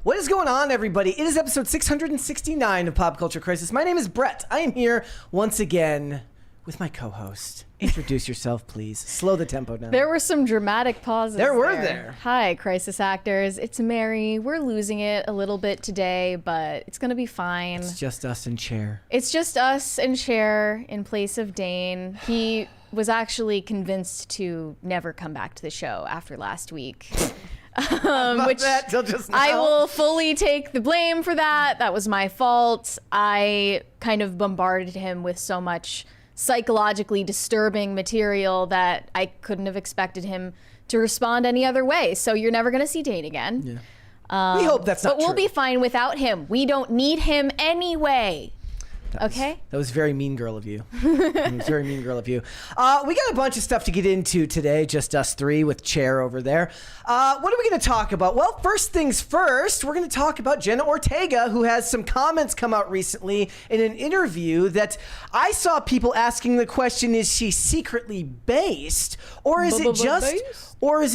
What is going on, everybody? It is episode 669 of Pop Culture Crisis. My name is Brett. I am here once again with my co-host. Introduce yourself, please. Slow the tempo down. There were some dramatic pauses. There were there. Hi, crisis actors. It's Mary. We're losing it a little bit today, but it's going to be fine. It's just us and Cher. It's just us and Cher in place of Dane. He was actually convinced to never come back to the show after last week. Which that till just now. I will fully take the blame for that. That was my fault. I kind of bombarded him with so much psychologically disturbing material that I couldn't have expected him to respond any other way. So you're never going to see Dane again. Yeah. We hope that's not true. But we'll true. be fine without him. We don't need him anyway. That was very mean girl of you. That was very mean girl of you. We got a bunch of stuff to get into today, just us three with Cher over there. What are we going to talk about? Well, first things first, we're going to talk about Jenna Ortega, who has some comments come out recently in an interview that I saw people asking the question, is she secretly based? Or is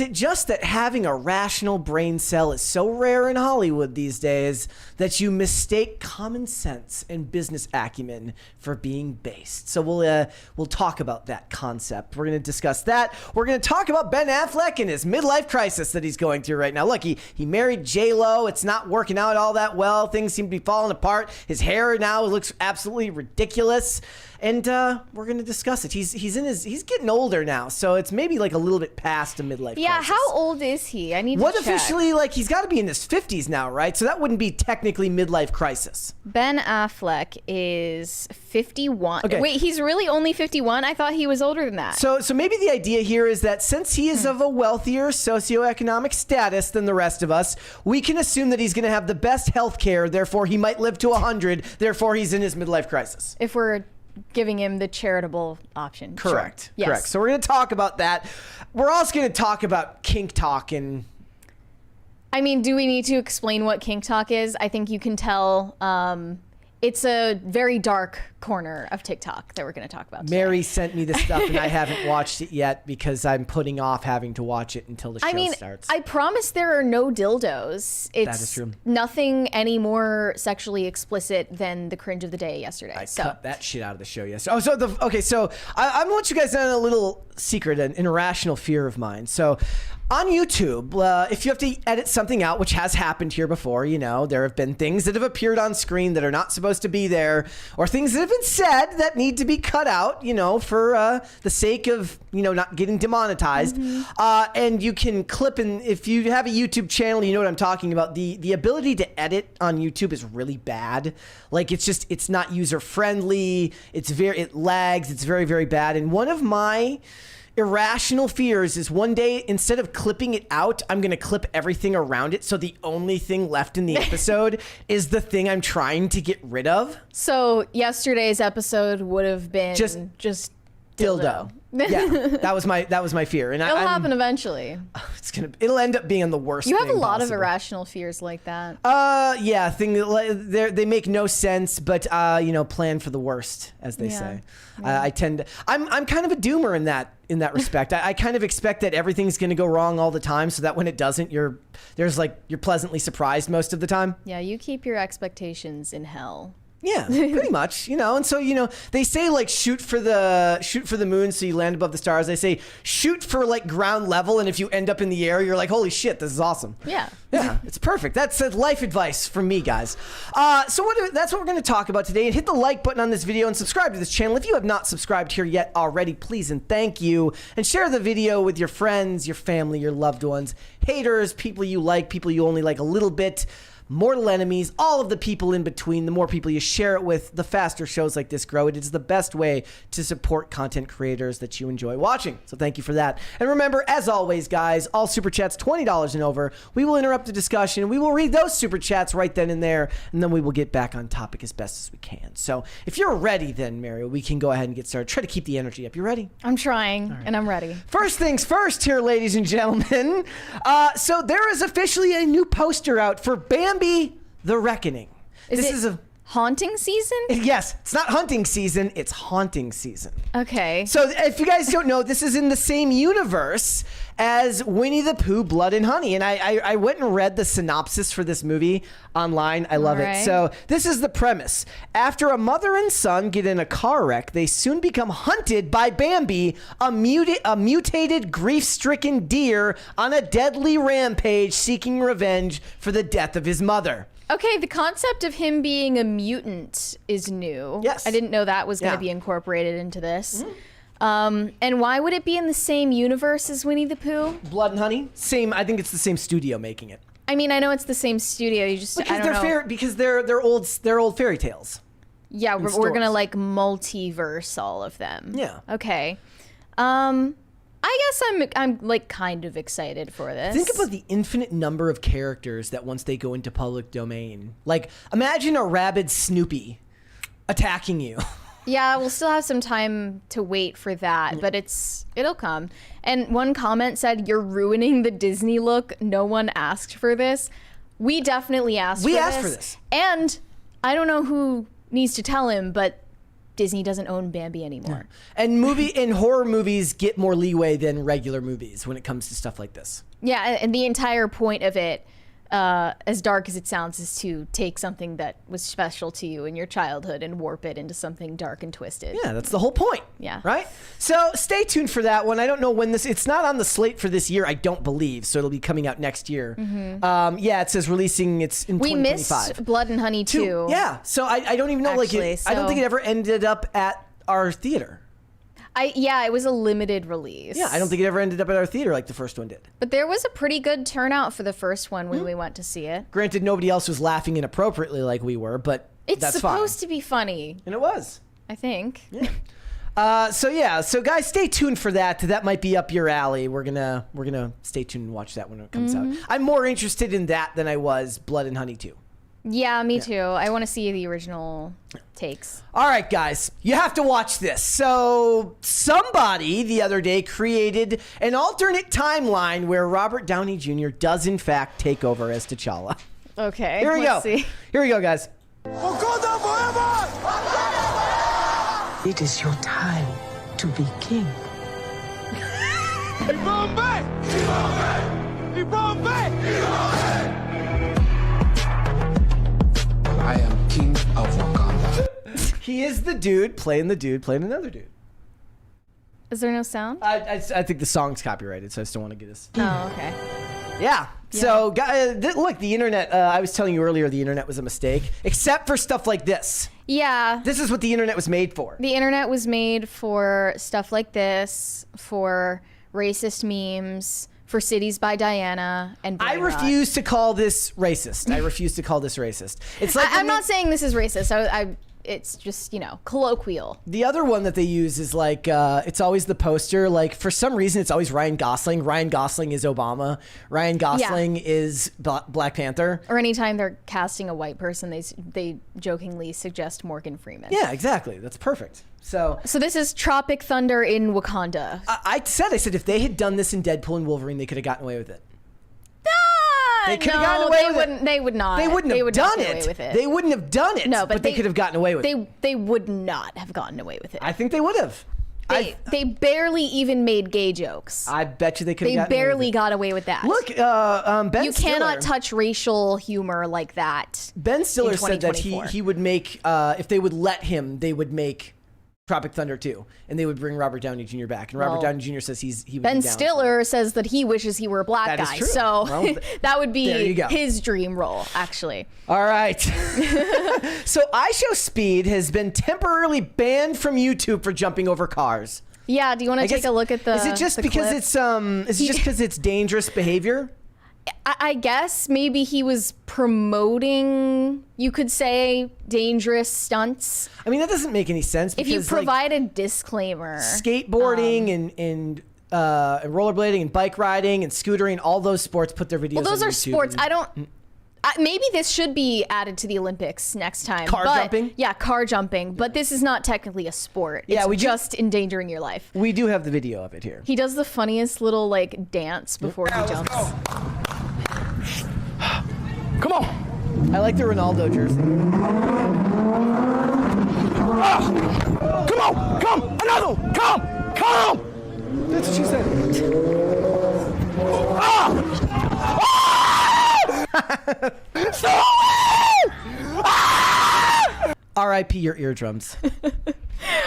it just that having a rational brain cell is so rare in Hollywood these days that you mistake common sense and business acumen for being based? So we'll talk about that concept. We're going to discuss that. We're going to talk about Ben Affleck and his midlife crisis that he's going through right now. Look, he married J-Lo. It's not working out all that well. Things seem to be falling apart. His hair now looks absolutely ridiculous. And we're going to discuss it. He's getting older now, so it's maybe like a little bit past a midlife crisis. Yeah, how old is he? I need to check. Officially, like, he's got to be in his 50s now, right? So that wouldn't be technically midlife crisis. Ben Affleck is 51. Okay. Wait, he's really only 51? I thought he was older than that. So maybe the idea here is that since he is of a wealthier socioeconomic status than the rest of us, we can assume that he's going to have the best health care, therefore he might live to 100, therefore he's in his midlife crisis. If we're giving him the charitable option. Correct. Sure. Yes. Correct. So we're going to talk about that. We're also going to talk about KinkTok and... I mean, do we need to explain what KinkTok is? I think you can tell. It's a very dark corner of TikTok that we're going to talk about today. Mary sent me this stuff and I haven't watched it yet because I'm putting off having to watch it until the show starts. I promise there are no dildos. It's that is true. Nothing any more sexually explicit than the cringe of the day yesterday. I cut that shit out of the show yesterday. So I'm going to let you guys know a little secret, an irrational fear of mine. So on YouTube, if you have to edit something out, which has happened here before, you know, there have been things that have appeared on screen that are not supposed to be there, or things that have been said that need to be cut out, you know, for the sake of, you know, not getting demonetized. And you can clip in, if you have a YouTube channel, you know what I'm talking about. The ability to edit on YouTube is really bad. Like, it's not user friendly. It lags. It's very, very bad. And one of my irrational fears is one day, instead of clipping it out, I'm going to clip everything around it. So the only thing left in the episode is the thing I'm trying to get rid of. So yesterday's episode would have been just dildo. Yeah, that was my fear, and it'll happen eventually. It'll end up being the worst. You have a lot of irrational fears like that. Yeah, they make no sense, but you know, plan for the worst, as they say. Yeah. I'm kind of a doomer in that respect. I kind of expect that everything's going to go wrong all the time, so that when it doesn't, you're pleasantly surprised most of the time. Yeah, you keep your expectations in hell. Yeah, pretty much, you know. And so, you know, they say like shoot for the moon so you land above the stars. They say shoot for like ground level, and if you end up in the air, you're like, holy shit, this is awesome. Yeah. Yeah, it's perfect. That's life advice from me, guys. So that's what we're going to talk about today. And hit the like button on this video and subscribe to this channel. If you have not subscribed here yet already, please and thank you. And share the video with your friends, your family, your loved ones, haters, people you like, people you only like a little bit, mortal enemies, all of the people in between. The more people you share it with, the faster shows like this grow. It is the best way to support content creators that you enjoy watching. So thank you for that. And remember, as always, guys, all super chats $20 and over, we will interrupt the discussion. We will read those super chats right then and there, and then we will get back on topic as best as we can. So if you're ready, then Mario, we can go ahead and get started. Try to keep the energy up. You ready? I'm trying, and I'm ready. First things first here, ladies and gentlemen. So there is officially a new poster out for Bambi, The Reckoning. This is a haunting season? Yes, it's not hunting season, it's haunting season. Okay. So if you guys don't know, this is in the same universe as Winnie the Pooh, Blood and Honey. And I went and read the synopsis for this movie online. I love it. So this is the premise. After a mother and son get in a car wreck, they soon become hunted by Bambi, a mutated, grief-stricken deer on a deadly rampage seeking revenge for the death of his mother. Okay, the concept of him being a mutant is new. Yes. I didn't know that was going to be incorporated into this. And why would it be in the same universe as Winnie the Pooh? Blood and Honey? Same, I think it's the same studio making it. I mean, I know it's the same studio, you just, because I don't know. Because they're old fairy tales. Yeah, we're going to like multiverse all of them. Yeah. Okay. I guess I'm like kind of excited for this. Think about the infinite number of characters that once they go into public domain. Like, imagine a rabid Snoopy attacking you. Yeah, we'll still have some time to wait for that, but it'll come. And one comment said, "You're ruining the Disney look. No one asked for this." We definitely asked for this. We asked for this. And I don't know who needs to tell him, but Disney doesn't own Bambi anymore. And horror movies get more leeway than regular movies when it comes to stuff like this. Yeah, and the entire point of it, as dark as it sounds, is to take something that was special to you in your childhood and warp it into something dark and twisted. Yeah, that's the whole point. Yeah. Right? So stay tuned for that one. I don't know when it's not on the slate for this year, I don't believe. So it'll be coming out next year. Yeah, it says releasing, it's in 2025. We missed Blood and Honey too. Yeah, so I don't even know, actually, I don't think it ever ended up at our theater. Yeah, it was a limited release. Yeah, I don't think it ever ended up at our theater like the first one did. But there was a pretty good turnout for the first one when we went to see it. Granted, nobody else was laughing inappropriately like we were, but that's supposed to be funny. And it was. I think. Yeah. So guys, stay tuned for that. That might be up your alley. We're gonna stay tuned and watch that when it comes out. I'm more interested in that than I was Blood and Honey 2. Yeah, me too. I want to see the original takes. All right, guys, you have to watch this. So somebody the other day created an alternate timeline where Robert Downey Jr. does in fact take over as T'Challa. Okay, here we go. See. Here we go, guys. It is your time to be king. I am king of Wakanda. He is the dude playing another dude. Is there no sound? I think the song's copyrighted, so I just don't want to get us. Oh, okay. Yeah. So, look, the internet, I was telling you earlier, the internet was a mistake, except for stuff like this. Yeah. This is what the internet was made for. The internet was made for stuff like this, for racist memes, for Cities by Diana, and I refuse to call this racist. It's like I'm not saying this is racist. It's just, colloquial. The other one that they use is like, it's always the poster. Like, for some reason, it's always Ryan Gosling. Ryan Gosling is Obama. Ryan Gosling is Black Panther. Or anytime they're casting a white person, they jokingly suggest Morgan Freeman. Yeah, exactly. That's perfect. So this is Tropic Thunder in Wakanda. I said if they had done this in Deadpool and Wolverine, they could have gotten away with it. They could have gotten away with it. They would not. They wouldn't have done it. They wouldn't have done it. No, but they could have gotten away with it. They would not have gotten away with it. I think they would have. They barely even made gay jokes. I bet you they could have gotten away with it. They barely got away with that. Look, Ben You Stiller, cannot touch racial humor like that. Ben Stiller said that he would make, if they would let him, they would make Tropic Thunder 2, and they would bring Robert Downey Jr. back. And Robert Downey Jr. says he would Ben be down Stiller says that he wishes he were a black guy. True. So that would be go. his dream role, actually. All right. So iShowSpeed has been temporarily banned from YouTube for jumping over cars. Yeah, do you want to take a look at the Is it just because clip? it's dangerous behavior? I guess maybe he was promoting, you could say, dangerous stunts. I mean, that doesn't make any sense. If you provide a disclaimer. Skateboarding and rollerblading and bike riding and scootering, all those sports put their videos on YouTube. Well, those are sports. Maybe this should be added to the Olympics next time. Car jumping? Yeah, car jumping. But this is not technically a sport. It's just endangering your life. We do have the video of it here. He does the funniest little dance before he jumps. Come on. I like the Ronaldo jersey. Come on, come, another one, come. That's what she said. R.I.P. your eardrums.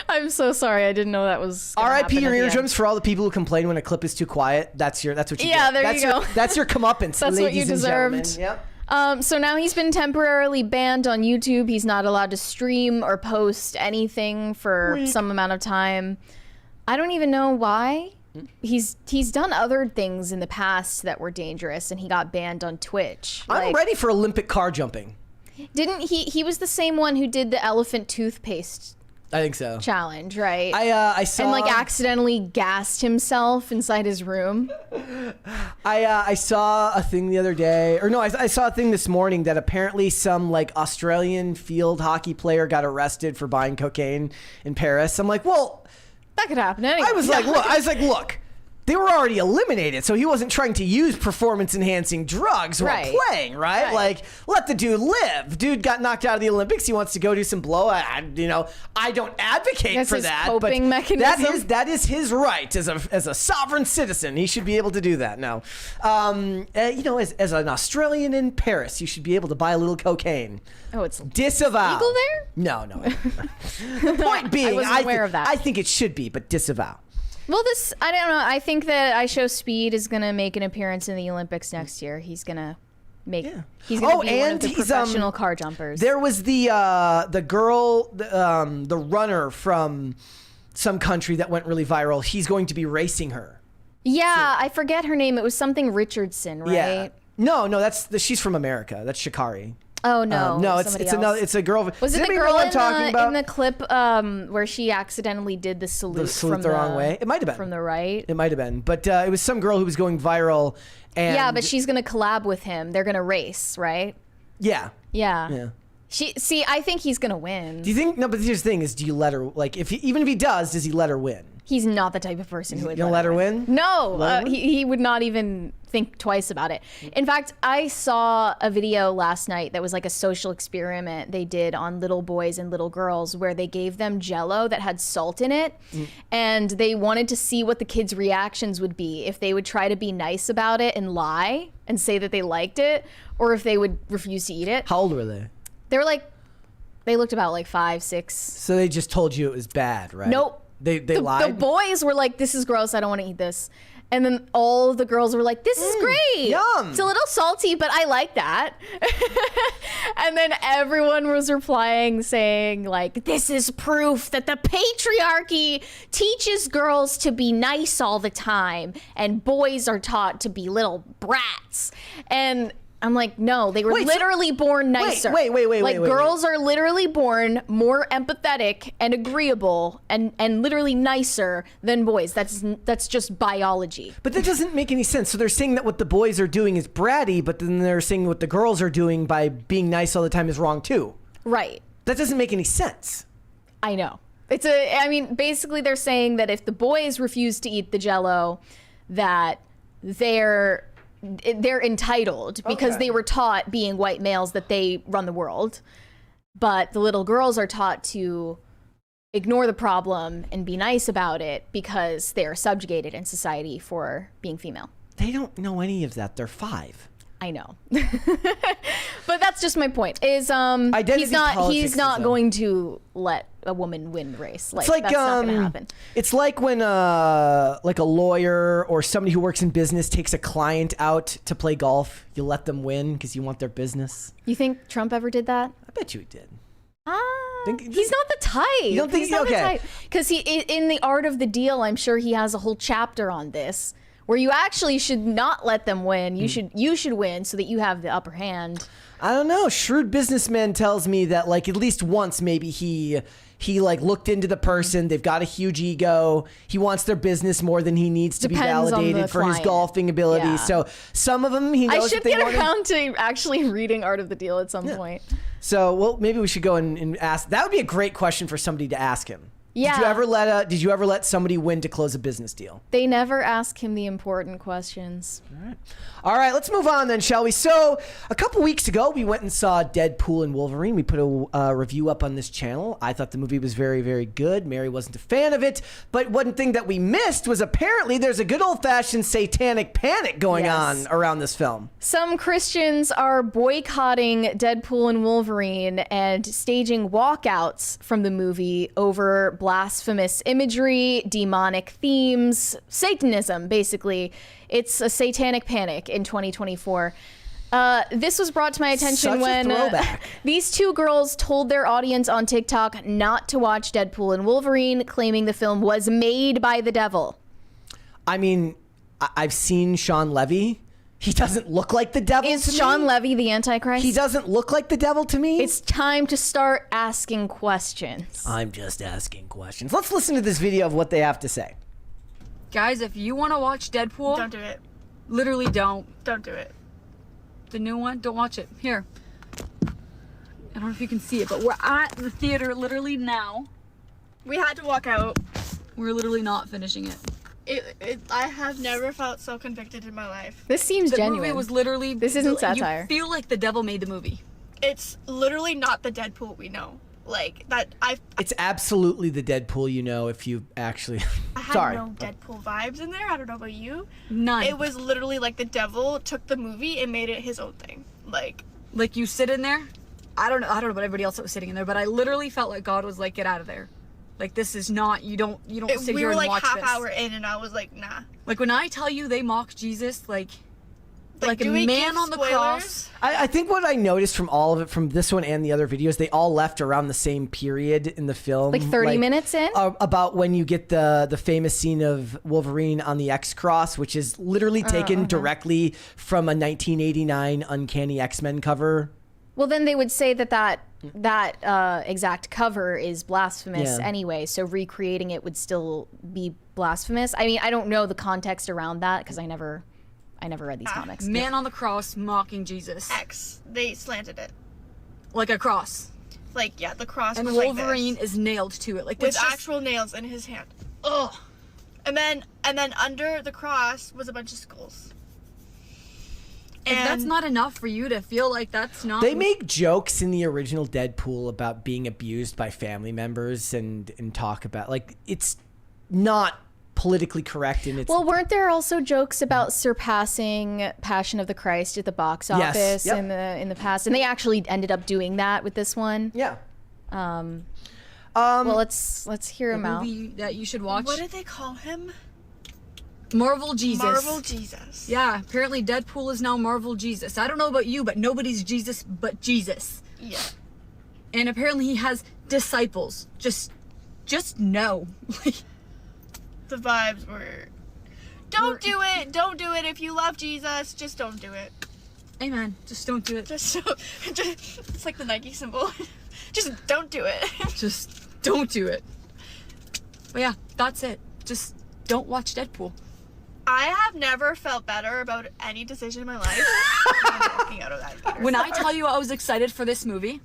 I'm so sorry. I didn't know that was. R.I.P. your eardrums for all the people who complain when a clip is too quiet. That's what you. Yeah, get. there you go. That's your comeuppance. That's what you deserved. Yep. So now he's been temporarily banned on YouTube. He's not allowed to stream or post anything for some amount of time. I don't even know why. He's done other things in the past that were dangerous, and he got banned on Twitch. I'm ready for Olympic car jumping. Didn't he was the same one who did the elephant toothpaste I think so. challenge, right? I saw and like accidentally gassed himself inside his room. I saw a thing the other day, or no, I saw a thing this morning that apparently some like Australian field hockey player got arrested for buying cocaine in Paris. I'm like, well, That could happen anyway. I was like, look, they were already eliminated, so he wasn't trying to use performance-enhancing drugs while playing, right? Like, let the dude live. Dude got knocked out of the Olympics. He wants to go do some blow. I don't advocate for that, coping but mechanism. that is his right as a sovereign citizen. He should be able to do that. Now, as an Australian in Paris, you should be able to buy a little cocaine. Oh, it's disavow. legal there? No. The point being, I wasn't aware of that. I think it should be, but disavow. Well, I don't know. I think that I Show Speed is going to make an appearance in the Olympics next year. He's going to make. Yeah. He's going to be one of the professional car jumpers. There was the girl, the runner from some country that went really viral. He's going to be racing her. Yeah, I forget her name. It was something Richardson, right? Yeah. No, she's from America. That's Shikari. Oh no! No, it's a girl. Was it the girl in the clip where she accidentally did the salute from the wrong way? It might have been from the right. It might have been, but it was some girl who was going viral. And yeah, but she's gonna collab with him. They're gonna race, right? Yeah. Yeah. I think he's gonna win. Do you think? No, but here's the thing: is do you let her even if he does he let her win? He's not the type of person who would let her win. No, he would not even think twice about it. In fact, I saw a video last night that was like a social experiment they did on little boys and little girls where they gave them Jell-O that had salt in it, and they wanted to see what the kids' reactions would be if they would try to be nice about it and lie and say that they liked it, or if they would refuse to eat it. How old were they? They looked about like 5, 6. So they just told you it was bad, right? Nope. They lied? The boys were like, this is gross, I don't want to eat this. And then all of the girls were like, this is great. Yum. It's a little salty, but I like that. And then everyone was replying saying like, this is proof that the patriarchy teaches girls to be nice all the time and boys are taught to be little brats. And I'm like, no, they were literally born nicer. Wait. Girls are literally born more empathetic and agreeable and literally nicer than boys. That's just biology. But that doesn't make any sense. So they're saying that what the boys are doing is bratty, but then they're saying what the girls are doing by being nice all the time is wrong too. Right. That doesn't make any sense. I know. Basically they're saying that if the boys refuse to eat the Jell-O, that they're entitled because they were taught, being white males, that they run the world. But the little girls are taught to ignore the problem and be nice about it because they are subjugated in society for being female. They don't know any of that. They're 5. I know. But that's just my point. Is he's not going to let a woman win the race. That's not going to happen. It's like when like a lawyer or somebody who works in business takes a client out to play golf. You let them win because you want their business. You think Trump ever did that? I bet you he did. He's not the type. You don't think he's not the type? Because in The Art of the Deal, I'm sure he has a whole chapter on this, where you actually should not let them win. You should win so that you have the upper hand. I don't know. Shrewd businessman tells me that like at least once maybe he like looked into the person. They've got a huge ego. He wants their business more than he needs to be validated for his golfing ability. Yeah. So some of them he knows. I should get around to actually reading Art of the Deal at some point. So maybe we should go and ask. That would be a great question for somebody to ask him. Yeah. Did you ever let somebody win to close a business deal? They never ask him the important questions. All right, let's move on then, shall we? So, a couple weeks ago, we went and saw Deadpool and Wolverine. We put a review up on this channel. I thought the movie was very, very good. Mary wasn't a fan of it. But one thing that we missed was apparently there's a good old-fashioned satanic panic going on around this film. Some Christians are boycotting Deadpool and Wolverine and staging walkouts from the movie over blasphemous imagery, demonic themes, Satanism, basically. It's a satanic panic in 2024. This was brought to my attention when these two girls told their audience on TikTok not to watch Deadpool and Wolverine, claiming the film was made by the devil. I mean, I've seen Sean Levy. He doesn't look like the devil to me. Is Sean Levy the Antichrist? He doesn't look like the devil to me. It's time to start asking questions. I'm just asking questions. Let's listen to this video of what they have to say. Guys, if you want to watch Deadpool, Don't do it. literally don't. Don't do it. The new one, don't watch it. Here. I don't know if you can see it, but we're at the theater literally now. We had to walk out. We're literally not finishing it. I have never felt so convicted in my life. This seems The genuine. movie was literally... This isn't satire. You feel like the devil made the movie. It's literally not the Deadpool we know. Like, that It's absolutely the Deadpool you know if you actually... I had Sorry. no Deadpool vibes in there. I don't know about you. None. It was literally like the devil took the movie and made it his own thing. Like you sit in there. I don't know about everybody else that was sitting in there, but I literally felt like God was like, get out of there. Like, this is not, you don't sit we here were and like watch half this. hour in and I was like, nah. Like, when I tell you they mock Jesus, like a do we man give on the spoilers? cross. I think what I noticed from all of it, from this one and the other videos, they all left around the same period in the film. Like 30 minutes in? About when you get the famous scene of Wolverine on the X cross, which is literally taken directly from a 1989 Uncanny X-Men cover. Well, then they would say that exact cover is blasphemous anyway, so recreating it would still be blasphemous. I mean, I don't know the context around that because I never read these comics. Man on the cross mocking Jesus. X. They slanted it. Like a cross. Like, yeah, the cross And was Wolverine like this. is nailed to it. Like, With it's just, actual nails in his hand. Ugh. And then under the cross was a bunch of skulls. if that's not enough for you to feel like that's not... They make jokes in the original Deadpool about being abused by family members and talk about, like, it's not politically correct in its... Well, weren't there also jokes about surpassing Passion of the Christ at the box office in the past? And they actually ended up doing that with this one. Yeah. Well, let's hear him out. movie that you should watch. What did they call him? Marvel Jesus. Marvel Jesus. Yeah, apparently Deadpool is now Marvel Jesus. I don't know about you, but nobody's Jesus but Jesus. Yeah. And apparently he has disciples. Just no. The vibes were, don't do it. Don't do it. If you love Jesus, just don't do it. Amen. Just don't do it. Just it's like the Nike symbol. Just don't do it. Just don't do it. But yeah, that's it. Just don't watch Deadpool. I have never felt better about any decision in my life than walking out of that theater. When I tell you I was excited for this movie,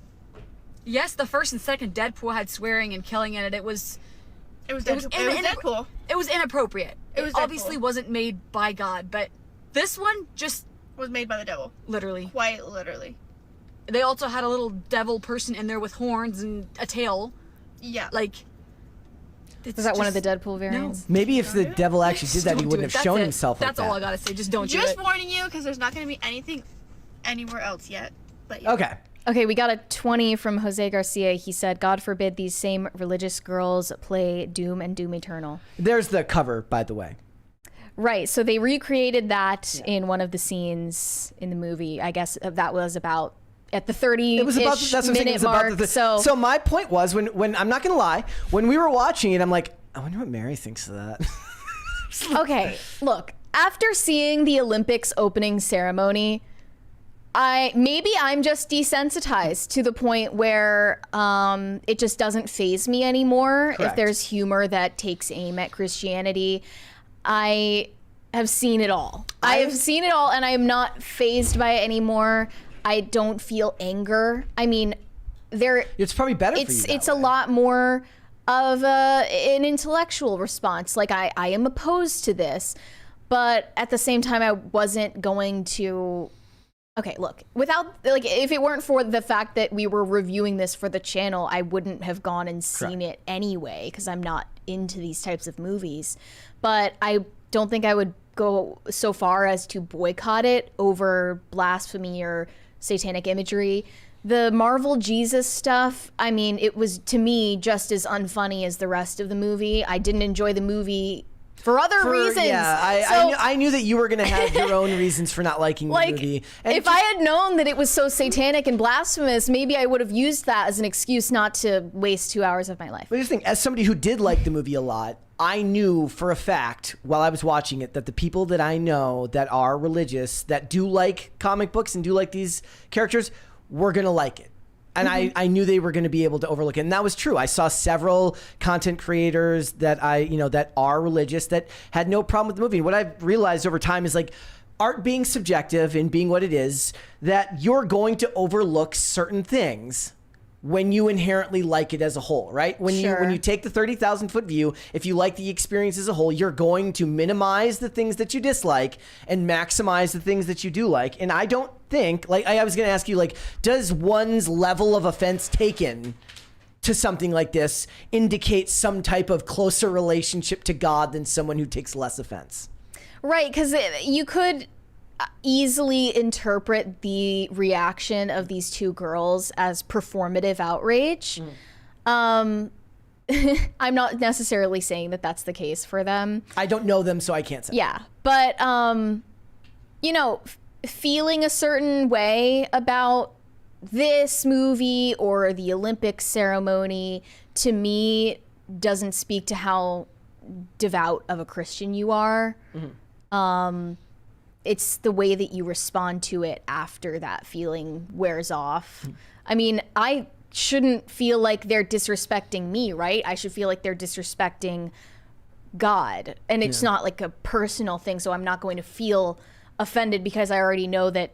yes, the first and second Deadpool had swearing and killing in it. It was Deadpool. It was inappropriate. It was obviously Deadpool. wasn't made by God, but this one just Was made by the devil. literally. Quite literally. They also had a little devil person in there with horns and a tail. Yeah. Like, Was that one of the Deadpool variants? Maybe if the devil actually did that, he Don't do wouldn't it. have shown That's it. himself like That's that. all I gotta say. Just don't do Just it. warning you, because there's not going to be anything anywhere else yet. But yeah. Okay. Okay, we got a 20 from Jose Garcia. He said, God forbid these same religious girls play Doom and Doom Eternal. There's the cover, by the way. Right, so they recreated that in one of the scenes in the movie. I guess that was about at the 30-ish It was about that's what I'm saying, it minute was about mark. the so my point was when I'm not gonna lie, when we were watching it, I'm like, I wonder what Mary thinks of that. Okay, look, after seeing the Olympics opening ceremony, I'm just desensitized to the point where it just doesn't faze me anymore. Correct. If there's humor that takes aim at Christianity, I have seen it all. I have seen it all, and I am not fazed by it anymore. I don't feel anger. I mean, It's probably better for you. It's a lot more of an intellectual response. Like I am opposed to this, but at the same time, I wasn't going to. Okay, look, if it weren't for the fact that we were reviewing this for the channel, I wouldn't have gone and seen it anyway, because I'm not into these types of movies. But I don't think I would go so far as to boycott it over blasphemy or satanic imagery. The Marvel Jesus stuff, I mean, it was, to me, just as unfunny as the rest of the movie. I didn't enjoy the movie for other reasons. Yeah, I knew that you were going to have your own reasons for not liking the movie. And if I had known that it was so satanic and blasphemous, maybe I would have used that as an excuse not to waste 2 hours of my life. But here's the thing, as somebody who did like the movie a lot, I knew for a fact while I was watching it that the people that I know that are religious, that do like comic books and do like these characters, were going to like it. And I knew they were going to be able to overlook it. And that was true. I saw several content creators that that are religious that had no problem with the movie. And what I've realized over time is like art being subjective and being what it is, that you're going to overlook certain things when you inherently like it as a whole, right? When you take the 30,000 foot view, if you like the experience as a whole, you're going to minimize the things that you dislike and maximize the things that you do like. And I don't think, like I was going to ask you, like, does one's level of offense taken to something like this indicate some type of closer relationship to God than someone who takes less offense? Right, because you could easily interpret the reaction of these two girls as performative outrage. I'm not necessarily saying that that's the case for them. I don't know them, so I can't say. Yeah, but feeling a certain way about this movie or the Olympics ceremony, to me, doesn't speak to how devout of a Christian you are. It's the way that you respond to it after that feeling wears off. I mean, I shouldn't feel like they're disrespecting me, right? I should feel like they're disrespecting God. And it's not like a personal thing, so I'm not going to feel offended because I already know that,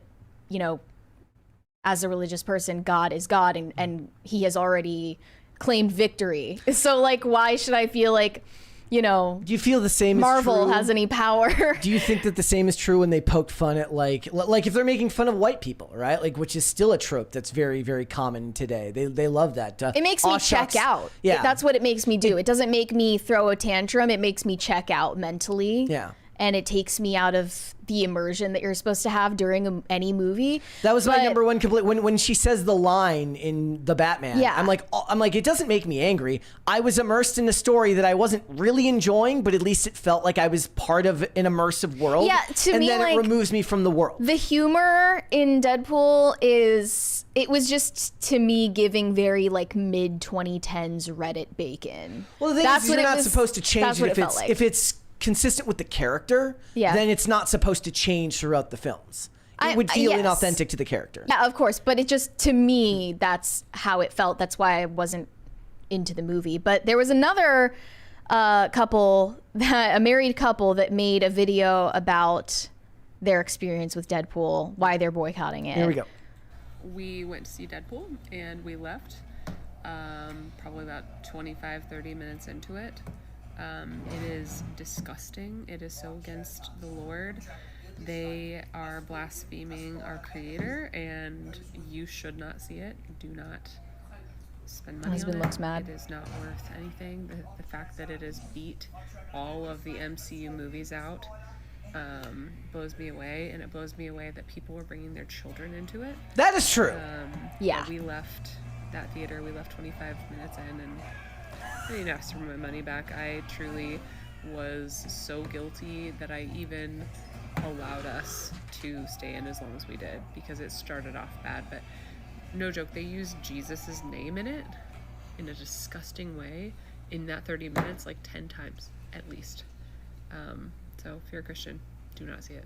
as a religious person, God is God and he has already claimed victory. So, like, why should I feel like, do you feel the same Marvel has any power? Do you think that the same is true when they poked fun at like if they're making fun of white people, right? Like, which is still a trope that's very, very common today. They love that. It makes me check out. Yeah. That's what it makes me do. It doesn't make me throw a tantrum. It makes me check out mentally. Yeah. And it takes me out of the immersion that you're supposed to have during any movie. That was my number one complaint when she says the line in the Batman. Yeah. I'm like, it doesn't make me angry. I was immersed in a story that I wasn't really enjoying, but at least it felt like I was part of an immersive world. Yeah, to me, and then it removes me from the world. The humor in Deadpool it was just, to me, giving very like mid 2010s Reddit bacon. Well, the thing is, you're not supposed to change it if it's consistent with the character, then it's not supposed to change throughout the films. It would feel inauthentic to the character. Yeah, of course. But it just, to me, that's how it felt. That's why I wasn't into the movie. But there was another a married couple that made a video about their experience with Deadpool, why they're boycotting it. Here we go. We went to see Deadpool and we left probably about 25-30 minutes into it. It is disgusting. It is so against the Lord. They are blaspheming our Creator, and you should not see it. Do not spend money on it. Looks mad. It is not worth anything. The fact that it has beat all of the MCU movies out blows me away, and it blows me away that people were bringing their children into it. That is true. We left that theater. We left 25 minutes in, and I didn't ask for my money back. I truly was so guilty that I even allowed us to stay in as long as we did, because it started off bad. But no joke, they used Jesus's name in it in a disgusting way in that 30 minutes, like 10 times at least. So if you're a Christian, do not see it.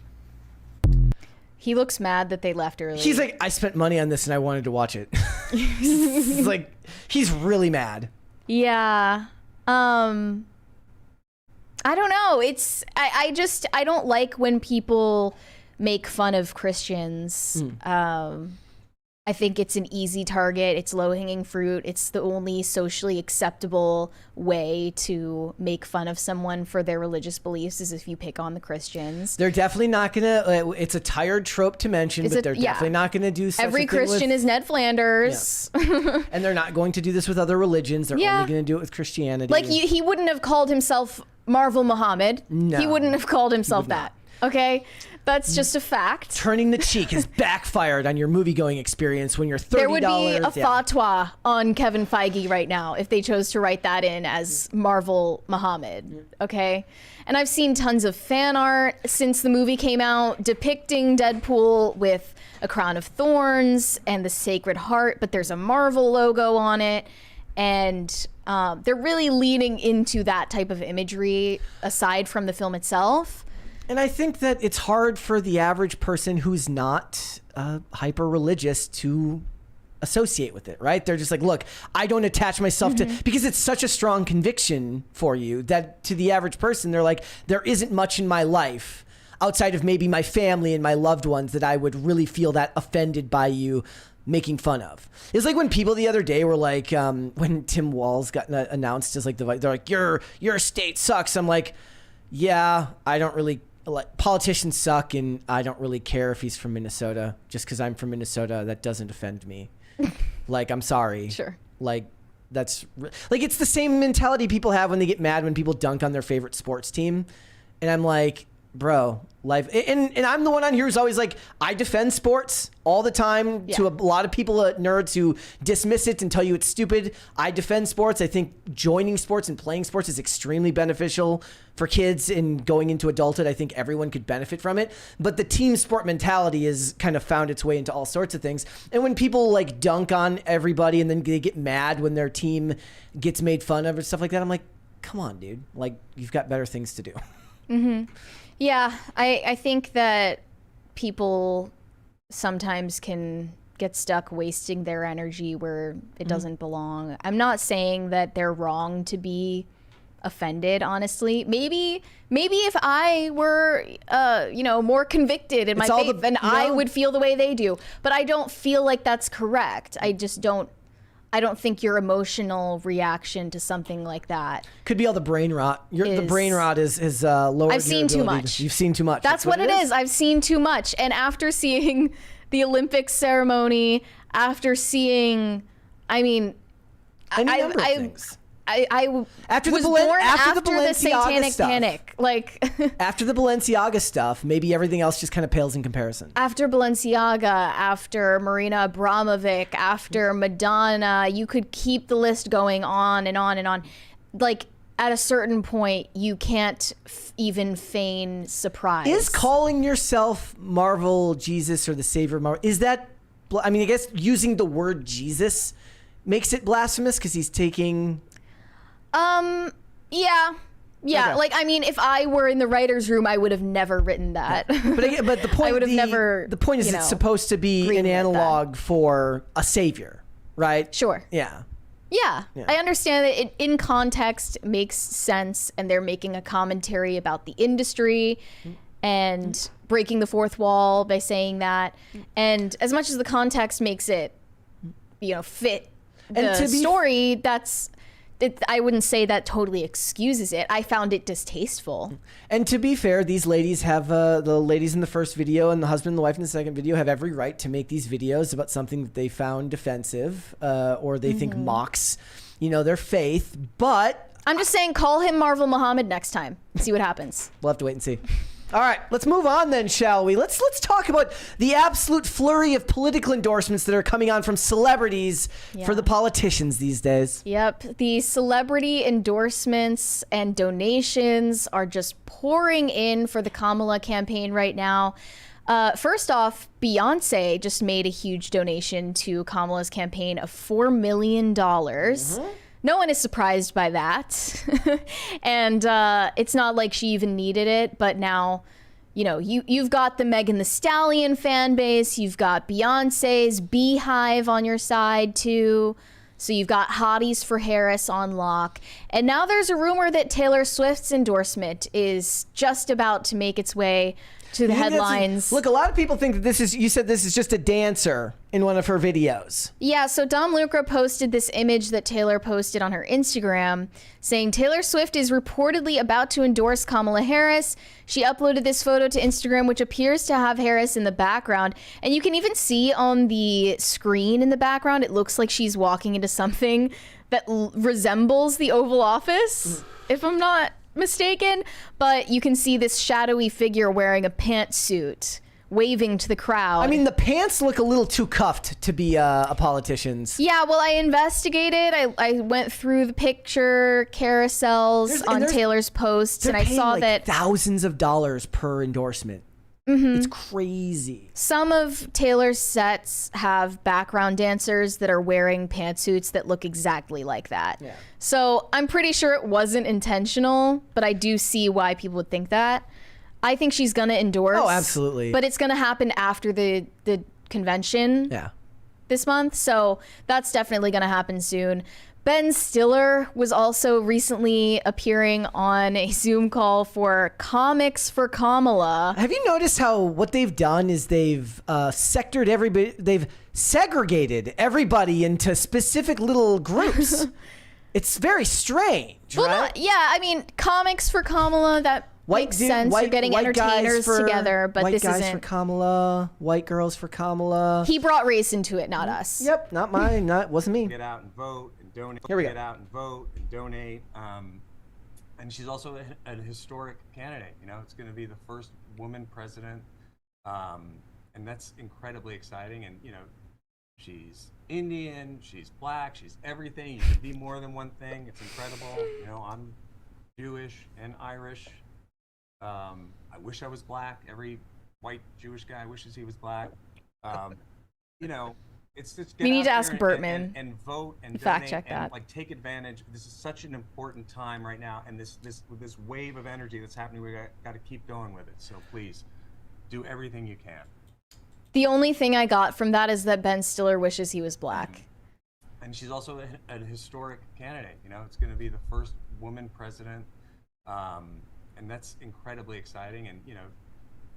He looks mad that they left early. He's like, I spent money on this and I wanted to watch it. It's like, he's really mad. Yeah. I don't know. I don't like when people make fun of Christians. I think it's an easy target. It's low-hanging fruit. It's the only socially acceptable way to make fun of someone for their religious beliefs is if you pick on the Christians. They're definitely not going to, it's a tired trope to mention, but they're definitely not going to do such Every a thing Christian is Ned Flanders. Yeah. And they're not going to do this with other religions. They're only going to do it with Christianity. Like, he wouldn't have called himself Marvel Muhammad. No. He wouldn't have called himself that. Okay? That's just a fact. Turning the cheek has backfired on your movie-going experience when you're $30. There would be a fatwa on Kevin Feige right now if they chose to write that in as Marvel Muhammad, okay? And I've seen tons of fan art since the movie came out depicting Deadpool with a crown of thorns and the Sacred Heart, but there's a Marvel logo on it. And they're really leaning into that type of imagery aside from the film itself. And I think that it's hard for the average person who's not hyper religious to associate with it, right? They're just like, look, I don't attach myself to, because it's such a strong conviction for you that to the average person, they're like, there isn't much in my life outside of maybe my family and my loved ones that I would really feel that offended by you making fun of. It's like when people the other day were like, when Tim Walz got announced as like they're like, your state sucks. I'm like, yeah, I don't really. Like, politicians suck, and I don't really care if he's from Minnesota. Just because I'm from Minnesota, that doesn't offend me. Like, I'm sorry. Sure. Like, that's like it's the same mentality people have when they get mad when people dunk on their favorite sports team, and I'm like, bro, life. And I'm the one on here who's always like, I defend sports all the time to a lot of people, nerds who dismiss it and tell you it's stupid. I defend sports. I think joining sports and playing sports is extremely beneficial for kids and going into adulthood. I think everyone could benefit from it. But the team sport mentality has kind of found its way into all sorts of things. And when people like dunk on everybody and then they get mad when their team gets made fun of or stuff like that, I'm like, come on, dude. Like, you've got better things to do. Mm-hmm. Yeah, I think that people sometimes can get stuck wasting their energy where it doesn't belong. I'm not saying that they're wrong to be offended, honestly. Maybe if I were more convicted in my faith, then I would feel the way they do. But I don't feel like that's correct. I don't think your emotional reaction to something like that could be all the brain rot. The brain rot is lowered. I've seen too much. You've seen too much. That's what it is. I've seen too much. And after seeing the Olympics ceremony, after seeing, I mean, number of things. I was born after the Satanic Panic. Like after the Balenciaga stuff, maybe everything else just kind of pales in comparison. After Balenciaga, after Marina Abramovic, after Madonna, you could keep the list going on and on and on. Like at a certain point, you can't even feign surprise. Is calling yourself Marvel Jesus or the Savior of Marvel, is that? I mean, I guess using the word Jesus makes it blasphemous because he's taking. Yeah. Okay. Like, I mean, if I were in the writer's room, I would have never written that. But the point, I would have never. The point is, it's supposed to be an analog for a savior, right? Sure. Yeah. Yeah. I understand that it, in context, makes sense, and they're making a commentary about the industry and breaking the fourth wall by saying that. And as much as the context makes it, fit the story, I wouldn't say that totally excuses it. I found it distasteful. And to be fair, these ladies have, the ladies in the first video and the husband and the wife in the second video have every right to make these videos about something that they found offensive or they think mocks, their faith. But I'm just saying, call him Marvel Muhammad next time. See what happens. We'll have to wait and see. All right, let's move on then, shall we? Let's talk about the absolute flurry of political endorsements that are coming on from celebrities for the politicians these days. Yep, the celebrity endorsements and donations are just pouring in for the Kamala campaign right now. First off, Beyonce just made a huge donation to Kamala's campaign of $4 million. No one is surprised by that. And it's not like she even needed it, but now, you've got the Megan Thee Stallion fan base, you've got Beyonce's Beehive on your side too. So you've got Hotties for Harris on lock. And now there's a rumor that Taylor Swift's endorsement is just about to make its way to the headlines. Look, a lot of people think that you said this is just a dancer in one of her videos. Yeah, so Dom Lucra posted this image that Taylor posted on her Instagram saying Taylor Swift is reportedly about to endorse Kamala Harris. She uploaded this photo to Instagram, which appears to have Harris in the background. And you can even see on the screen in the background, it looks like she's walking into something that resembles the Oval Office, if I'm not mistaken. But you can see this shadowy figure wearing a pantsuit, waving to the crowd. I mean, the pants look a little too cuffed to be a politician's. Yeah, well, I investigated. I went through the picture carousels on Taylor's posts, and I saw that thousands of dollars per endorsement. It's crazy. Some of Taylor's sets have background dancers that are wearing pantsuits that look exactly like that. Yeah. So I'm pretty sure it wasn't intentional, but I do see why people would think that. I think she's gonna endorse. Oh, absolutely. But it's gonna happen after the convention this month. So that's definitely gonna happen soon. Ben Stiller was also recently appearing on a Zoom call for Comics for Kamala. Have you noticed how what they've done is they've sectored everybody, they've segregated everybody into specific little groups. It's very strange, right? Yeah, I mean, Comics for Kamala, that makes sense. You're getting entertainers together, but this isn't. White guys for Kamala, white girls for Kamala. He brought race into it, not us. Yep, not mine. Wasn't me. Get out and vote and donate. Here we go. Get out and vote and donate. And she's also a historic candidate. You know, it's going to be the first woman president, and that's incredibly exciting. And you know, she's Indian, she's black, she's everything. You can be more than one thing. It's incredible. You know, I'm Jewish and Irish. I wish I was black. Every white Jewish guy wishes he was black. You know, it's just we need to ask Bertman and vote and fact donate check and that. like take advantage. This is such an important time right now, and this wave of energy that's happening, we got to keep going with it. So please, do everything you can. The only thing I got from that is that Ben Stiller wishes he was black. And she's also a historic candidate. You know, it's going to be the first woman president. And that's incredibly exciting. And, you know,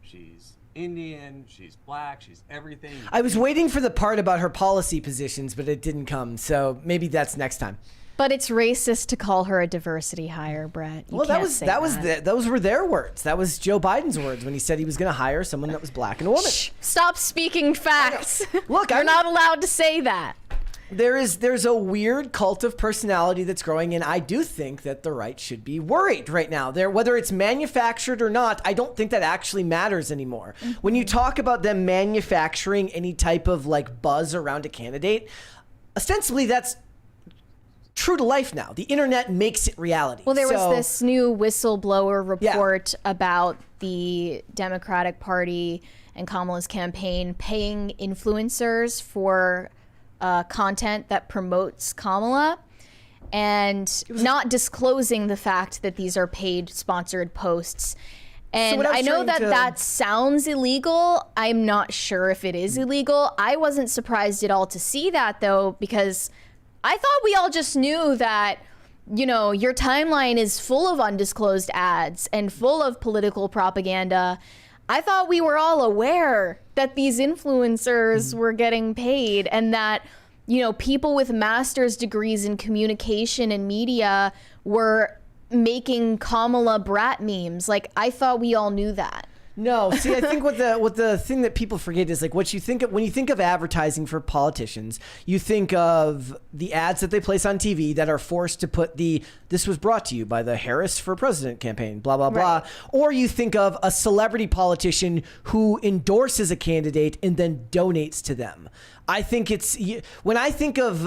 she's Indian, she's black, she's everything. I was waiting for the part about her policy positions, but it didn't come. So maybe that's next time. But it's racist to call her a diversity hire, Brett. You well, can't say that. Those were their words. That was Joe Biden's words when he said he was going to hire someone that was black and a woman. Shh, stop speaking facts. Look, you're not allowed to say that. There's a weird cult of personality that's growing, and I do think that the right should be worried right now. Whether it's manufactured or not, I don't think that actually matters anymore. Mm-hmm. When you talk about them manufacturing any type of like buzz around a candidate, ostensibly that's true to life now. The internet makes it reality. Well, there was this new whistleblower report about the Democratic Party and Kamala's campaign paying influencers for content that promotes Kamala and not disclosing the fact that these are paid sponsored posts. And I know that sounds illegal. I'm not sure if it is illegal. I wasn't surprised at all to see that, though, because I thought we all just knew that, you know, your timeline is full of undisclosed ads and full of political propaganda. I thought we were all aware that these influencers were getting paid and that, you know, people with master's degrees in communication and media were making Kamala brat memes. Like, I thought we all knew that. No, see, I think what the thing that people forget is like what you think of when you think of advertising for politicians, you think of the ads that they place on TV that are forced to put this was brought to you by the Harris for President campaign, blah, blah, blah. Right. Or you think of a celebrity politician who endorses a candidate and then donates to them. I think when I think of,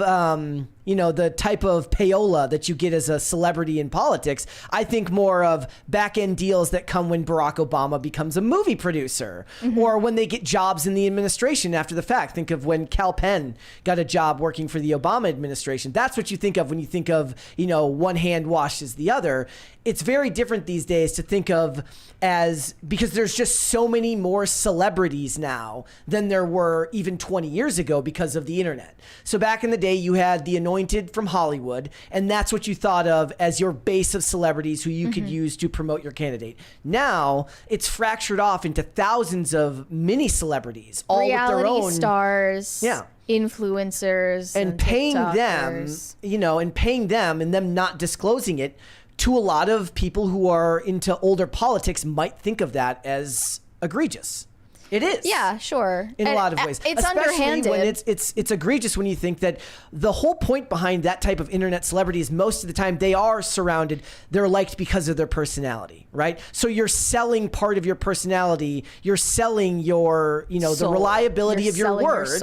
you know, the type of payola that you get as a celebrity in politics, I think more of back end deals that come when Barack Obama becomes a movie producer or when they get jobs in the administration after the fact. Think of when Cal Penn got a job working for the Obama administration. That's what you think of when you think of, you know, one hand washes the other. It's very different these days to think of because there's just so many more celebrities now than there were even 20 years ago. ago because of the internet. So back in the day, you had the anointed from Hollywood, and that's what you thought of as your base of celebrities who you could use to promote your candidate. Now it's fractured off into thousands of mini celebrities, all reality with their own stars, influencers, and paying them, and them not disclosing it to a lot of people who are into older politics might think of that as egregious. It is. Yeah, sure. In a lot of ways. It's especially underhanded. when it's egregious when you think that the whole point behind that type of internet celebrity is most of the time they're liked because of their personality, right? So you're selling part of your personality, you're selling your, the reliability of your word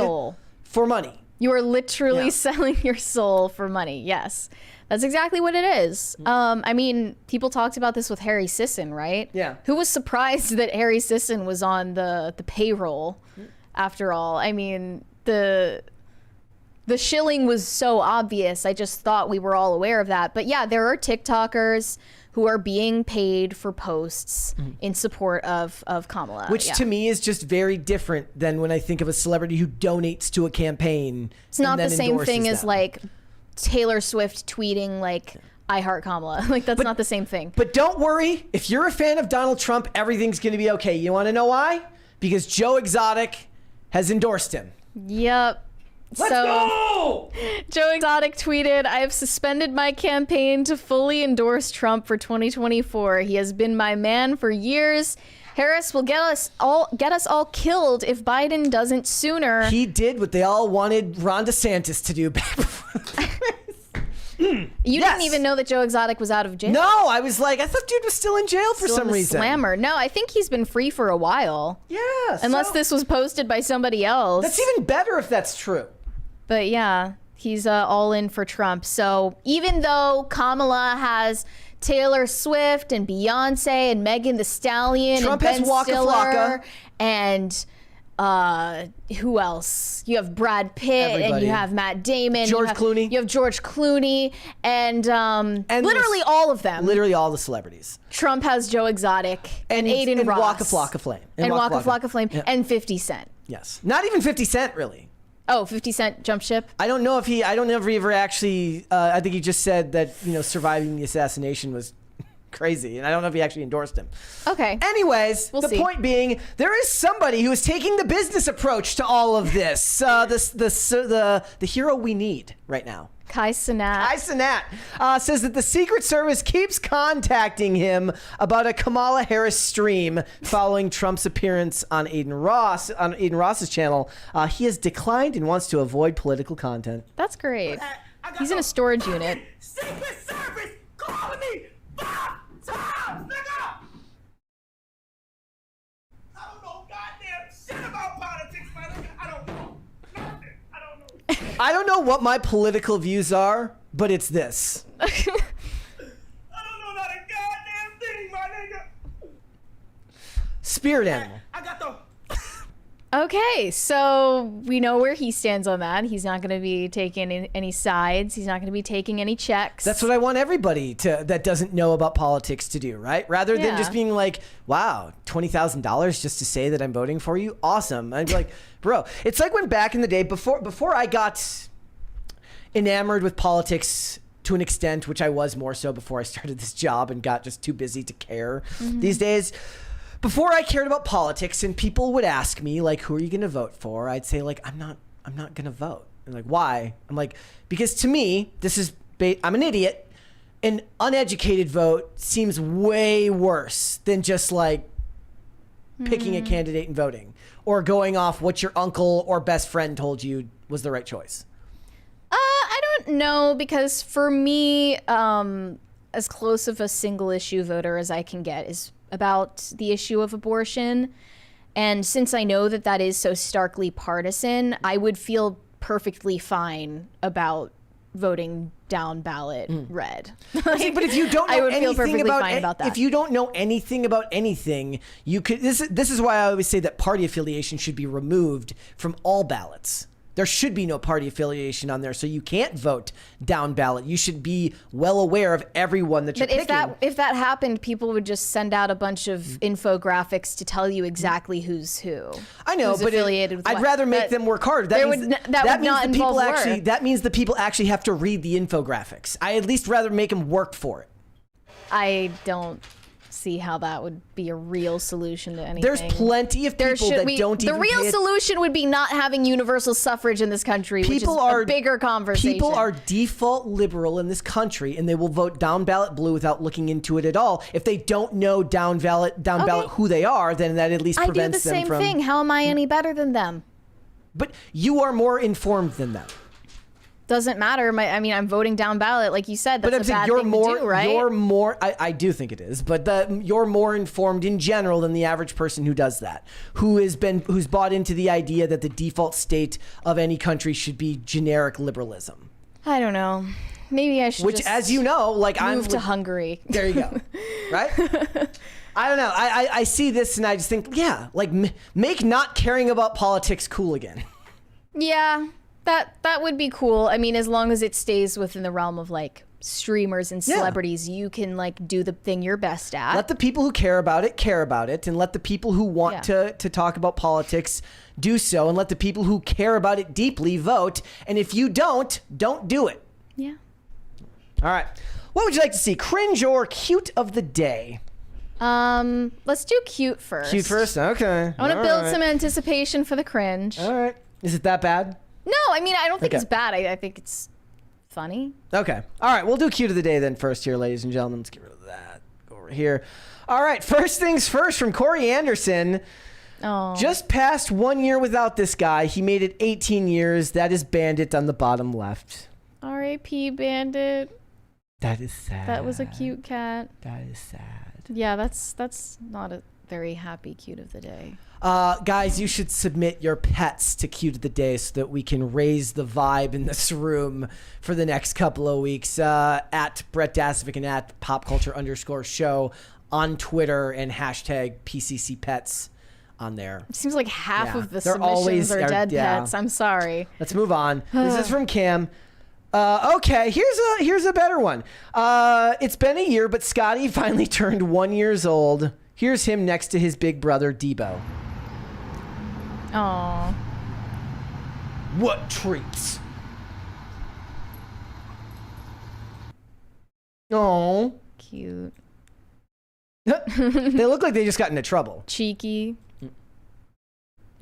for money. You are literally selling your soul for money. Yes. That's exactly what it is. I mean, people talked about this with Harry Sisson, right? Yeah. Who was surprised that Harry Sisson was on the payroll after all? I mean, the shilling was so obvious. I just thought we were all aware of that. But yeah, there are TikTokers who are being paid for posts in support of Kamala. Which to me is just very different than when I think of a celebrity who donates to a campaign. It's not the same thing as like Taylor Swift tweeting like, I heart Kamala. Like that's not the same thing. But don't worry, if you're a fan of Donald Trump, everything's going to be okay. You want to know why? Because Joe Exotic has endorsed him. Yep. Let's go! Joe Exotic tweeted, I have suspended my campaign to fully endorse Trump for 2024. He has been my man for years. Harris will get us all killed if Biden doesn't sooner. He did what they all wanted Ron DeSantis to do back before. You didn't even know that Joe Exotic was out of jail? No, I was like, I thought dude was still in jail for some reason. Slammer. No, I think he's been free for a while. Yeah. Unless this was posted by somebody else. That's even better if that's true. But yeah, he's all in for Trump. So even though Kamala has Taylor Swift and Beyonce and Megan Thee Stallion Trump and Ben has Waka Stiller Flocka. And who else? You have Brad Pitt and you have Matt Damon. George Clooney. You have George Clooney and literally all of them. Literally all the celebrities. Trump has Joe Exotic and Aiden Ross. Waka Flocka Flame. And Waka Flocka Flame. And 50 Cent. Yes. Not even 50 Cent, really. Oh, 50 Cent jumped ship? I don't know if he ever actually, I think he just said that, surviving the assassination was crazy. And I don't know if he actually endorsed him. Okay. Anyways, we'll the see. point being, there is somebody who is taking the business approach to all of this. The hero we need right now. Kai Cenat Says that the Secret Service keeps contacting him about a Kamala Harris stream following Trump's appearance on Aiden Ross's channel. He has declined and wants to avoid political content. That's great. He's in a storage unit. Secret Service calling me 5 times, nigga! I don't know goddamn shit about politics, my nigga. I don't know nothing. I don't know what my political views are, but it's this. I don't know not a goddamn thing, my nigga. Spirit animal. I got the... Okay, so we know where he stands on that. He's not going to be taking any sides. He's not going to be taking any checks. That's what I want everybody that doesn't know about politics to do, right? Rather than just being like, wow, $20,000 just to say that I'm voting for you? Awesome. I'd be like, bro, it's like when back in the day, before I got enamored with politics to an extent, which I was more so before I started this job and got just too busy to care these days. Before I cared about politics and people would ask me like, who are you going to vote for? I'd say like, I'm not going to vote. And like, why? I'm like, because to me, I'm an idiot. An uneducated vote seems way worse than just like picking a candidate and voting or going off what your uncle or best friend told you was the right choice. I don't know, because for me, as close of a single issue voter as I can get is about the issue of abortion. And since I know that is so starkly partisan, I would feel perfectly fine about voting down ballot red. But if you don't know I would feel anything perfectly fine about that. If you don't know anything about anything, you could. This is why I always say that party affiliation should be removed from all ballots. There should be no party affiliation on there, so you can't vote down ballot. You should be well aware of everyone that you're picking. But if that happened, people would just send out a bunch of infographics to tell you exactly who's who. I know, who's but affiliated with I'd what. rather make them work harder. That means that means the people actually have to read the infographics. I at least rather make them work for it. I don't see how that would be a real solution to anything. There's plenty of people that don't even. The real solution would be not having universal suffrage in this country, which is a bigger conversation. People are default liberal in this country, and they will vote down ballot blue without looking into it at all. If they don't know down ballot who they are, then that at least prevents them from. I do the same thing. How am I any better than them? But you are more informed than them. Doesn't matter. I'm voting down ballot, like you said. That's a bad thing to do, right? You're more. I do think it is, but you're more informed in general than the average person who does that, who's bought into the idea that the default state of any country should be generic liberalism. I don't know. Maybe I should. Which, as you know, move to Hungary. There you go. Right. I don't know. I see this and I just think, make not caring about politics cool again. Yeah. That would be cool. I mean, as long as it stays within the realm of streamers and celebrities, you can do the thing you're best at. Let the people who care about it, and let the people who want to talk about politics do so, and let the people who care about it deeply vote. And if you don't do it. Yeah. All right. What would you like to see? Cringe or cute of the day? Let's do cute first. Cute first? Okay. I want to build some anticipation for the cringe. All right. Is it that bad? No, I don't think it's bad. I think it's funny. Okay. All right. We'll do cute of the day then first here, ladies and gentlemen. Let's get rid of that. Go over here. All right. First things first from Corey Anderson. Oh. Just past 1 year without this guy. He made it 18 years. That is Bandit on the bottom left. R.A.P. Bandit. That is sad. That was a cute cat. That is sad. Yeah, that's not a very happy cute of the day. Guys, you should submit your pets to cute of the day so that we can raise the vibe in this room for the next couple of weeks. At Brett Dasovic and at popculture_show on Twitter and hashtag PCC Pets on there. It seems like half of the submissions are dead pets. I'm sorry. Let's move on. This is from Cam. Okay, here's a better one. It's been a year, but Scotty finally turned 1 year old. Here's him next to his big brother, Debo. Aww. What treats? Oh. Cute. They look like they just got into trouble. Cheeky.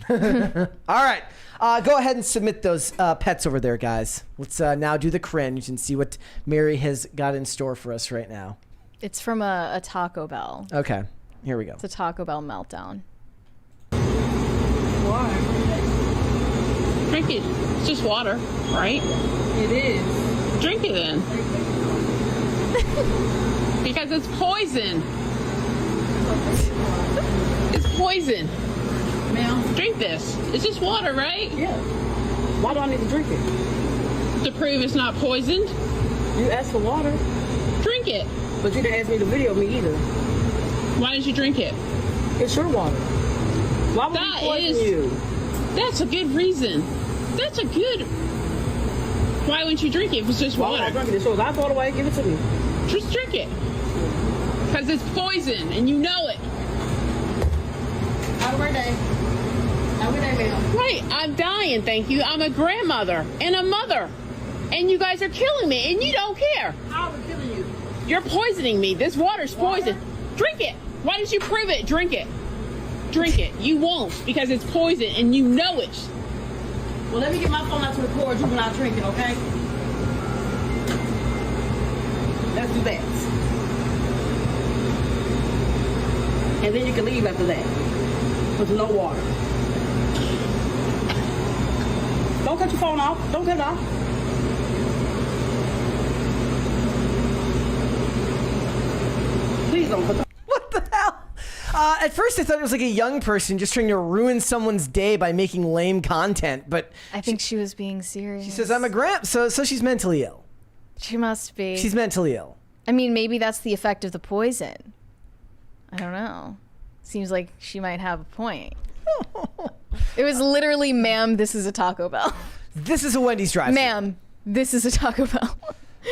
All right. Go ahead and submit those pets over there, guys. Let's now do the cringe and see what Mary has got in store for us right now. It's from a Taco Bell. Okay. Here we go. It's a Taco Bell meltdown. Why? Drink it. It's just water, right? It is. Drink it then. Because it's poison. It's poison. Ma'am? Drink this. It's just water, right? Yeah. Why do I need to drink it? To prove it's not poisoned. You asked for water. Drink it. But you didn't ask me to video me either. Why didn't you drink it? It's your water. Why would we poison you? That's a good reason. That's a good... Why wouldn't you drink it if it's just water? Why would I drink it? So I throw it away, give it to me. Just drink it. Because it's poison and you know it. Have a great day. Have a good day, ma'am. Right, I'm dying, thank you. I'm a grandmother and a mother. And you guys are killing me and you don't care. How are we killing you? You're poisoning me. This water's poison. Drink it. Why didn't you prove it? Drink it. Drink it. You won't because it's poison and you know it. Well, let me get my phone out to record you when I drink it, okay? Let's do that. And then you can leave after that. With no water. Don't cut your phone off. Don't cut it off. Please don't cut the... What the hell? At first, I thought it was like a young person just trying to ruin someone's day by making lame content, but I think she was being serious. she says, "I'm a so she's mentally ill." She must be. She's mentally ill. I mean, maybe that's the effect of the poison. I don't know. Seems like she might have a point. It was literally, "Ma'am, this is a Taco Bell." This is a Wendy's drive-thru. Ma'am, this is a Taco Bell.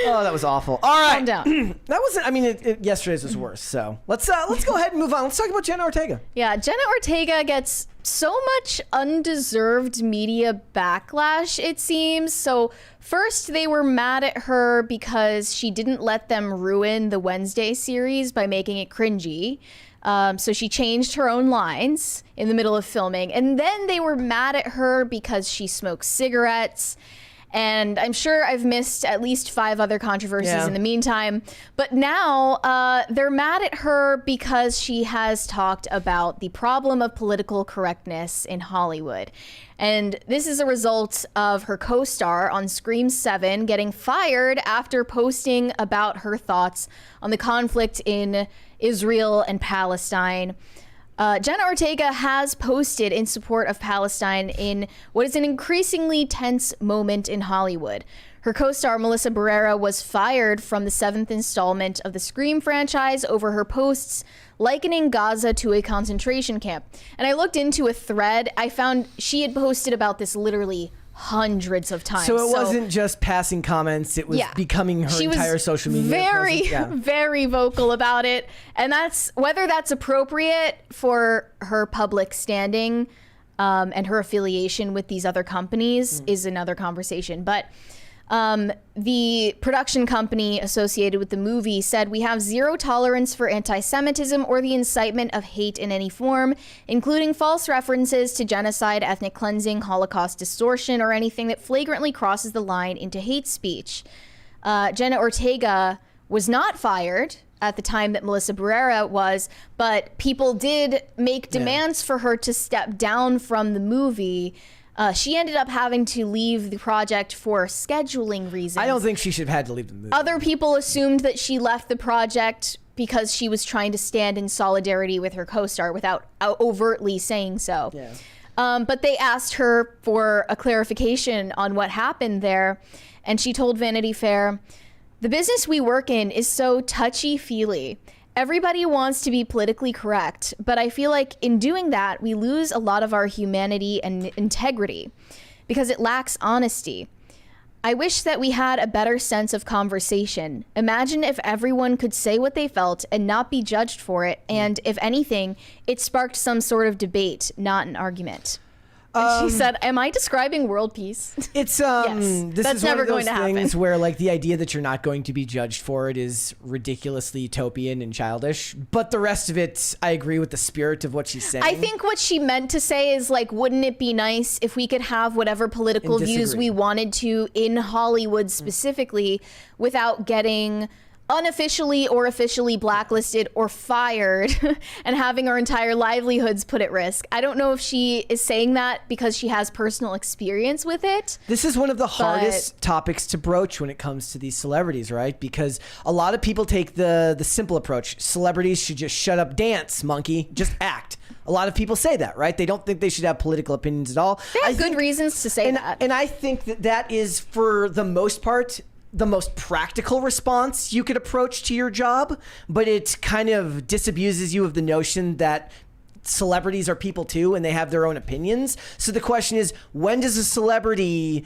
Oh, that was awful. All right. Calm down. That wasn't, I mean, yesterday's was worse. So let's go ahead and move on. Let's talk about Jenna Ortega. Yeah, Jenna Ortega gets so much undeserved media backlash, it seems. So first they were mad at her because she didn't let them ruin the Wednesday series by making it cringy. So she changed her own lines in the middle of filming. And then they were mad at her because she smokes cigarettes. And I'm sure I've missed at least 5 other controversies in the meantime. But now they're mad at her because she has talked about the problem of political correctness in Hollywood. And this is a result of her co-star on Scream 7 getting fired after posting about her thoughts on the conflict in Israel and Palestine. Jenna Ortega has posted in support of Palestine in what is an increasingly tense moment in Hollywood. Her co-star Melissa Barrera was fired from the 7th installment of the Scream franchise over her posts likening Gaza to a concentration camp. And I looked into a thread. I found she had posted about this literally hundreds of times. So it wasn't just passing comments, it was becoming her entire social media presence. Very vocal about it. And that's whether that's appropriate for her public standing and her affiliation with these other companies is another conversation. But the production company associated with the movie said, "We have zero tolerance for anti-Semitism or the incitement of hate in any form, including false references to genocide, ethnic cleansing, Holocaust distortion, or anything that flagrantly crosses the line into hate speech." Jenna Ortega was not fired at the time that Melissa Barrera was, but people did make demands for her to step down from the movie. She ended up having to leave the project for scheduling reasons. I don't think she should have had to leave the movie. Other people assumed that she left the project because she was trying to stand in solidarity with her co-star without overtly saying so. But they asked her for a clarification on what happened there, and she told Vanity Fair, "The business we work in is so touchy-feely. Everybody wants to be politically correct, but I feel like in doing that, we lose a lot of our humanity and integrity because it lacks honesty. I wish that we had a better sense of conversation. Imagine if everyone could say what they felt and not be judged for it, and if anything, it sparked some sort of debate, not an argument." And she said, "Am I describing world peace?" It's yes, this that's is never one of those going to happen. things where like the idea that you're not going to be judged for it is ridiculously utopian and childish. But the rest of it, I agree with the spirit of what she's saying. I think what she meant to say is like, wouldn't it be nice if we could have whatever political views we wanted to in Hollywood specifically without getting unofficially or officially blacklisted or fired and having our entire livelihoods put at risk. I don't know if she is saying that because she has personal experience with it. This is one of the hardest topics to broach when it comes to these celebrities, right? Because a lot of people take the simple approach. Celebrities should just shut up, dance, monkey, just act. A lot of people say that, right? They don't think they should have political opinions at all. They have good reasons to say that. And I think that is, for the most part, the most practical response you could approach to your job, but it kind of disabuses you of the notion that celebrities are people too and they have their own opinions. So the question is, when does a celebrity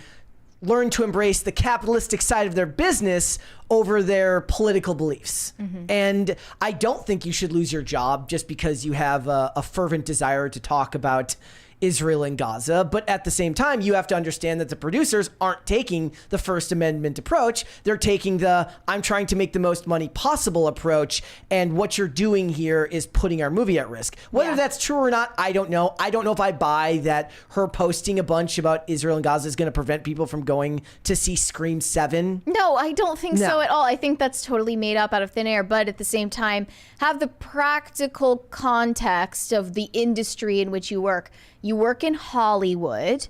learn to embrace the capitalistic side of their business over their political beliefs? And I don't think you should lose your job just because you have a fervent desire to talk about Israel and Gaza. But at the same time, you have to understand that the producers aren't taking the First Amendment approach. They're taking the I'm trying to make the most money possible approach. And what you're doing here is putting our movie at risk. Whether that's true or not, I don't know. I don't know if I buy that her posting a bunch about Israel and Gaza is going to prevent people from going to see Scream 7. No, I don't think so at all. I think that's totally made up out of thin air. But at the same time, have the practical context of the industry in which you work. You work in Hollywood.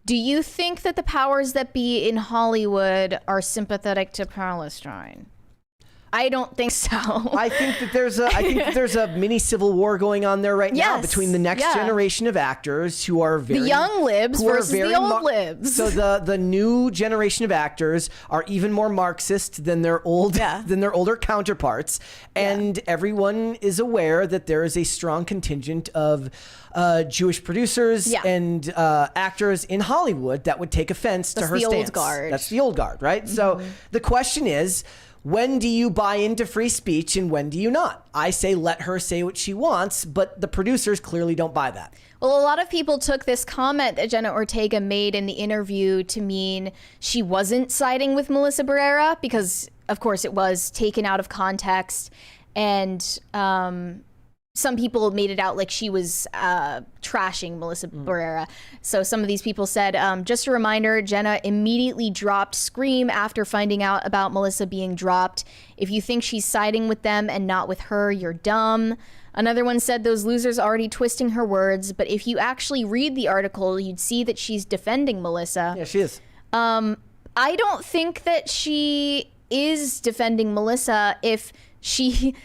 Do you think that the powers that be in Hollywood are sympathetic to Palestine? I don't think so. I think that there's a mini civil war going on there right now between the next generation of actors who are very the young libs versus the old libs. So the new generation of actors are even more Marxist than their older counterparts, and everyone is aware that there is a strong contingent of Jewish producers and actors in Hollywood that would take offense to her stance. Old guard. That's the old guard, right? So the question is, when do you buy into free speech and when do you not? I say let her say what she wants, but the producers clearly don't buy that. Well, a lot of people took this comment that Jenna Ortega made in the interview to mean she wasn't siding with Melissa Barrera because, of course, it was taken out of context, and some people made it out like she was trashing Melissa Barrera. So some of these people said, just a reminder, Jenna immediately dropped Scream after finding out about Melissa being dropped. If you think she's siding with them and not with her, you're dumb. Another one said, those losers already twisting her words, but if you actually read the article, you'd see that she's defending Melissa. Yeah, she is. I don't think that she is defending Melissa if she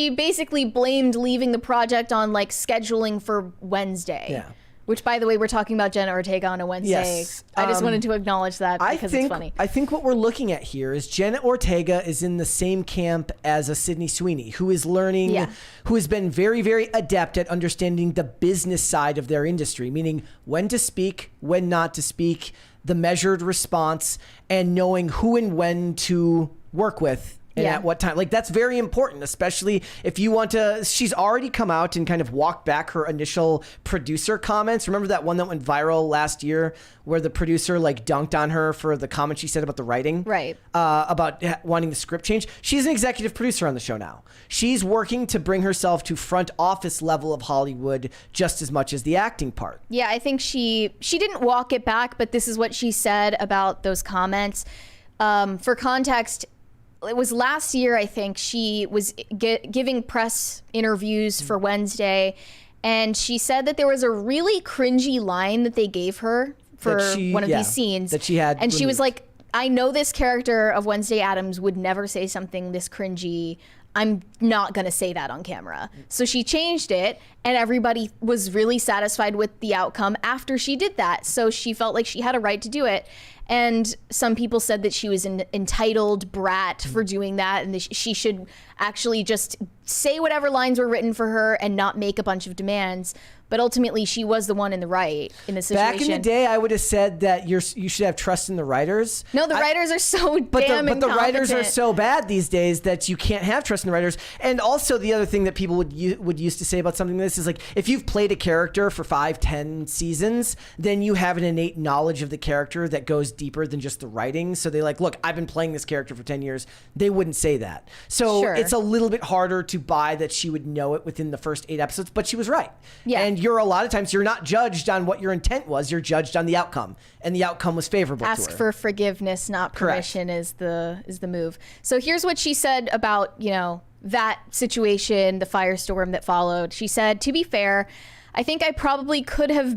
basically blamed leaving the project on like scheduling for Wednesday. Yeah. Which, by the way, we're talking about Jenna Ortega on a Wednesday. Yes. I just wanted to acknowledge that because it's funny. I think what we're looking at here is Jenna Ortega is in the same camp as a Sydney Sweeney, who is learning, who has been very, very adept at understanding the business side of their industry, meaning when to speak, when not to speak, the measured response, and knowing who and when to work with. And at what time. Like, that's very important, especially if you want to. She's already come out and kind of walked back her initial producer comments. Remember that one that went viral last year where the producer like dunked on her for the comment she said about the writing? Right. About wanting the script change. She's an executive producer on the show now. She's working to bring herself to front office level of Hollywood just as much as the acting part. Yeah, I think she didn't walk it back, but this is what she said about those comments. For context, it was last year, I think, she was giving press interviews for Wednesday, and she said that there was a really cringy line that they gave her for one of these scenes that she had, and she was like, I know this character of Wednesday Addams would never say something this cringy. I'm not going to say that on camera. So she changed it, and everybody was really satisfied with the outcome after she did that. So she felt like she had a right to do it. And some people said that she was an entitled brat for doing that, and she should actually just say whatever lines were written for her and not make a bunch of demands. But ultimately, she was the one in the right in the situation. Back in the day, I would have said that you should have trust in the writers. No, the writers are so damn But the writers are so bad these days that you can't have trust in the writers. And also, the other thing that people would used to say about something like this is like, if you've played a character for 5-10 seasons, then you have an innate knowledge of the character that goes deeper than just the writing. So they like, look, I've been playing this character for 10 years. They wouldn't say that. So it's a little bit harder to buy that she would know it within the first 8 episodes, but she was right. Yeah. And a lot of times you're not judged on what your intent was, you're judged on the outcome, and the outcome was favorable to her. Ask for forgiveness, not permission. Is the move. So here's what she said about, that situation, the firestorm that followed. She said, to be fair, I think I probably could have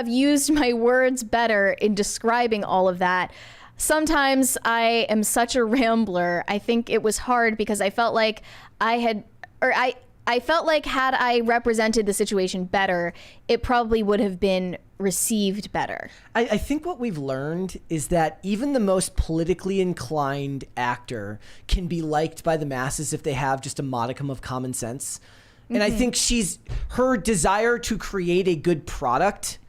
used my words better in describing all of that. Sometimes I am such a rambler. I think it was hard because I felt like had I represented the situation better, it probably would have been received better. I think what we've learned is that even the most politically inclined actor can be liked by the masses if they have just a modicum of common sense. And I think her desire to create a good product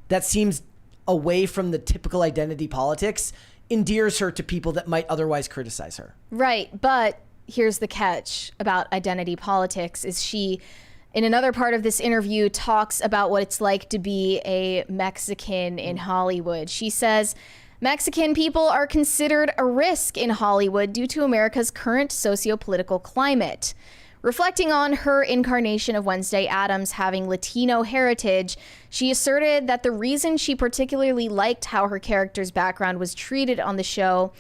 that seems away from the typical identity politics endears her to people that might otherwise criticize her. Right, but here's the catch about identity politics is she, in another part of this interview, talks about what it's like to be a Mexican in Hollywood. She says, Mexican people are considered a risk in Hollywood due to America's current socio-political climate. Reflecting on her incarnation of Wednesday Addams having Latino heritage, she asserted that the reason she particularly liked how her character's background was treated on the show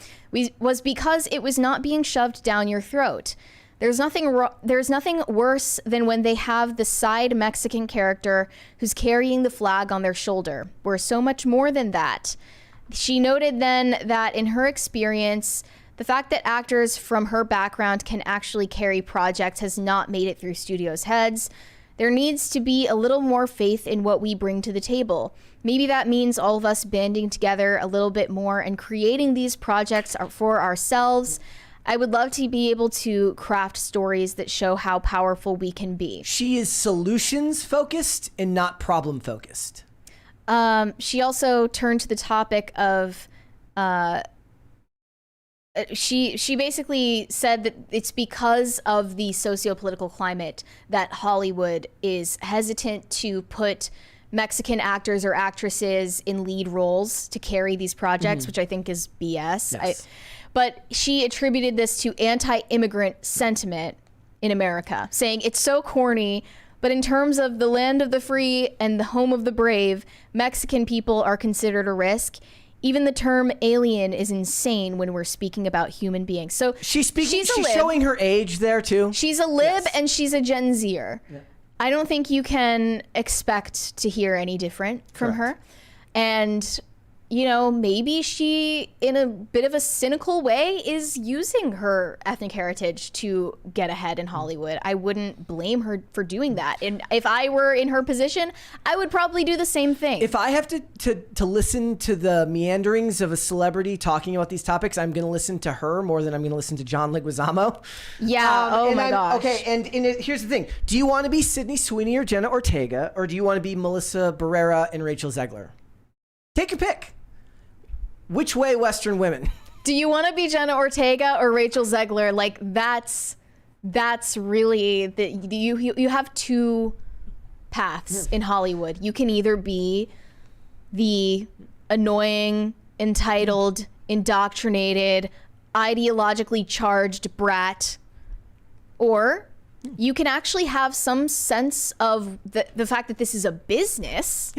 was because it was not being shoved down your throat. There's nothing worse than when they have the side Mexican character who's carrying the flag on their shoulder. We're so much more than that. She noted then that in her experience, The fact that actors from her background can actually carry projects has not made it through studios' heads. There needs to be a little more faith in what we bring to the table. Maybe that means all of us banding together a little bit more and creating these projects for ourselves. I would love to be able to craft stories that show how powerful we can be. She is solutions focused and not problem focused. She also turned to the topic of, she basically said that it's because of the socio-political climate that Hollywood is hesitant to put Mexican actors or actresses in lead roles to carry these projects, which I think is BS. Yes. But she attributed this to anti-immigrant sentiment in America, saying it's so corny, but in terms of the land of the free and the home of the brave, Mexican people are considered a risk. Even the term alien is insane when we're speaking about human beings. So she's showing her age there too. She's a lib and she's a Gen Zer. Yeah. I don't think you can expect to hear any different from her. And you know, maybe she, in a bit of a cynical way, is using her ethnic heritage to get ahead in Hollywood. I wouldn't blame her for doing that. And if I were in her position, I would probably do the same thing. If I have to listen to the meanderings of a celebrity talking about these topics, I'm going to listen to her more than I'm going to listen to John Leguizamo. Yeah, oh my gosh. Okay, and here's the thing. Do you want to be Sydney Sweeney or Jenna Ortega, or do you want to be Melissa Barrera and Rachel Zegler? Take your pick. Which way, Western women? Do you want to be Jenna Ortega or Rachel Zegler? Like that's really you have two paths in Hollywood. You can either be the annoying, entitled, indoctrinated, ideologically charged brat, or you can actually have some sense of the fact that this is a business,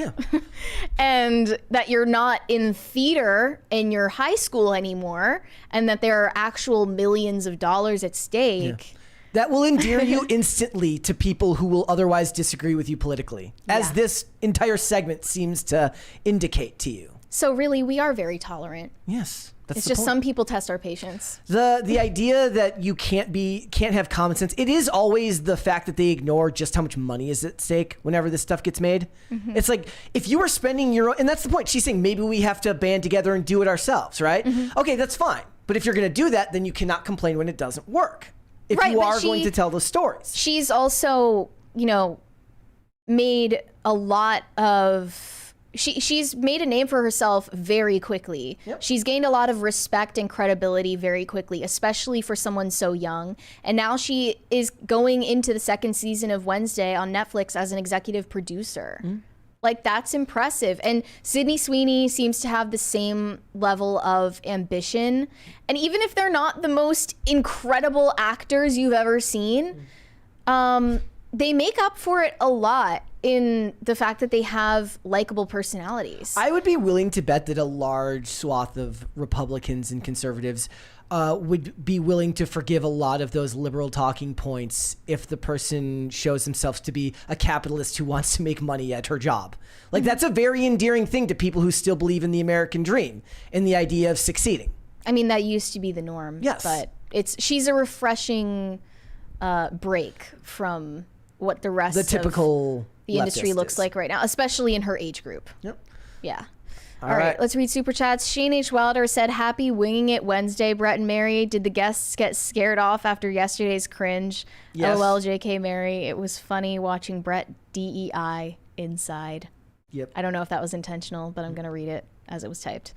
and that you're not in theater in your high school anymore, and that there are actual millions of dollars at stake. That will endear you instantly to people who will otherwise disagree with you politically, as this entire segment seems to indicate to you. So really, we are very tolerant. Yes. It's just some people test our patience. The idea that you can't have common sense. It is always the fact that they ignore just how much money is at stake whenever this stuff gets made. Mm-hmm. It's like if you were spending your own, and that's the point. She's saying maybe we have to band together and do it ourselves, right? Mm-hmm. Okay, that's fine. But if you're going to do that, then you cannot complain when it doesn't work. If you are going to tell those stories. She's also, made a lot of. She's made a name for herself very quickly. Yep. She's gained a lot of respect and credibility very quickly, especially for someone so young. And now she is going into the second season of Wednesday on Netflix as an executive producer. Mm. Like, that's impressive. And Sydney Sweeney seems to have the same level of ambition. And even if they're not the most incredible actors you've ever seen, they make up for it a lot in the fact that they have likable personalities. I would be willing to bet that a large swath of Republicans and conservatives would be willing to forgive a lot of those liberal talking points if the person shows themselves to be a capitalist who wants to make money at her job. Like, that's a very endearing thing to people who still believe in the American dream and the idea of succeeding. I mean, that used to be the norm. Yes. But she's a refreshing break from what the rest of the industry looks like right now, especially in her age group. Yep. Yeah. All right, let's read Super Chats. Shane H. Wilder said, happy Winging It Wednesday, Brett and Mary. Did the guests get scared off after yesterday's cringe? Yes. LOL, JK Mary. It was funny watching Brett DEI inside. Yep. I don't know if that was intentional, but I'm going to read it as it was typed.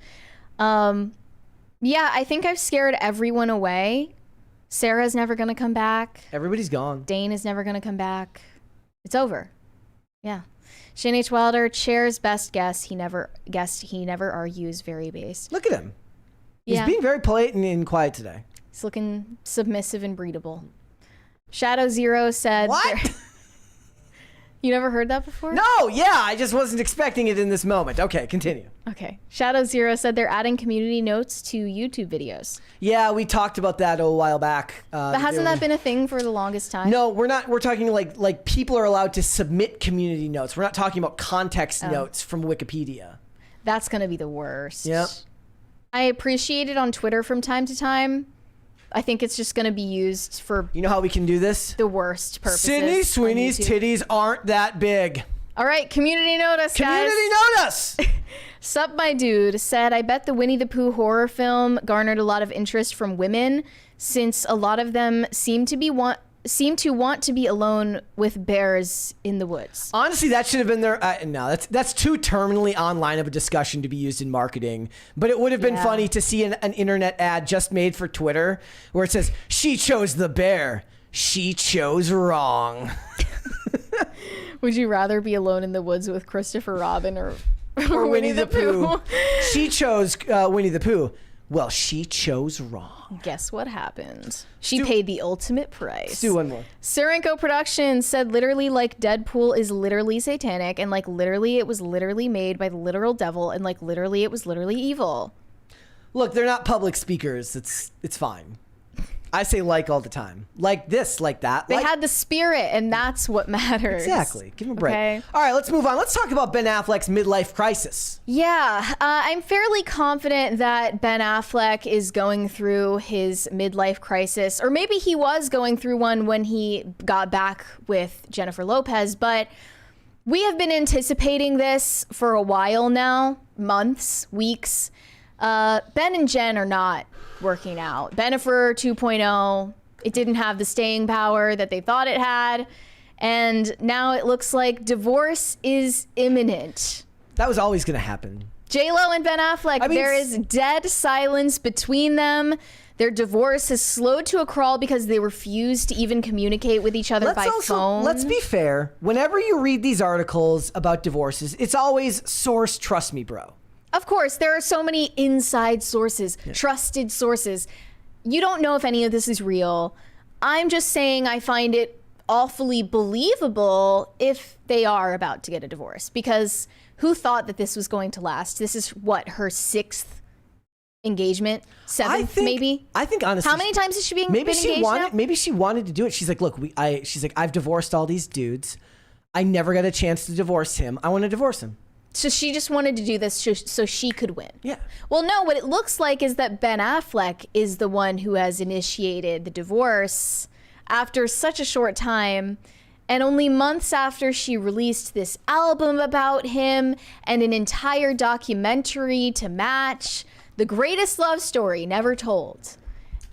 Yeah, I think I've scared everyone away. Sarah's never going to come back. Everybody's gone. Dane is never going to come back. It's over. Yeah. Shane H. Wilder, Chair's best guess. He never argues, very based. Look at him. He's being very polite and quiet today. He's looking submissive and breedable. Shadow Zero said... What? You never heard that before? No, yeah, I just wasn't expecting it in this moment. Okay, continue. Okay. Shadow Zero said they're adding community notes to YouTube videos. Yeah, we talked about that a while back. But hasn't that been a thing for the longest time? No, we're not. We're talking like people are allowed to submit community notes. We're not talking about context notes from Wikipedia. That's going to be the worst. Yep. I appreciate it on Twitter from time to time. I think it's just going to be used for... You know how we can do this? The worst purposes. Sydney Sweeney's titties aren't that big. All right, community notice, guys. Community notice! Sup, my dude said, I bet the Winnie the Pooh horror film garnered a lot of interest from women since a lot of them seem to want to be alone with bears in the woods. Honestly, that should have been there. No, that's too terminally online of a discussion to be used in marketing. But it would have been funny to see an internet ad just made for Twitter where it says, she chose the bear. She chose wrong. Would you rather be alone in the woods with Christopher Robin or Winnie the Pooh? She chose Winnie the Pooh. Well, she chose wrong. Guess what happened? She paid the ultimate price. Let's do one more. Sirenko Productions said literally like Deadpool is literally satanic and like literally it was literally made by the literal devil and like literally it was literally evil. Look, they're not public speakers. It's fine. I say like all the time. Like this, like that. They had the spirit, and that's what matters. Exactly. Give him a break. Okay. All right, let's move on. Let's talk about Ben Affleck's midlife crisis. Yeah, I'm fairly confident that Ben Affleck is going through his midlife crisis, or maybe he was going through one when he got back with Jennifer Lopez, but we have been anticipating this for a while now, months, weeks. Ben and Jen are not working out. Bennifer 2.0, it didn't have the staying power that they thought it had, and now it looks like divorce is imminent. That was always going to happen. J-Lo and Ben Affleck, there is dead silence between them. Their divorce has slowed to a crawl because they refuse to even communicate with each other by phone. Let's be fair. Whenever you read these articles about divorces, it's always source, trust me, bro. Of course, there are so many inside sources, trusted sources. You don't know if any of this is real. I'm just saying I find it awfully believable if they are about to get a divorce, because who thought that this was going to last? This is what, her 6th engagement? 7th, maybe? I think honestly, how many times has she been engaged now? Maybe she wanted to do it. She's like, look, she's like, I've divorced all these dudes. I never got a chance to divorce him. I want to divorce him. So she just wanted to do this so she could win. Yeah. Well, no, what it looks like is that Ben Affleck is the one who has initiated the divorce after such a short time, and only months after she released this album about him and an entire documentary to match. The greatest love story never told.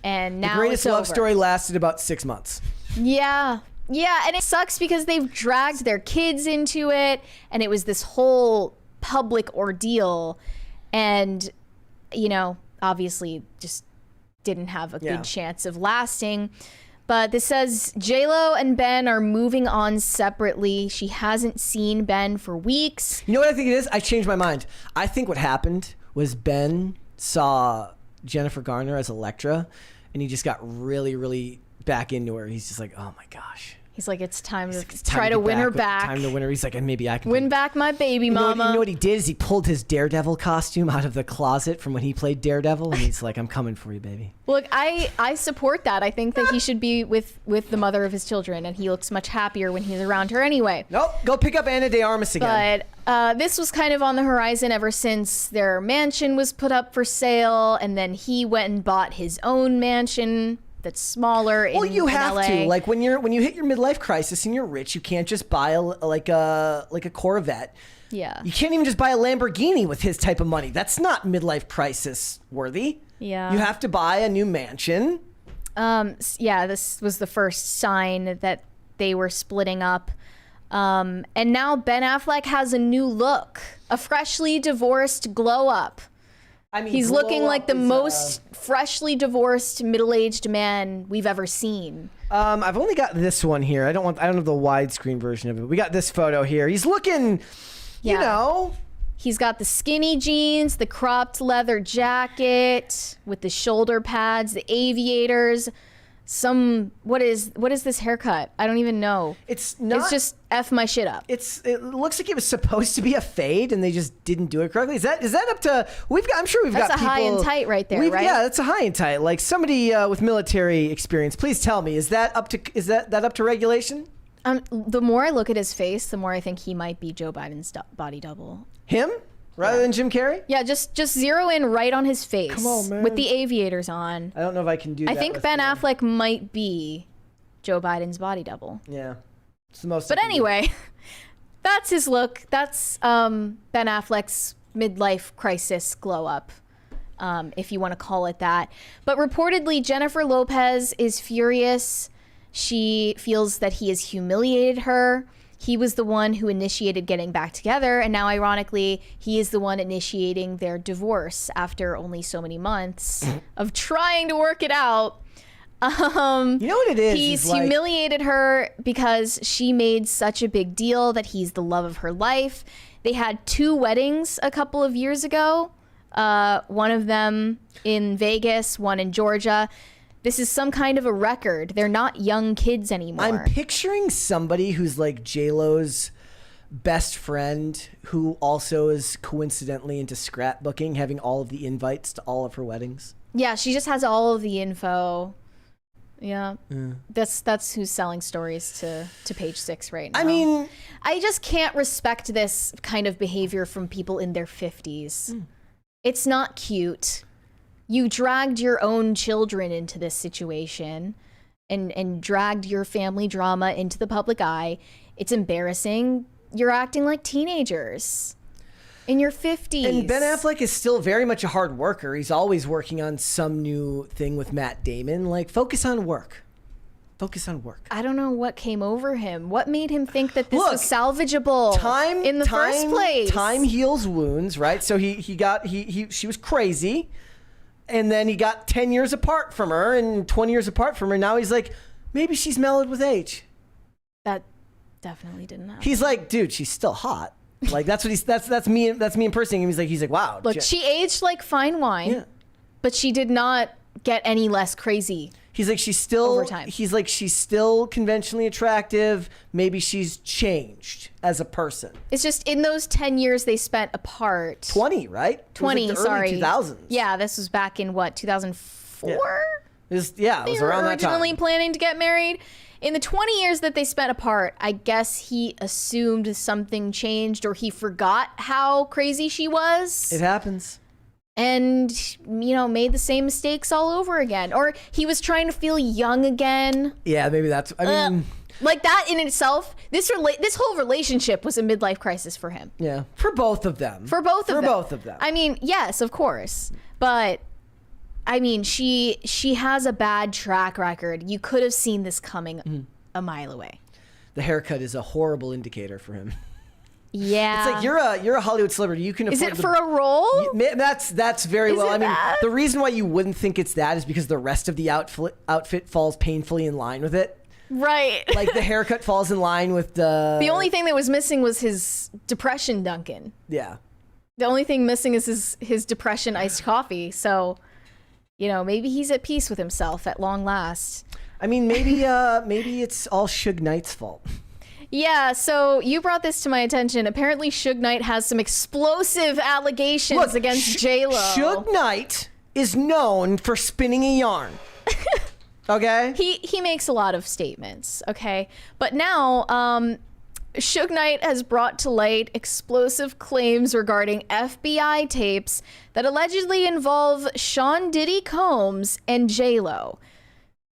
And now the greatest it's love over. story lasted about 6 months. Yeah. Yeah, and it sucks because they've dragged their kids into it, and it was this whole public ordeal, and, you know, obviously just didn't have a good chance of lasting. But this says J-Lo and Ben are moving on separately. She hasn't seen Ben for weeks. You know what I think it is? I changed my mind. I think what happened was Ben saw Jennifer Garner as Elektra, and he just got really, really back into her. He's just like, oh my gosh. He's like, it's time to try to win her back. Time to win her. He's like, and maybe I can win back my baby mama. You know what he did is he pulled his Daredevil costume out of the closet from when he played Daredevil, and he's like, I'm coming for you, baby. Look, I support that. I think that he should be with the mother of his children, and he looks much happier when he's around her anyway. Nope, go pick up Ana de Armas again. But this was kind of on the horizon ever since their mansion was put up for sale, and then he went and bought his own mansion that's smaller in LA. Well, you have to. Like when you hit your midlife crisis and you're rich, you can't just buy a Corvette. Yeah. You can't even just buy a Lamborghini with his type of money. That's not midlife crisis worthy. Yeah. You have to buy a new mansion. Yeah, this was the first sign that they were splitting up. And now Ben Affleck has a new look, a freshly divorced glow up. I mean, he's looking like the most freshly divorced middle-aged man we've ever seen. I've only got this one here. I don't have the widescreen version of it. We got this photo here. He's looking, you know. He's got the skinny jeans, the cropped leather jacket with the shoulder pads, the aviators. What is this haircut? I don't even know. It's not. It's just F my shit up. It looks like it was supposed to be a fade and they just didn't do it correctly. Is that up to? I'm sure we've got people. That's a high and tight right there, right? Yeah, that's a high and tight. Like somebody with military experience, please tell me, is that up to regulation? The more I look at his face, the more I think he might be Joe Biden's body double. Him? Rather than Jim Carrey? Yeah, just zero in right on his face. Come on, man. With the aviators on. I don't know if I can do that. I think Ben Affleck might be Joe Biden's body double. Yeah. It's the most. But anyway, that's his look. That's Ben Affleck's midlife crisis glow up, if you want to call it that. But reportedly, Jennifer Lopez is furious. She feels that he has humiliated her. He was the one who initiated getting back together, and now, ironically, he is the one initiating their divorce after only so many months of trying to work it out. You know what it is? He's humiliated her because she made such a big deal that he's the love of her life. They had 2 weddings a couple of years ago, one of them in Vegas, one in Georgia. This is some kind of a record. They're not young kids anymore. I'm picturing somebody who's like J-Lo's best friend who also is coincidentally into scrapbooking, having all of the invites to all of her weddings. Yeah, she just has all of the info. Yeah. That's who's selling stories to Page 6 right now. I mean, I just can't respect this kind of behavior from people in their 50s. It's not cute. You dragged your own children into this situation and dragged your family drama into the public eye. It's embarrassing. You're acting like teenagers in your 50s. And Ben Affleck is still very much a hard worker. He's always working on some new thing with Matt Damon. Like, focus on work. Focus on work. I don't know what came over him. What made him think that this was salvageable in the first place? Time heals wounds, right? So she was crazy. And then he got 10 years apart from her and 20 years apart from her. Now he's like, maybe she's mellowed with age. That definitely didn't happen. He's like, dude, she's still hot. Like that's what that's me impersonating him. He's like, wow. Look, she aged like fine wine, but she did not get any less crazy. He's like, she's still over time. He's like, she's still conventionally attractive. Maybe she's changed as a person. It's just in those 10 years they spent apart. 20, right? 20, it was like the early 2000s. Yeah, this was back in what, 2004? It was around that time. Originally planning to get married. In the 20 years that they spent apart, I guess he assumed something changed or he forgot how crazy she was. It happens. And, made the same mistakes all over again. Or he was trying to feel young again. Yeah, maybe that's, like that in itself, this whole relationship was a midlife crisis for him. Yeah, for both of them. For both of them. I mean, yes, of course. But, I mean, she has a bad track record. You could have seen this coming a mile away. The haircut is a horrible indicator for him. Yeah, it's like you're a Hollywood celebrity. You can afford. Is it for a role? That's very well. I mean, the reason why you wouldn't think it's that is because the rest of the outfit falls painfully in line with it. Right. Like the haircut falls in line with the. The only thing that was missing was his depression Dunkin'. Yeah. The only thing missing is his depression iced coffee. So, maybe he's at peace with himself at long last. I mean, maybe it's all Suge Knight's fault. Yeah, so you brought this to my attention. Apparently, Suge Knight has some explosive allegations against J-Lo. Suge Knight is known for spinning a yarn. Okay? He makes a lot of statements, okay? But now, Suge Knight has brought to light explosive claims regarding FBI tapes that allegedly involve Sean Diddy Combs and J-Lo.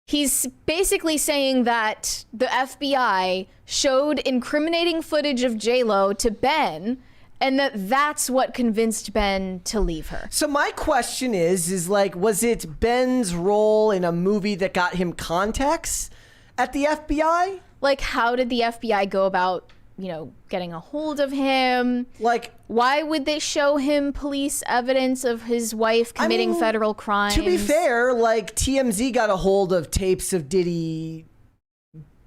He's basically saying that the FBI showed incriminating footage of J-Lo to Ben, and that's what convinced Ben to leave her. So my question is like, was it Ben's role in a movie that got him contacts at the FBI? Like, how did the FBI go about, getting a hold of him? Like, why would they show him police evidence of his wife committing federal crimes? To be fair, like, TMZ got a hold of tapes of Diddy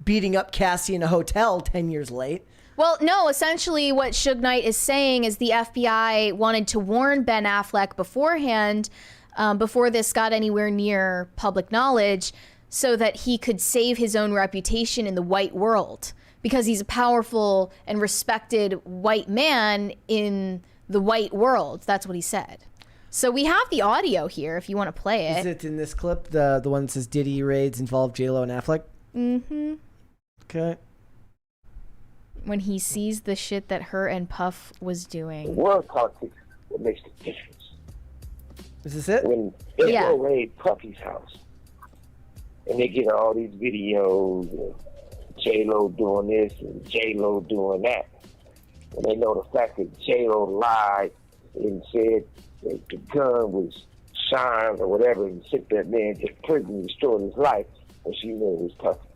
beating up Cassie in a hotel 10 years late. Well, no, essentially what Suge Knight is saying is the FBI wanted to warn Ben Affleck beforehand, before this got anywhere near public knowledge, so that he could save his own reputation in the white world. Because he's a powerful and respected white man in the white world. That's what he said. So we have the audio here if you want to play it. Is it in this clip, the one that says Diddy raids involve J-Lo and Affleck? Mm-hmm. Okay. When he sees the shit that her and Puff was doing. World politics what makes the difference. Is this it? When they go raid Puffy's house, and they get all these videos of J-Lo doing this and J-Lo doing that, and they know the fact that J-Lo lied and said that the gun was Sean's or whatever, and sent that man to prison and destroyed his life, and she knew it was Puffy.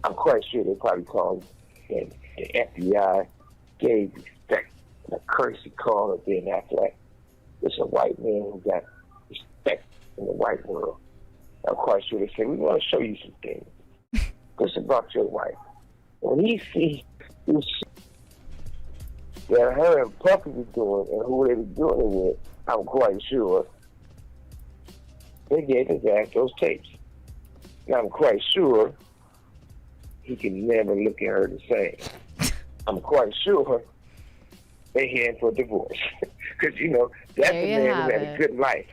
I'm quite sure they probably called and the FBI gave respect and a courtesy call of Ben Affleck. It's a white man who got respect in the white world. I'm quite sure they said, we want to show you some things. It's about your wife. When he sees that her and Puffy was doing and who they were doing it with, I'm quite sure they gave his ass those tapes. And I'm quite sure he can never look at her the same. I'm quite sure they heading for a divorce. Because, you know, that's a man who had a good life.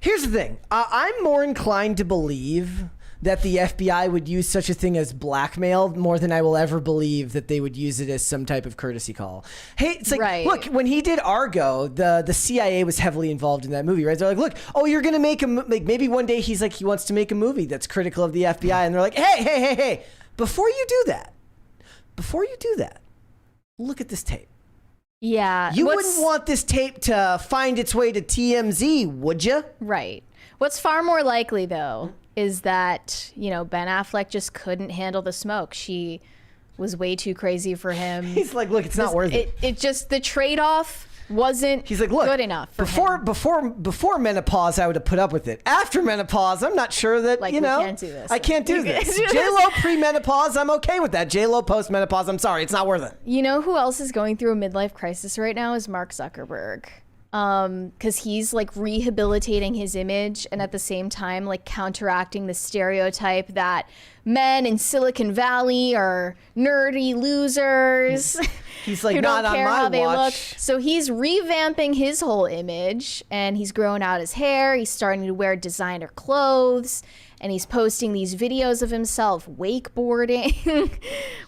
Here's the thing. I'm more inclined to believe that the FBI would use such a thing as blackmail more than I will ever believe that they would use it as some type of courtesy call. Hey, it's like, look, when he did Argo, the CIA was heavily involved in that movie, right? They're like, look, oh, you're going to make like maybe one day he's like, he wants to make a movie that's critical of the FBI. And they're like, hey, before you do that, look at this tape. Yeah. You wouldn't want this tape to find its way to TMZ, would you? Right. What's far more likely, though, is that, you know, Ben Affleck just couldn't handle the smoke. She was way too crazy for him. He's like, look, it's not worth it. It just, the trade-off wasn't good enough for him. Before menopause, I would have put up with it. After menopause, I'm not sure that, like, you know, we can't do this. I can't do this. J-Lo pre-menopause, I'm okay with that. J-Lo post-menopause, I'm sorry, it's not worth it. You know who else is going through a midlife crisis right now is Mark Zuckerberg. Because he's like rehabilitating his image and at the same time like counteracting the stereotype that men in Silicon Valley are nerdy losers. He's like, who not don't care on my how they watch. look. So he's revamping his whole image and he's growing out his hair. He's starting to wear designer clothes and he's posting these videos of himself wakeboarding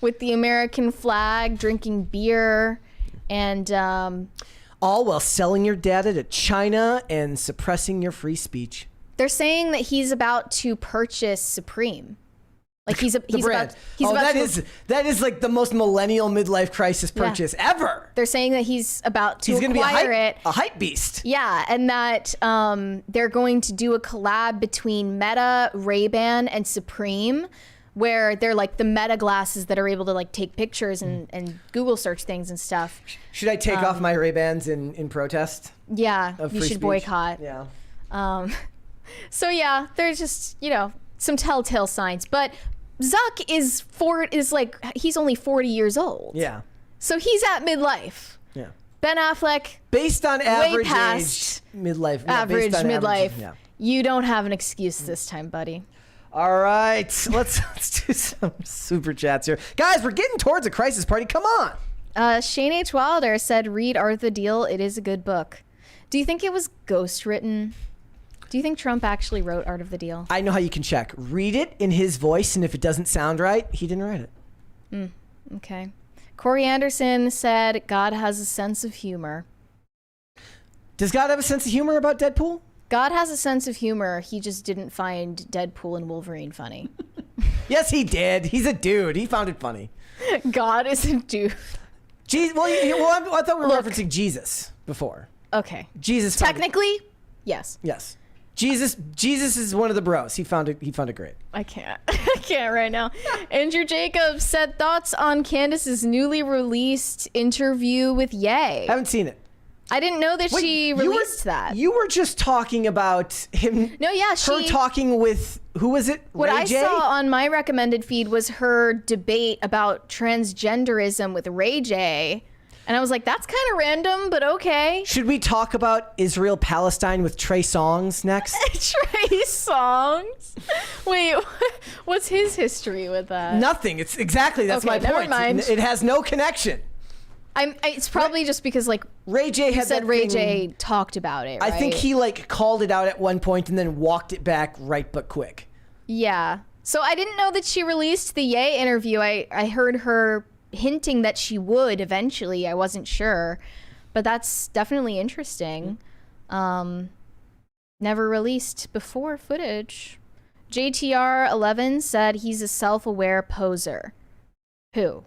with the American flag, drinking beer, and all while selling your data to China and suppressing your free speech. they're saying that he's about to purchase Supreme. Like he's that about is like the most millennial midlife crisis purchase ever. They're saying that he's about to gonna acquire be a hype beast. Yeah, and that they're going to do a collab between Meta, Ray-Ban, and Supreme, where they're like the Meta glasses that are able to like take pictures and Google search things and stuff. Should I take off my Ray-Bans in protest? Yeah, you should speech? boycott. Yeah. So yeah, there's just, you know, some telltale signs, but Zuck is like, he's only 40 years old. Yeah. So he's at midlife. Yeah. Ben Affleck, based on average past age, midlife. Average based on midlife. Average, yeah. You don't have an excuse this time, buddy. All right, let's do some super chats here, guys. We're getting towards a crisis party. Come on. Shane H. Wilder said, "Read Art of the Deal. It is a good book." Do you think it was ghostwritten? Do you think Trump actually wrote Art of the Deal? I know how you can check. Read it in his voice, and if it doesn't sound right, he didn't write it. Okay. Corey Anderson said, "God has a sense of humor." Does God have a sense of humor about Deadpool? God has a sense of humor. He just didn't find Deadpool and Wolverine funny. Yes, he did. He's a dude. He found it funny. God is a dude. I thought we were referencing Jesus before. Okay. Jesus. Technically, yes. Yes. Jesus is one of the bros. He found it great. I can't right now. Andrew Jacobs said thoughts on Candace's newly released interview with Ye. Haven't seen it. I didn't know that she released that. You were just talking about him. No, yeah, her talking with, who was it? What Ray I J? saw on my recommended feed was her debate about transgenderism with Ray J. And I was like, that's kind of random, but okay. Should we talk about Israel-Palestine with Trey Songz next? Trey Songz? Wait, what's his history with that? Nothing. It's exactly, that's my point. Never mind. It has no connection. It's probably just because like Ray J had said Ray J talked about it, right? I think he like called it out at one point and then walked it back right but quick. Yeah. So I didn't know that she released the Ye interview. I heard her hinting that she would eventually. I wasn't sure. but that's definitely interesting. Never released before footage. JTR11 said he's a self-aware poser. Who?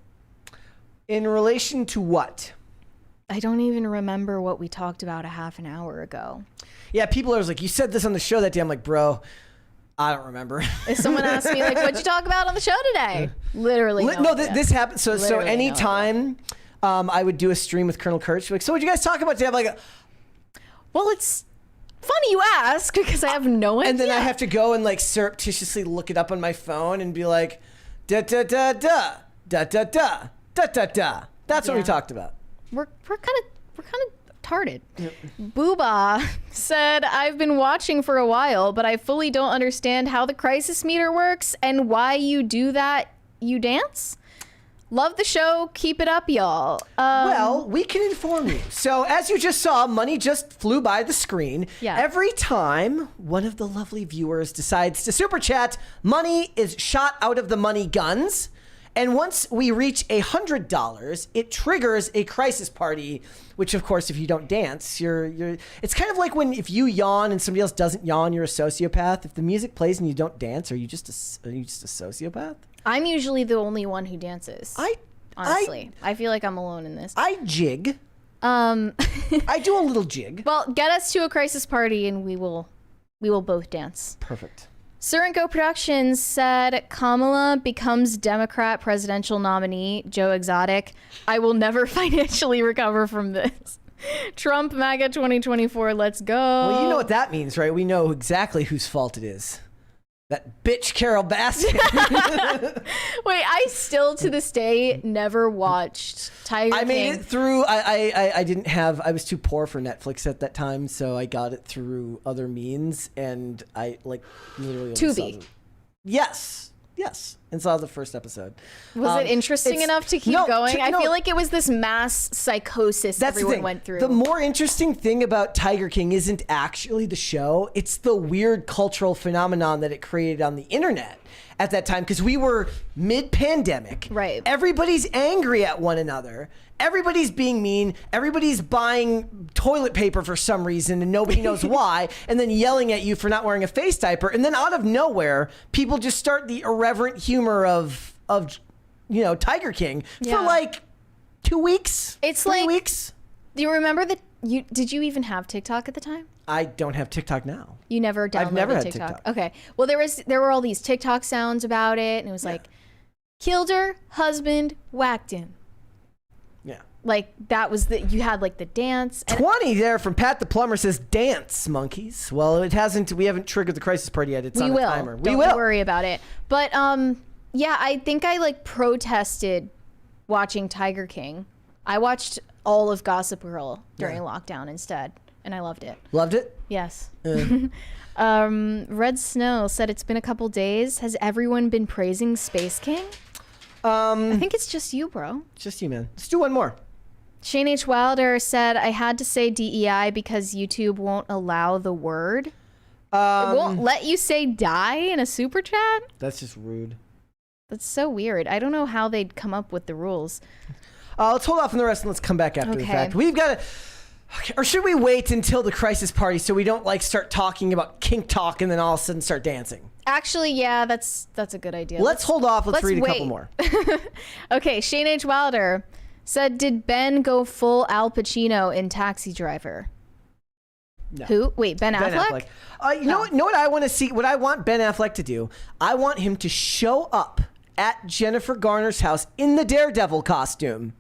In relation to what? I don't even remember what we talked about a half an hour ago. Yeah, people are like, you said this on the show that day. I'm like, bro, I don't remember. If someone asked me, like, what'd you talk about on the show today? Literally. This happened. So anytime I would do a stream with Colonel Kurt, she'd be like, so what'd you guys talk about today? I'm like, well, it's funny you ask because I have no idea. And then I have to go and like surreptitiously look it up on my phone and be like, da da da da da da da da da da. That's what we talked about. We're kind of retarded. Yep. Booba said, I've been watching for a while, but I fully don't understand how the crisis meter works and why you do that. You dance? Love the show. Keep it up, y'all. Well, we can inform you. So as you just saw, money just flew by the screen. Yeah. Every time one of the lovely viewers decides to super chat, money is shot out of the money guns. And once we reach $100, it triggers a crisis party, which of course, if you don't dance, it's kind of like if you yawn and somebody else doesn't yawn, you're a sociopath. If the music plays and you don't dance, are you just a sociopath? I'm usually the only one who dances. Honestly, I feel like I'm alone in this. I jig. I do a little jig. Well, get us to a crisis party and we will both dance. Perfect. Surenko Productions said Kamala becomes Democrat presidential nominee. Joe Exotic. I will never financially recover from this. Trump MAGA 2024. Let's go. Well, you know what that means, right? We know exactly whose fault it is. That bitch Carol Baskin. Wait, I still to this day never watched Tiger King. I made it through. I didn't have. I was too poor for Netflix at that time, so I got it through other means, and I literally. Tubi. Yes, and saw the first episode. Was it interesting enough to keep going? I feel like it was this mass psychosis everyone went through. The more interesting thing about Tiger King isn't actually the show. It's the weird cultural phenomenon that it created on the internet at that time, because we were mid-pandemic. Right. Everybody's angry at one another. Everybody's being mean. Everybody's buying toilet paper for some reason and nobody knows why, and then yelling at you for not wearing a face diaper. And then out of nowhere, people just start the irreverent humor of Tiger King for 2 weeks. It's 3 weeks. Do you remember did you even have TikTok at the time? I don't have TikTok now. You never downloaded I've never had TikTok. Okay. Well, there were all these TikTok sounds about it, and it was like, killed her husband, whacked him. Yeah. Like that was you had the dance. 20 there from Pat the Plumber says dance monkeys. Well, we haven't triggered the crisis party yet. It's on the timer. We will. Don't worry about it. But I think I protested watching Tiger King. I watched all of Gossip Girl during lockdown instead, and I loved it. Loved it? Yes. Red Snow said it's been a couple days. Has everyone been praising Space King? I think it's just you, bro. Just you, man. Let's do one more. Shane H. Wilder said, I had to say DEI because YouTube won't allow the word. It won't let you say die in a super chat? That's just rude. That's so weird. I don't know how they'd come up with the rules. Let's hold off on the rest and let's come back after the fact. We've got to... Okay, or should we wait until the crisis party so we don't start talking about KinkTok and then all of a sudden start dancing? Actually, yeah, that's a good idea. Let's hold off. Let's read a couple more. Okay, Shane H. Wilder said, did Ben go full Al Pacino in Taxi Driver? No. Who? Wait, Ben Affleck? You know what I want to see? What I want Ben Affleck to do? I want him to show up at Jennifer Garner's house in the Daredevil costume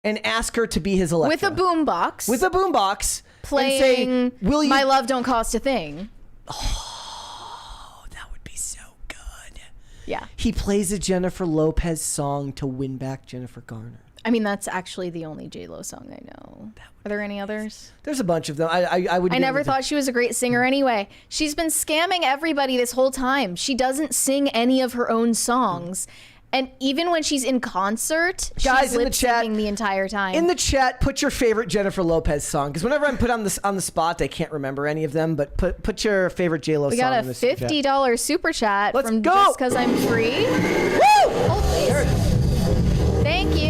and ask her to be his Electra. With a boombox. With a boombox. Playing and say, will you... My Love Don't Cost a Thing. Oh, that would be so good. Yeah. He plays a Jennifer Lopez song to win back Jennifer Garner. I mean, that's actually the only J-Lo song I know. Are there any others? There's a bunch of them. I never thought she was a great singer anyway. She's been scamming everybody this whole time. She doesn't sing any of her own songs. And even when she's in concert, she's lip-syncing the entire time. In the chat, put your favorite Jennifer Lopez song. Because whenever I'm put on the spot, I can't remember any of them. But put your favorite J-Lo song in the chat. We got a $50 super chat from go. Just Because I'm Free. Woo! Thank you.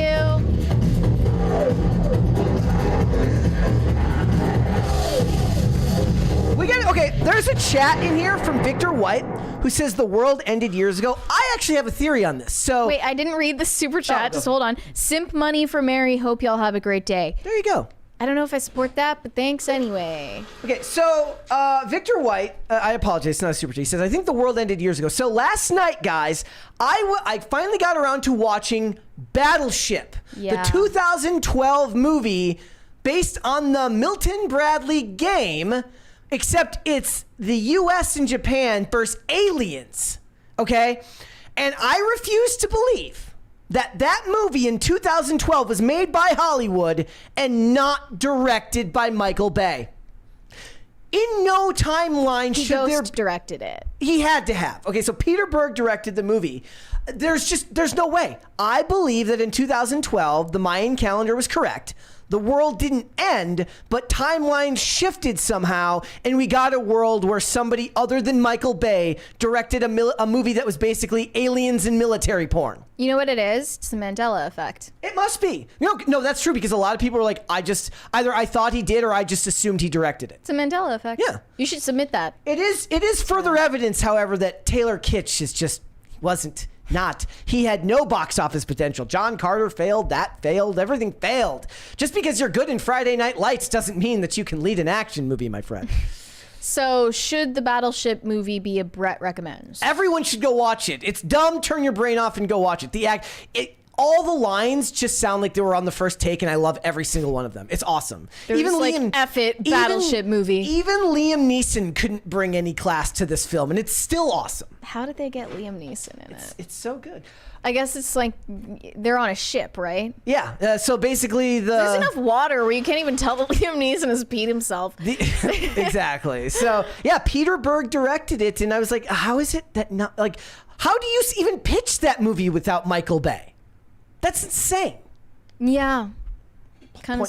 Okay, there's a chat in here from Victor White who says the world ended years ago. I actually have a theory on this. So wait, I didn't read the super chat. Oh, Just hold on. Simp money for Mary. Hope y'all have a great day. There you go. I don't know if I support that, but thanks anyway. Okay, so Victor White, I apologize, it's not a super chat. He says, I think the world ended years ago. So last night, guys, I finally got around to watching Battleship, the 2012 movie based on the Milton Bradley game, except it's the US and Japan versus aliens, okay? And I refuse to believe that movie in 2012 was made by Hollywood and not directed by Michael Bay. In no timeline should there... He directed it. He had to have. Okay, so Peter Berg directed the movie. There's no way. I believe that in 2012, the Mayan calendar was correct. The world didn't end, but timelines shifted somehow, and we got a world where somebody other than Michael Bay directed a movie that was basically aliens and military porn. You know what it is? It's the Mandela effect. It must be. No, that's true, because a lot of people are like, either I thought he did or I just assumed he directed it. It's a Mandela effect. Yeah. You should submit that. It is further evidence, however, that Taylor Kitsch wasn't. He had no box office potential. John Carter failed, that failed, everything failed. Just because you're good in Friday Night Lights doesn't mean that you can lead an action movie, my friend. So should the Battleship movie be a Brett recommends? Everyone should go watch it. It's dumb. Turn your brain off and go watch it. All the lines just sound like they were on the first take, and I love every single one of them. It's awesome. Even like, F it, Battleship movie. Even Liam Neeson couldn't bring any class to this film, and it's still awesome. How did they get Liam Neeson in it? It's so good. I guess it's like they're on a ship, right? Yeah. So basically, there's enough water where you can't even tell that Liam Neeson has peed himself. Exactly. So yeah, Peter Berg directed it, and I was like, how is it that not like? How do you even pitch that movie without Michael Bay? That's insane. Yeah. Kind of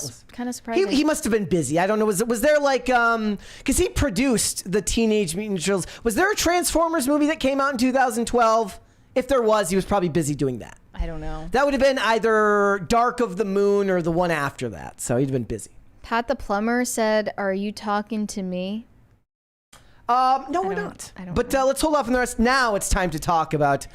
surprising. He must have been busy. I don't know. Was there like because he produced the Teenage Mutant Ninja Turtles. Was there a Transformers movie that came out in 2012? If there was, he was probably busy doing that. I don't know. That would have been either Dark of the Moon or the one after that. So he'd been busy. Pat the plumber said, "Are you talking to me?" No, we're not. But let's hold off on the rest. Now it's time to talk about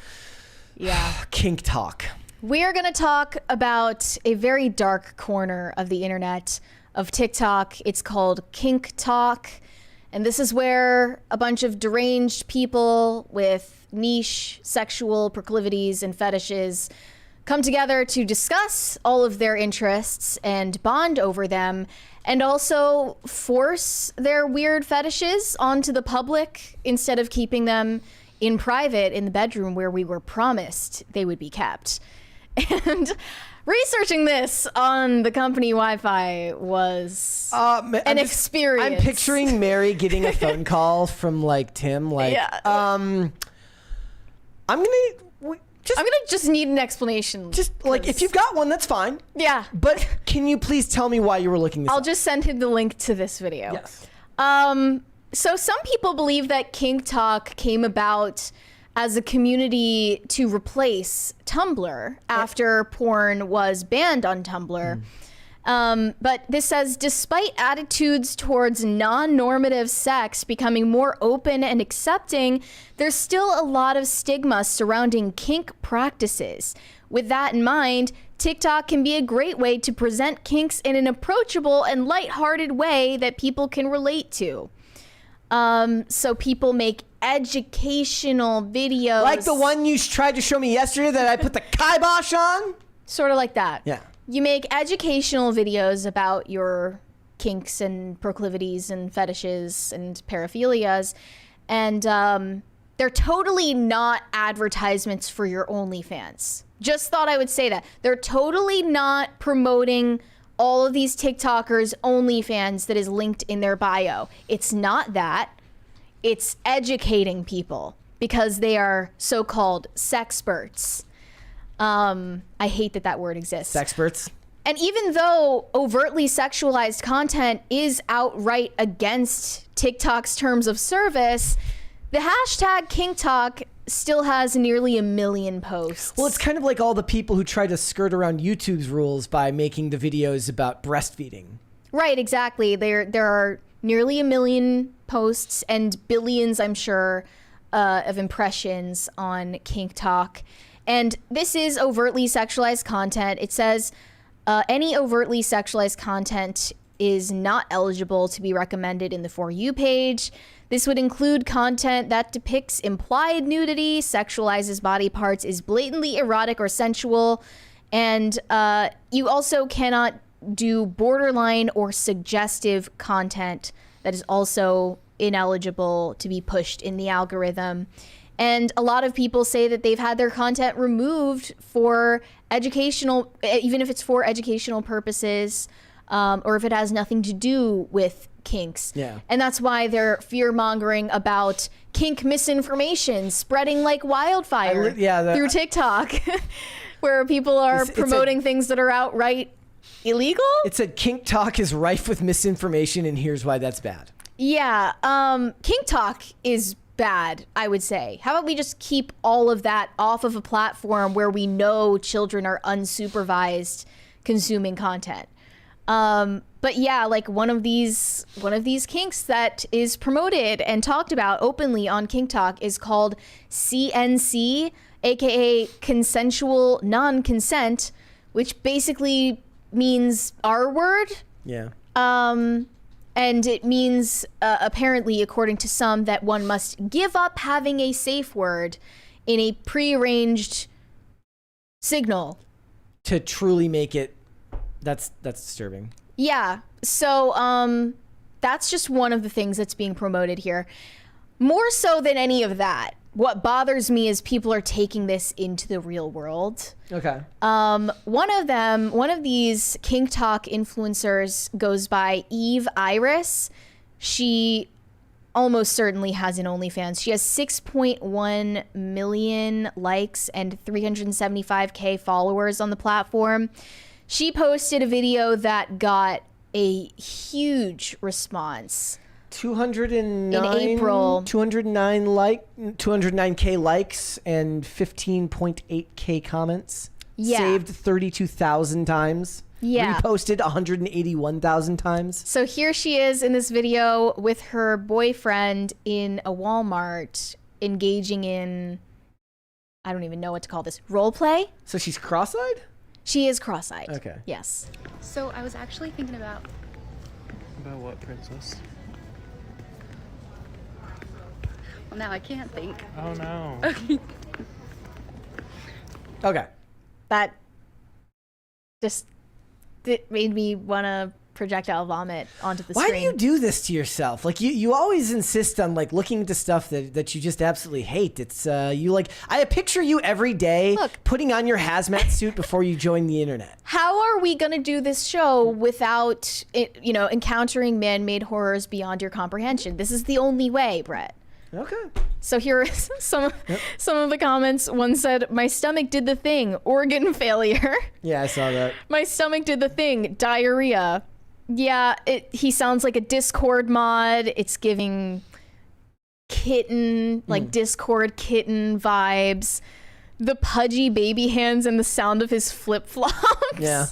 KinkTok. We are going to talk about a very dark corner of the internet, of TikTok. It's called KinkTok. And this is where a bunch of deranged people with niche sexual proclivities and fetishes come together to discuss all of their interests and bond over them, and also force their weird fetishes onto the public instead of keeping them in private in the bedroom where we were promised they would be kept. And researching this on the company Wi-Fi was an experience. I'm picturing Mary getting a phone call from like Tim, like, I'm gonna just need an explanation. Just like if you've got one, that's fine. Yeah. But can you please tell me why you were looking this I'll up? just send him the link to this video. Yes. So some people believe that KinkTok came about as a community to replace Tumblr after porn was banned on Tumblr. But this says, despite attitudes towards non-normative sex becoming more open and accepting, there's still a lot of stigma surrounding kink practices. With that in mind, TikTok can be a great way to present kinks in an approachable and lighthearted way that people can relate to. So people make educational videos. Like the one you tried to show me yesterday that I put the kibosh on? Sort of like that. Yeah. You make educational videos about your kinks and proclivities and fetishes and paraphilias, and they're totally not advertisements for your OnlyFans. Just thought I would say that. They're totally not promoting all of these TikTokers' OnlyFans that is linked in their bio. It's not that. It's educating people because they are so-called sexperts. I hate that word exists. Sexperts. And even though overtly sexualized content is outright against TikTok's terms of service, the hashtag KinkTok still has nearly 1 million posts. Well, it's kind of like all the people who try to skirt around YouTube's rules by making the videos about breastfeeding. Right, exactly. There are nearly 1 million posts and billions, I'm sure, of impressions on KinkTok. And this is overtly sexualized content. It says any overtly sexualized content is not eligible to be recommended in the For You page. This would include content that depicts implied nudity, sexualizes body parts, is blatantly erotic or sensual, and you also cannot do borderline or suggestive content that is also ineligible to be pushed in the algorithm. And a lot of people say that they've had their content removed for educational, even if it's for educational purposes, or if it has nothing to do with kinks. Yeah. And that's why they're fear-mongering about kink misinformation spreading like wildfire through TikTok, where people are promoting things that are outright illegal. It said KinkTok is rife with misinformation, and here's why that's bad. Yeah, KinkTok is bad, I would say. How about we just keep all of that off of a platform where we know children are unsupervised consuming content? But yeah, like one of these kinks that is promoted and talked about openly on KinkTok is called CNC, aka consensual non-consent, which basically means R word. Yeah. And it means, apparently, according to some, that one must give up having a safe word in a prearranged signal. To truly make it, that's disturbing. Yeah. So that's just one of the things that's being promoted here. More so than any of that, what bothers me is people are taking this into the real world. Okay. One of these KinkTok influencers goes by Eve Iris. She almost certainly has an OnlyFans. She has 6.1 million likes and 375K followers on the platform. She posted a video that got a huge response. 209 in April. 209K likes and 15.8K comments. Yeah. Saved 32,000 times. Yeah. Reposted 181,000 times. So here she is in this video with her boyfriend in a Walmart engaging in, I don't even know what to call this, role play? So she's cross-eyed? She is cross-eyed. Okay. Yes. So I was actually thinking about... About what, princess? Well, now I can't think. Oh, no. Okay. That just made me want to projectile vomit onto the screen. Why do you do this to yourself? Like you always insist on like looking into stuff that you just absolutely hate. It's you like I picture you every day putting on your hazmat suit before you join the internet. How are we going to do this show without encountering man-made horrors beyond your comprehension? This is the only way, Brett. Okay. So here are some of the comments. One said, "My stomach did the thing. Organ failure." Yeah, I saw that. "My stomach did the thing. Diarrhea." Yeah, he sounds like a Discord mod. It's giving kitten, like Discord kitten vibes. The pudgy baby hands and the sound of his flip-flops. Yeah.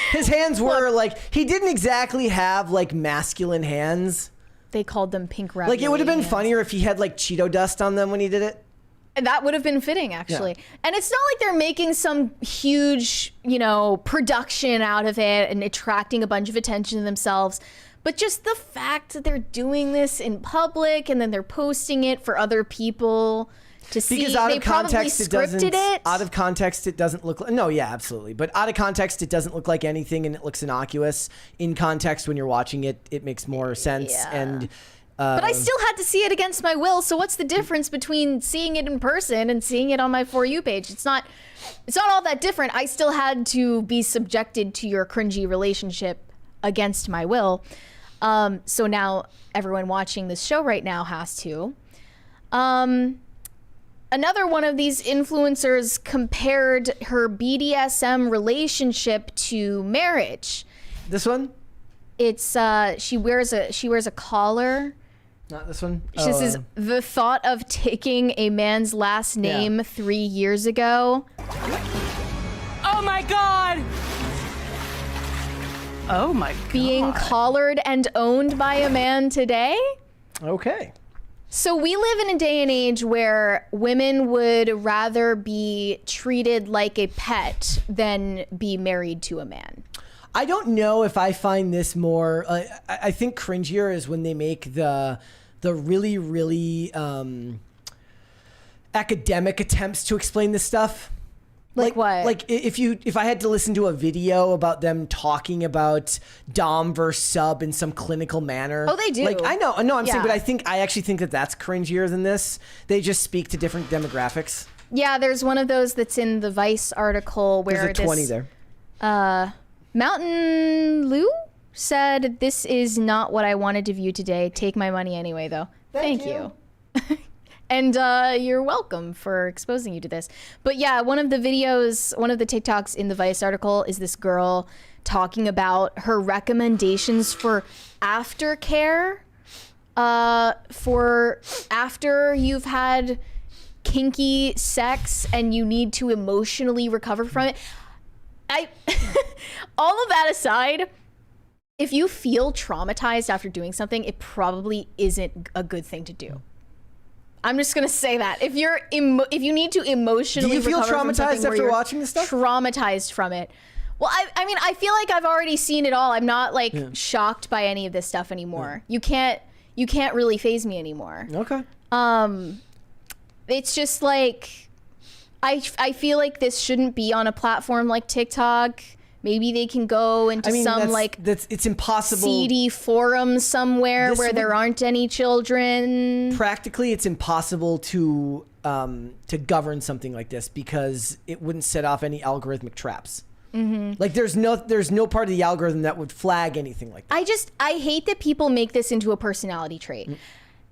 His hands were like, he didn't exactly have like masculine hands. They called them pink ravioli. Like it would have been funnier if he had like Cheeto dust on them when he did it. And that would have been fitting, actually. Yeah. And it's not like they're making some huge, production out of it and attracting a bunch of attention to themselves. But just the fact that they're doing this in public and then they're posting it for other people to see. Because out they of context, probably scripted it. Out of context, it doesn't look like. No, yeah, absolutely. But out of context, it doesn't look like anything and it looks innocuous. In context, when you're watching it, it makes more sense. Yeah. And but I still had to see it against my will. So what's the difference between seeing it in person and seeing it on my For You page? It's not all that different. I still had to be subjected to your cringy relationship against my will. So now everyone watching this show right now has to. Another one of these influencers compared her BDSM relationship to marriage. This one? It's she wears a collar. Not this one. She says the thought of taking a man's last name 3 years ago. Oh my god. Oh my god. Being collared and owned by a man today. Okay. So we live in a day and age where women would rather be treated like a pet than be married to a man. I don't know if I find this more. I think cringier is when they make the really, really academic attempts to explain this stuff. Like what? Like if I had to listen to a video about them talking about dom versus sub in some clinical manner. Oh, they do. Like I'm saying, but I actually think that that's cringier than this. They just speak to different demographics. Yeah, there's one of those that's in the Vice article where there's a 20 there. Mountain Lou said, "This is not what I wanted to view today. Take my money anyway, though." Thank you. And you're welcome for exposing you to this. But yeah, one of the TikToks in the Vice article is this girl talking about her recommendations for aftercare for after you've had kinky sex and you need to emotionally recover from it. All of that aside, if you feel traumatized after doing something, it probably isn't a good thing to do. I'm just gonna say that if you need to emotionally, do you feel traumatized after watching this stuff? Traumatized from it. Well, I mean, I feel like I've already seen it all. I'm not like shocked by any of this stuff anymore. Yeah. You can't really faze me anymore. Okay. It's just like I feel like this shouldn't be on a platform like TikTok. Maybe they can go into it's impossible. seedy forum somewhere where there aren't any children. Practically, it's impossible to govern something like this because it wouldn't set off any algorithmic traps. Mm-hmm. Like there's no part of the algorithm that would flag anything like that. I hate that people make this into a personality trait.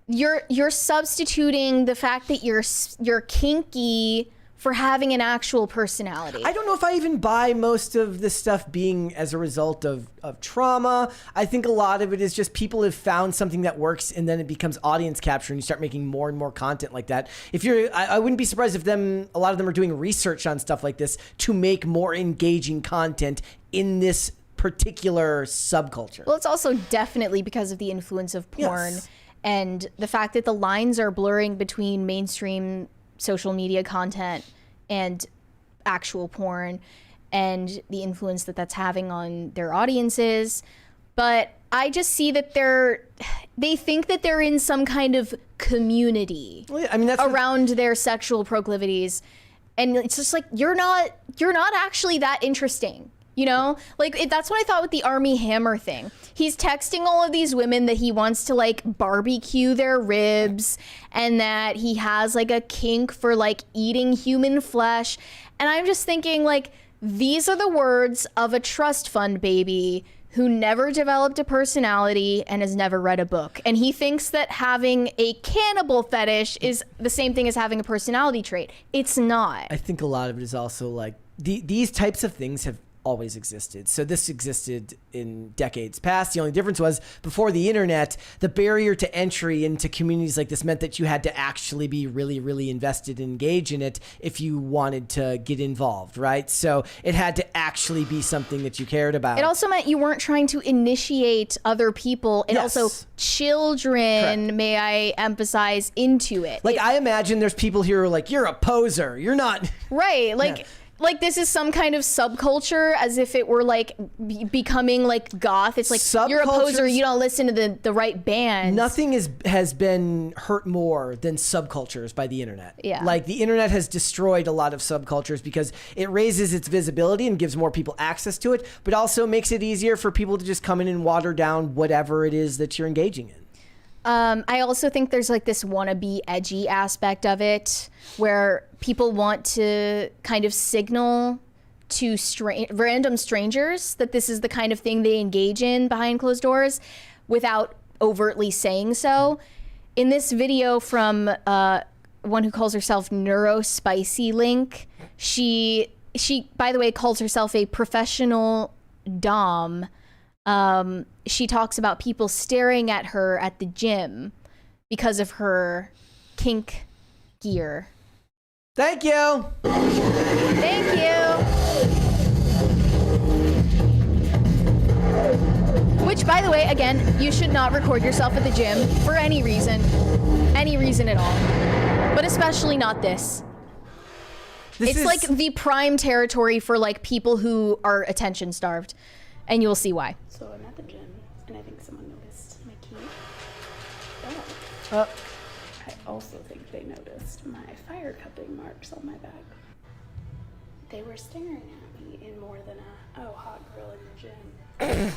You're substituting the fact that you're kinky for having an actual personality. I don't know if I even buy most of this stuff being as a result of trauma. I think a lot of it is just people have found something that works and then it becomes audience capture and you start making more and more content like that. I wouldn't be surprised if a lot of them are doing research on stuff like this to make more engaging content in this particular subculture. Well, it's also definitely because of the influence of porn and the fact that the lines are blurring between mainstream social media content and actual porn and the influence that that's having on their audiences. But I just see that they think that they're in some kind of community around their sexual proclivities. And it's just like, you're not actually that interesting. You know, like that's what I thought with the Army Hammer thing. He's texting all of these women that he wants to like barbecue their ribs and that he has like a kink for like eating human flesh. And I'm just thinking like, these are the words of a trust fund baby who never developed a personality and has never read a book. And he thinks that having a cannibal fetish is the same thing as having a personality trait. It's not. I think a lot of it is also like these types of things have always existed. So this existed in decades past. The only difference was before the internet, the barrier to entry into communities like this meant that you had to actually be really, really invested and engaged in it if you wanted to get involved, right? So it had to actually be something that you cared about. It also meant you weren't trying to initiate other people and also children, correct, may I emphasize, into it. Like I imagine there's people here who are like, you're a poser. You're not. Right. Like, yeah. Like this is some kind of subculture, as if it were like becoming like goth. It's like you're a poser, you don't listen to the right band. Nothing has been hurt more than subcultures by the internet. Yeah. Like the internet has destroyed a lot of subcultures because it raises its visibility and gives more people access to it, but also makes it easier for people to just come in and water down whatever it is that you're engaging in. I also think there's like this wannabe edgy aspect of it where people want to kind of signal to random strangers that this is the kind of thing they engage in behind closed doors without overtly saying so. In this video from one who calls herself Neurospicy Link, she by the way calls herself a professional dom. She talks about people staring at her at the gym because of her kink gear. Thank you. Thank you. Which, by the way, again, you should not record yourself at the gym for any reason at all. But especially not this. It's like the prime territory for like people who are attention starved, and you'll see why. So I'm at the gym, and I think someone noticed my key. I also think they noticed my fire cupping marks on my back. They were staring at me in more than hot girl in the gym.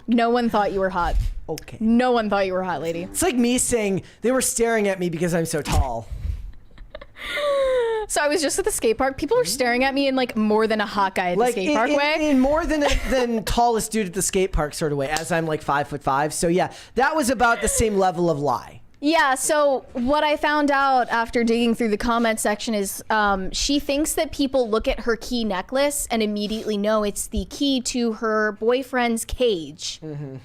No one thought you were hot. Okay. No one thought you were hot, lady. It's like me saying they were staring at me because I'm so tall. So I was just at the skate park. People were staring at me in like more than a hot guy at the skate park way. In more than tallest dude at the skate park sort of way, as I'm like 5'5". So yeah, that was about the same level of lie. Yeah, so what I found out after digging through the comment section is she thinks that people look at her key necklace and immediately know it's the key to her boyfriend's cage. Mm-hmm.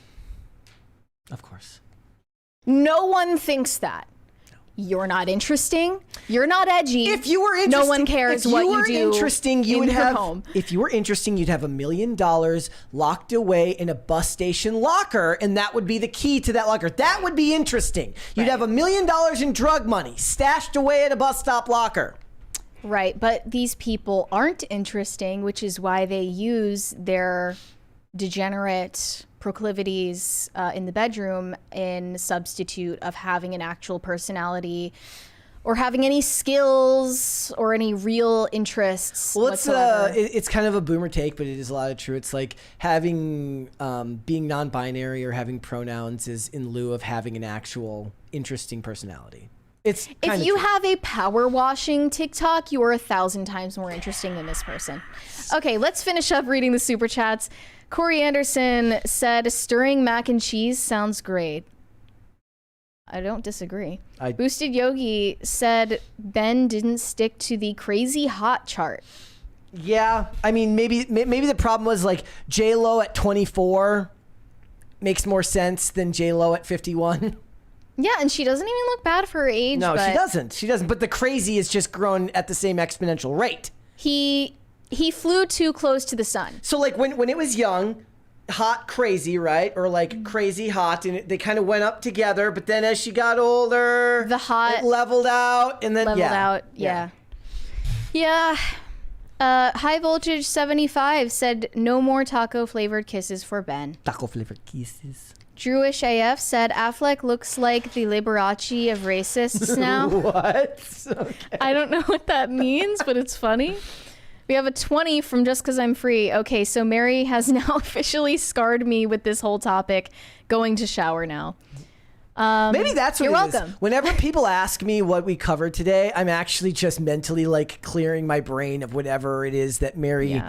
Of course. No one thinks that. You're not interesting. You're not edgy. If you were interesting, no one cares what you do. You would have home. If you were interesting, you'd have $1 million locked away in a bus station locker, and that would be the key to that locker. That would be interesting. You'd have $1 million in drug money stashed away at a bus stop locker. Right, but these people aren't interesting, which is why they use their degenerate proclivities in the bedroom in substitute of having an actual personality or having any skills or any real interests whatsoever. It's kind of a boomer take, but it is a lot of true. It's like having being non-binary or having pronouns is in lieu of having an actual interesting personality. It's if you have a power washing TikTok, you are 1,000 times more interesting than this person. Okay, let's finish up reading the super chats. Corey Anderson said, stirring mac and cheese sounds great. I don't disagree. Boosted Yogi said, Ben didn't stick to the crazy hot chart. Yeah, I mean, maybe the problem was like J-Lo at 24 makes more sense than J-Lo at 51. Yeah, and she doesn't even look bad for her age. No, she doesn't. She doesn't. But the crazy is just grown at the same exponential rate. He flew too close to the sun. So like when it was young, hot crazy, right? Or like crazy hot, and they kind of went up together. But then as she got older, the hot it leveled out, and then Yeah. High Voltage 75 said no more taco flavored kisses for Ben. Taco flavored kisses. Jewish AF said Affleck looks like the Liberace of racists now. What? Okay. I don't know what that means, but it's funny. We have a 20 from Just Cause I'm Free. Okay, so Mary has now officially scarred me with this whole topic. Going to shower now. Maybe that's what you're it welcome. Is. Whenever people ask me what we covered today, I'm actually just mentally like clearing my brain of whatever it is that Mary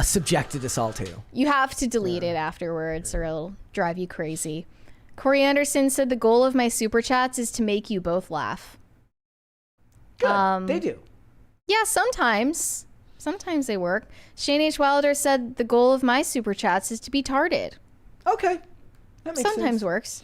subjected us all to. You have to delete it afterwards or it'll drive you crazy. Corey Anderson said the goal of my super chats is to make you both laugh. Good. They do. Yeah, sometimes. Sometimes they work. Shane H. Wilder said the goal of my super chats is to be tarded. Okay. That makes Sometimes sense. works.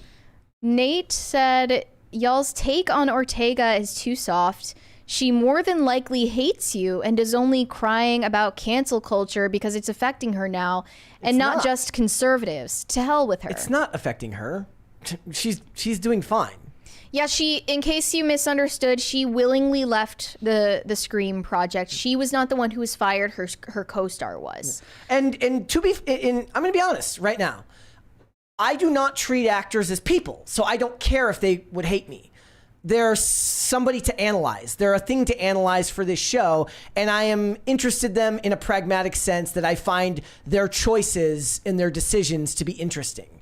Nate said y'all's take on Ortega is too soft. She more than likely hates you and is only crying about cancel culture because it's affecting her now and not just conservatives. To hell with her. It's not affecting her. She's doing fine. Yeah, in case you misunderstood, she willingly left the Scream project. She was not the one who was fired. Her co-star was. And I'm going to be honest right now. I do not treat actors as people, so I don't care if they would hate me. They're somebody to analyze. They're a thing to analyze for this show, and I am interested in them in a pragmatic sense that I find their choices and their decisions to be interesting.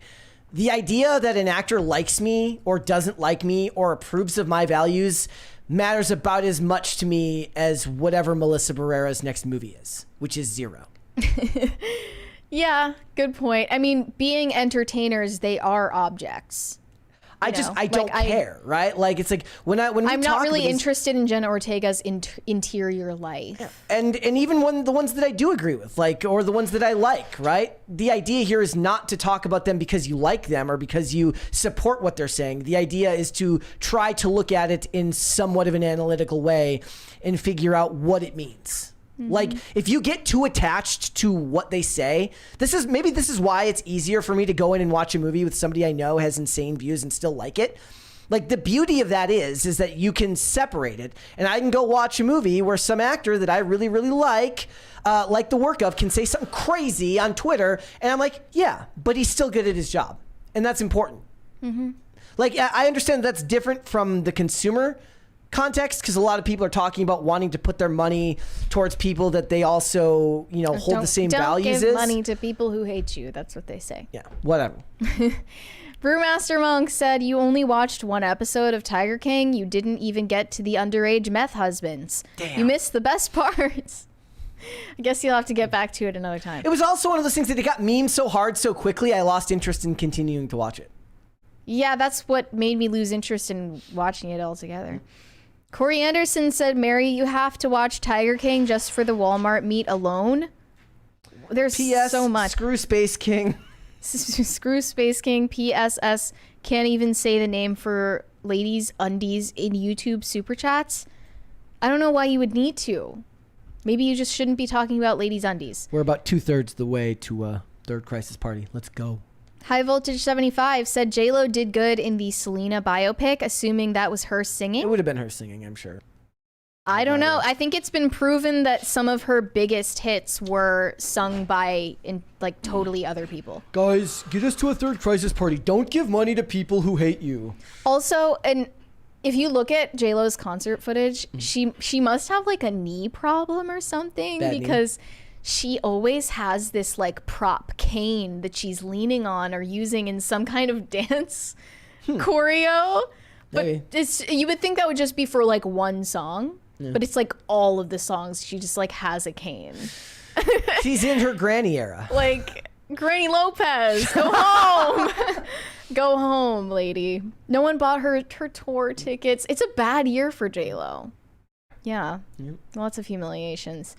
The idea that an actor likes me or doesn't like me or approves of my values matters about as much to me as whatever Melissa Barrera's next movie is, which is 0. Yeah, good point. I mean, being entertainers, they are objects. I don't care, right? Like it's like when I'm not really interested in Jenna Ortega's interior life, and even the ones that I do agree with, like, or the ones that I like, right? The idea here is not to talk about them because you like them or because you support what they're saying. The idea is to try to look at it in somewhat of an analytical way and figure out what it means. Like, if you get too attached to what they say, this is why it's easier for me to go in and watch a movie with somebody I know has insane views and still like it. Like, the beauty of that is that you can separate it, and I can go watch a movie where some actor that I really, really like the work of, can say something crazy on Twitter, and I'm like, yeah, but he's still good at his job, and that's important. Like, I understand that's different from the consumer context, because a lot of people are talking about wanting to put their money towards people that they also, hold the same values as. Don't give money to people who hate you. That's what they say. Yeah, whatever. Brewmaster Monk said, you only watched one episode of Tiger King. You didn't even get to the underage meth husbands. Damn. You missed the best parts. I guess you'll have to get back to it another time. It was also one of those things that it got memed so hard so quickly, I lost interest in continuing to watch it. Yeah, that's what made me lose interest in watching it altogether. Corey Anderson said, Mary, you have to watch Tiger King just for the Walmart meet alone. There's P.S. so much. Screw Space King. Screw Space King. PSS. Can't even say the name for ladies' undies in YouTube super chats. I don't know why you would need to. Maybe you just shouldn't be talking about ladies' undies. We're about 2/3 the way to a third crisis party. Let's go. High Voltage 75 said J-Lo did good in the Selena biopic, assuming that was her singing. It would have been her singing, I'm sure. I don't know. I think it's been proven that some of her biggest hits were sung by totally other people. Guys, get us to a third crisis party. Don't give money to people who hate you. Also, and if you look at J-Lo's concert footage, she must have like a knee problem or something, because she always has this like prop cane that she's leaning on or using in some kind of dance choreo. But you would think that would just be for like one song. But it's like all of the songs she just like has a cane. She's in her granny era. Like, Granny Lopez, go home. Go home, lady. No one bought her tour tickets. It's a bad year for J-Lo. Yeah. Lots of humiliations.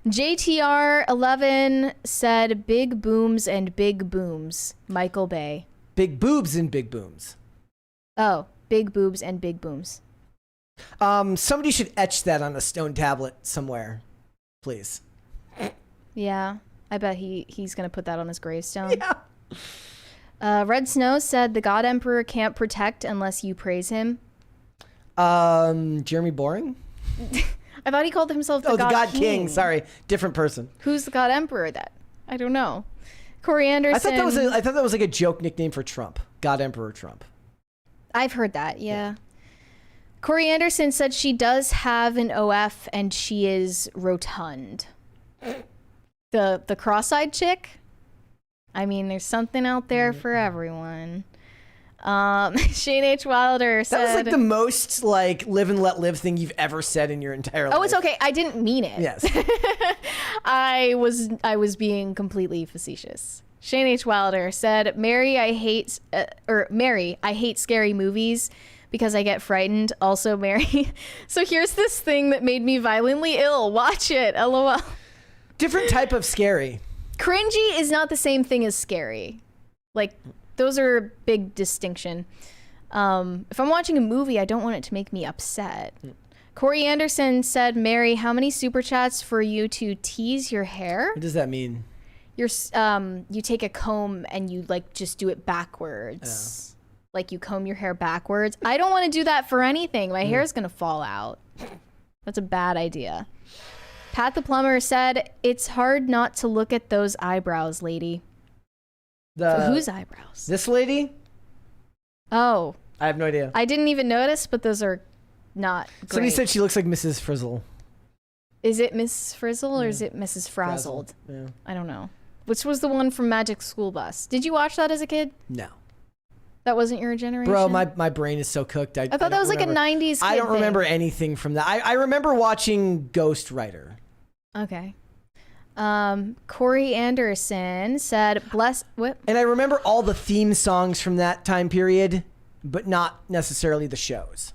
JTR11 said big booms and big booms. Michael Bay. Big boobs and big booms. Oh, big boobs and big booms. Somebody should etch that on a stone tablet somewhere, please. Yeah, I bet he's gonna put that on his gravestone. Yeah. Red Snow said the God Emperor can't protect unless you praise him. Jeremy Boring? I thought he called himself the God King. Sorry, different person. Who's the God Emperor then? I don't know. Corey Anderson. I thought that was like a joke nickname for Trump. God Emperor Trump. I've heard that, yeah. Corey Anderson said she does have an OF and she is rotund. The cross-eyed chick? I mean, there's something out there for everyone. Shane H. Wilder said... That was like the most like live and let live thing you've ever said in your entire life. Oh, it's okay. I didn't mean it. Yes. I was being completely facetious. Shane H. Wilder said, Mary, I hate scary movies because I get frightened. Also, Mary. So here's this thing that made me violently ill. Watch it. LOL. Different type of scary. Cringy is not the same thing as scary. Like, those are a big distinction. If I'm watching a movie, I don't want it to make me upset. Corey Anderson said, Mary, how many super chats for you to tease your hair? What does that mean? You take a comb and you like just do it backwards. Like you comb your hair backwards. I don't want to do that for anything. My hair is going to fall out. That's a bad idea. Pat the Plumber said, it's hard not to look at those eyebrows, lady. Whose eyebrows? This lady? Oh. I have no idea. I didn't even notice, but those are not great. Somebody said she looks like Mrs. Frizzle. Is it Miss Frizzle or is it Mrs. Frazzled? Yeah. I don't know. Which was the one from Magic School Bus. Did you watch that as a kid? No. That wasn't your generation? Bro, my brain is so cooked. I thought that was like a 90s kid I don't thing. remember anything from that. I remember watching Ghost Rider. Okay. Corey Anderson said, what? And I remember all the theme songs from that time period, but not necessarily the shows.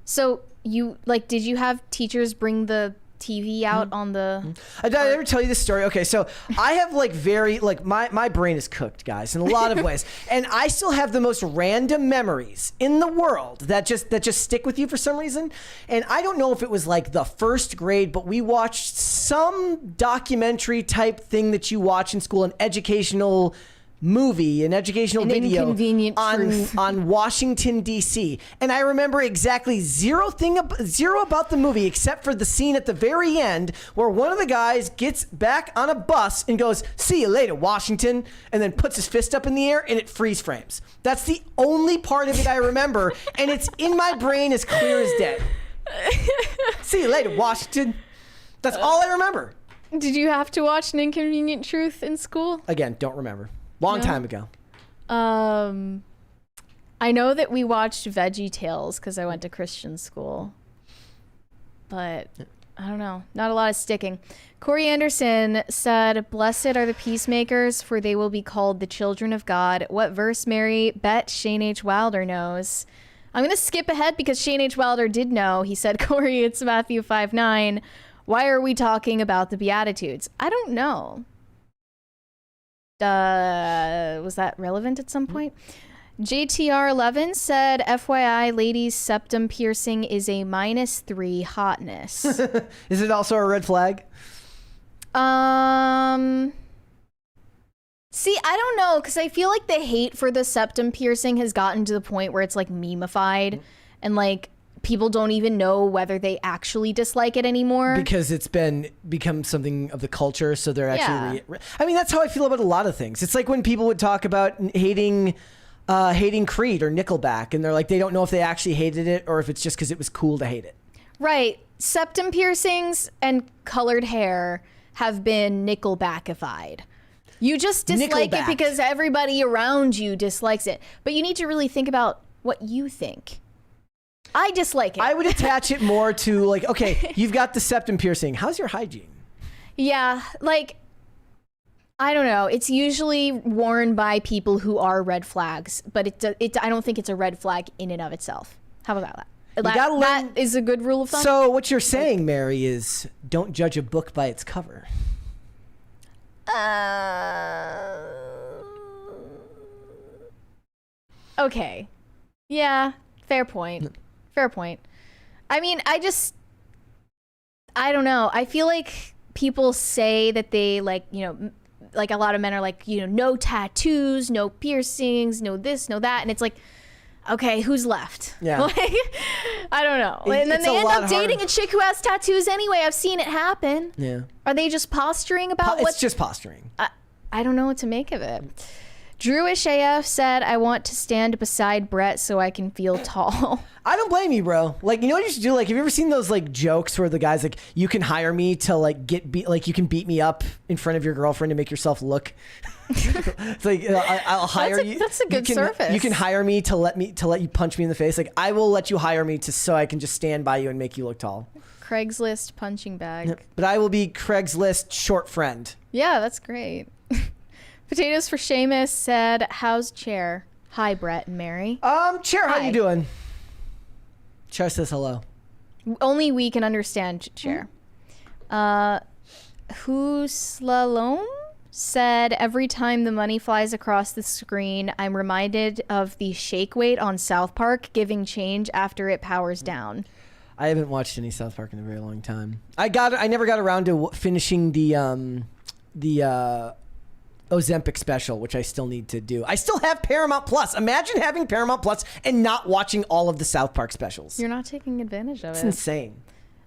So did you have teachers bring the TV out on the... Did I ever tell you this story? Okay, so I have like my brain is cooked, guys, in a lot of ways. And I still have the most random memories in the world that just stick with you for some reason. And I don't know if it was like the first grade, but we watched some documentary type thing that you watch in school, an educational movie, an educational video on Washington, D.C. And I remember exactly zero about the movie except for the scene at the very end where one of the guys gets back on a bus and goes, "See you later, Washington," and then puts his fist up in the air and it freeze frames. That's the only part of it I remember, and it's in my brain as clear as day. "See you later, Washington." That's all I remember. Did you have to watch An Inconvenient Truth in school? Again, don't remember. Long time ago. I know that we watched Veggie Tales because I went to Christian school. But I don't know. Not a lot of sticking. Corey Anderson said, "Blessed are the peacemakers, for they will be called the children of God." What verse, Mary? Bet Shane H. Wilder knows. I'm going to skip ahead because Shane H. Wilder did know. He said, "Corey, it's Matthew 5:9. Why are we talking about the Beatitudes?" I don't know. Was that relevant at some point? JTR11 said, "FYI, ladies, septum piercing is a -3 hotness." Is it also a red flag? See, I don't know, because I feel like the hate for the septum piercing has gotten to the point where it's like memeified, and like people don't even know whether they actually dislike it anymore. Because it's become something of the culture, so they're actually... I mean, that's how I feel about a lot of things. It's like when people would talk about hating Creed or Nickelback, and they're like, they don't know if they actually hated it or if it's just because it was cool to hate it. Right. Septum piercings and colored hair have been Nickelbackified. You just dislike it because everybody around you dislikes it. But you need to really think about what you think. I dislike it. I would attach it more to like, okay, you've got the septum piercing. How's your hygiene? Yeah, like, I don't know. It's usually worn by people who are red flags, but I don't think it's a red flag in and of itself. How about that? That is a good rule of thumb. So what you're saying, Mary, is don't judge a book by its cover. Okay. Yeah, fair point. Fair point. I mean, I don't know. I feel like people say that they like, like a lot of men are like, no tattoos, no piercings, no this, no that. And it's like, okay, who's left? Yeah. Like, I don't know. And then they end up dating a chick who has tattoos anyway. I've seen it happen. Yeah. Are they just posturing about It's just posturing. I don't know what to make of it. Drewish AF said, "I want to stand beside Brett so I can feel tall." I don't blame you, bro. Like, you know what you should do? Like, have you ever seen those like jokes where the guy's like, "You can hire me to like like you can beat me up in front of your girlfriend to make yourself look." It's like, I'll hire you. That's a good service. You can hire me to let you punch me in the face. Like, I will let you hire me so I can just stand by you and make you look tall. Craigslist punching bag. But I will be Craigslist short friend. Yeah, that's great. Potatoes for Seamus said, "How's Chair?" Hi, Brett and Mary. Chair, how you doing? Chair says hello. Only we can understand Chair. Huslalom said, "Every time the money flies across the screen, I'm reminded of the shake weight on South Park giving change after it powers down." I haven't watched any South Park in a very long time. I never got around to finishing the Ozempic special, which I still need to do. I still have Paramount Plus. Imagine having Paramount Plus and not watching all of the South Park specials. You're not taking advantage of it. It's insane.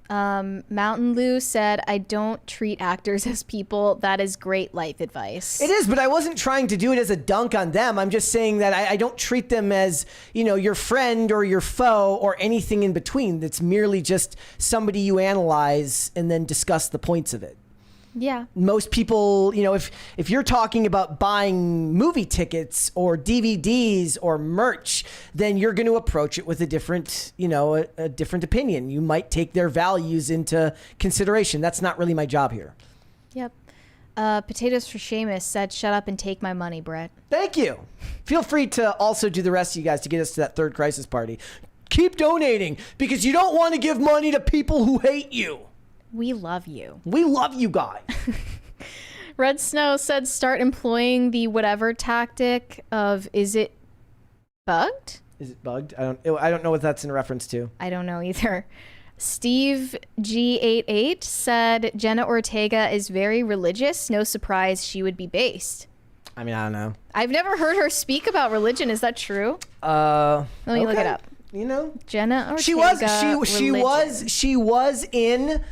Mountain Lou said, "I don't treat actors as people. That is great life advice." It is, but I wasn't trying to do it as a dunk on them. I'm just saying that I don't treat them as, your friend or your foe or anything in between. That's merely just somebody you analyze and then discuss the points of it. Yeah. Most people, if you're talking about buying movie tickets or DVDs or merch, then you're going to approach it with a different, a different opinion. You might take their values into consideration. That's not really my job here. Yep. Potatoes for Seamus said, "Shut up and take my money, Brett." Thank you. Feel free to also do the rest of you guys to get us to that third crisis party. Keep donating because you don't want to give money to people who hate you. We love you. We love you guys. Red Snow said start employing the whatever tactic of is it bugged? Is it bugged? I don't know what that's in reference to. I don't know either. Steve G88 said Jenna Ortega is very religious. No surprise she would be based. I mean, I don't know. I've never heard her speak about religion. Is that true? Let me look it up. You know, Jenna Ortega. She was in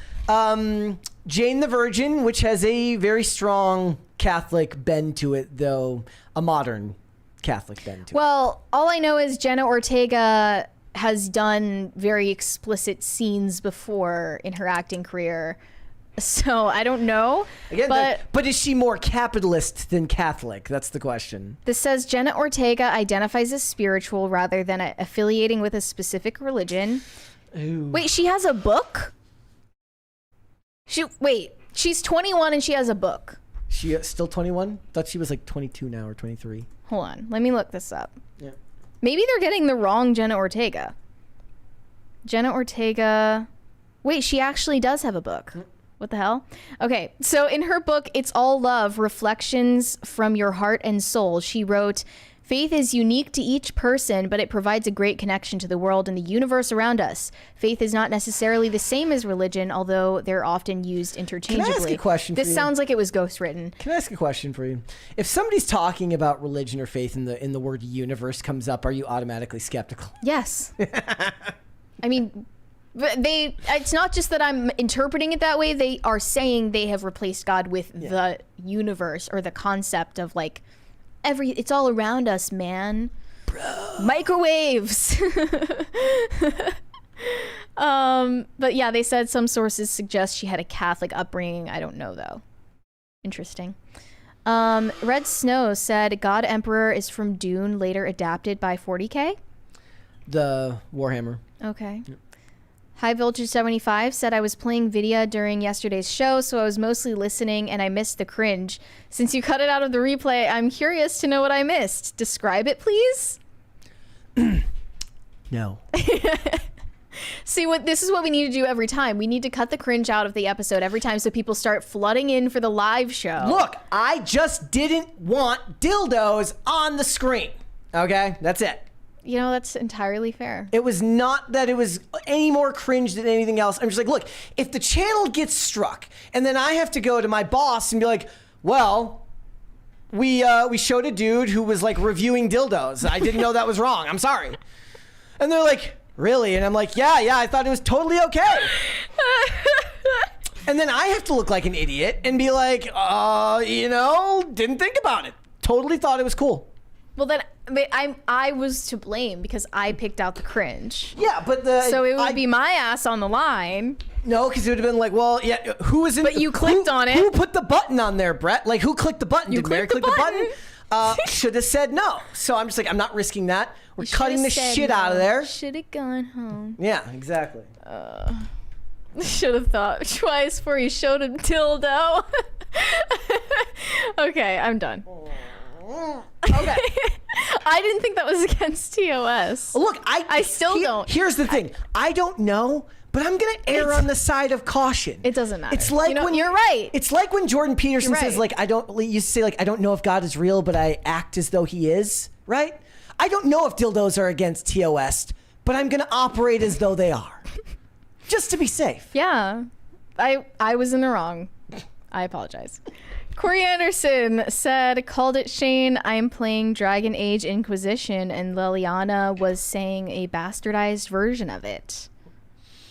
Jane the Virgin, which has a very strong Catholic bend to it, though a modern Catholic bend to it. Well, all I know is Jenna Ortega has done very explicit scenes before in her acting career. So I don't know. Again, but is she more capitalist than Catholic? That's the question. This says Jenna Ortega identifies as spiritual rather than affiliating with a specific religion. Ooh. Wait, she has a book? She's 21 and she has a book. She still 21? Thought she was like 22 now or 23. Hold on, let me look this up. Yeah. Maybe they're getting the wrong Jenna Ortega. Jenna Ortega. Wait, she actually does have a book. What the hell? Okay, so in her book, It's All Love, Reflections from Your Heart and Soul, she wrote, faith is unique to each person, but it provides a great connection to the world and the universe around us. Faith is not necessarily the same as religion, although they're often used interchangeably. Can I ask a question for you? This sounds like it was ghostwritten. Can I ask a question for you? If somebody's talking about religion or faith and the word universe comes up, are you automatically skeptical? Yes. I mean, it's not just that I'm interpreting it that way. They are saying they have replaced God with the universe or the concept of like it's all around us, man. Bro. Microwaves. But yeah, they said some sources suggest she had a Catholic upbringing. I don't know though. Interesting. Red Snow said God Emperor is from Dune, later adapted by 40K. The Warhammer. Okay. Yep. High Voltage 75 said I was playing Vidya during yesterday's show, so I was mostly listening and I missed the cringe. Since you cut it out of the replay, I'm curious to know what I missed. Describe it, please. No. See, this is what we need to do every time. We need to cut the cringe out of the episode every time so people start flooding in for the live show. Look, I just didn't want dildos on the screen. Okay? That's it. You know, that's entirely fair. It was not that it was any more cringe than anything else. I'm just like, look, if the channel gets struck and then I have to go to my boss and be like, well, we showed a dude who was like reviewing dildos. I didn't know that was wrong. I'm sorry. And they're like, really? And I'm like, yeah, I thought it was totally okay. And then I have to look like an idiot and be like, didn't think about it. Totally thought it was cool. Well, then I was to blame because I picked out the cringe. Yeah, but so it would be my ass on the line. No, because it would have been like, well, yeah, who was in? But you clicked on it. Who put the button on there, Brett? Like, who clicked the button? Did Mary click the button? Should have said no. So I'm just like, I'm not risking that. We're cutting the shit out of there. Should have gone home. Yeah, exactly. Should have thought twice before you showed him dildo. Okay, I'm done. Okay. I didn't think that was against TOS. Look, I still don't. Here's the thing. I don't know, but I'm gonna err on the side of caution. It doesn't matter. It's like when you're right. It's like when Jordan Peterson says, right. like, I don't know if God is real, but I act as though he is, right? I don't know if dildos are against TOS, but I'm gonna operate as though they are. Just to be safe. Yeah. I was in the wrong. I apologize. Corey Anderson said, called it Shane, I'm playing Dragon Age Inquisition, and Liliana was saying a bastardized version of it.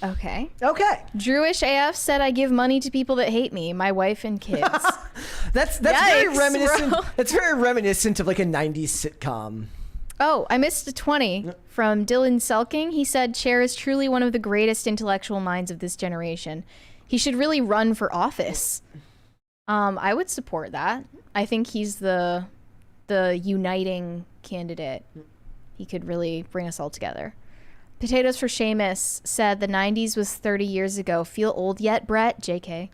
Okay. Drewish AF said, I give money to people that hate me, my wife and kids. That's very reminiscent. Bro. That's very reminiscent of like a 90s sitcom. Oh, I missed a 20 from Dylan Selking. He said, Cher is truly one of the greatest intellectual minds of this generation. He should really run for office. I would support that. I think he's the uniting candidate. He could really bring us all together. Potatoes for Seamus said the 90s was 30 years ago. Feel old yet, Brett? JK.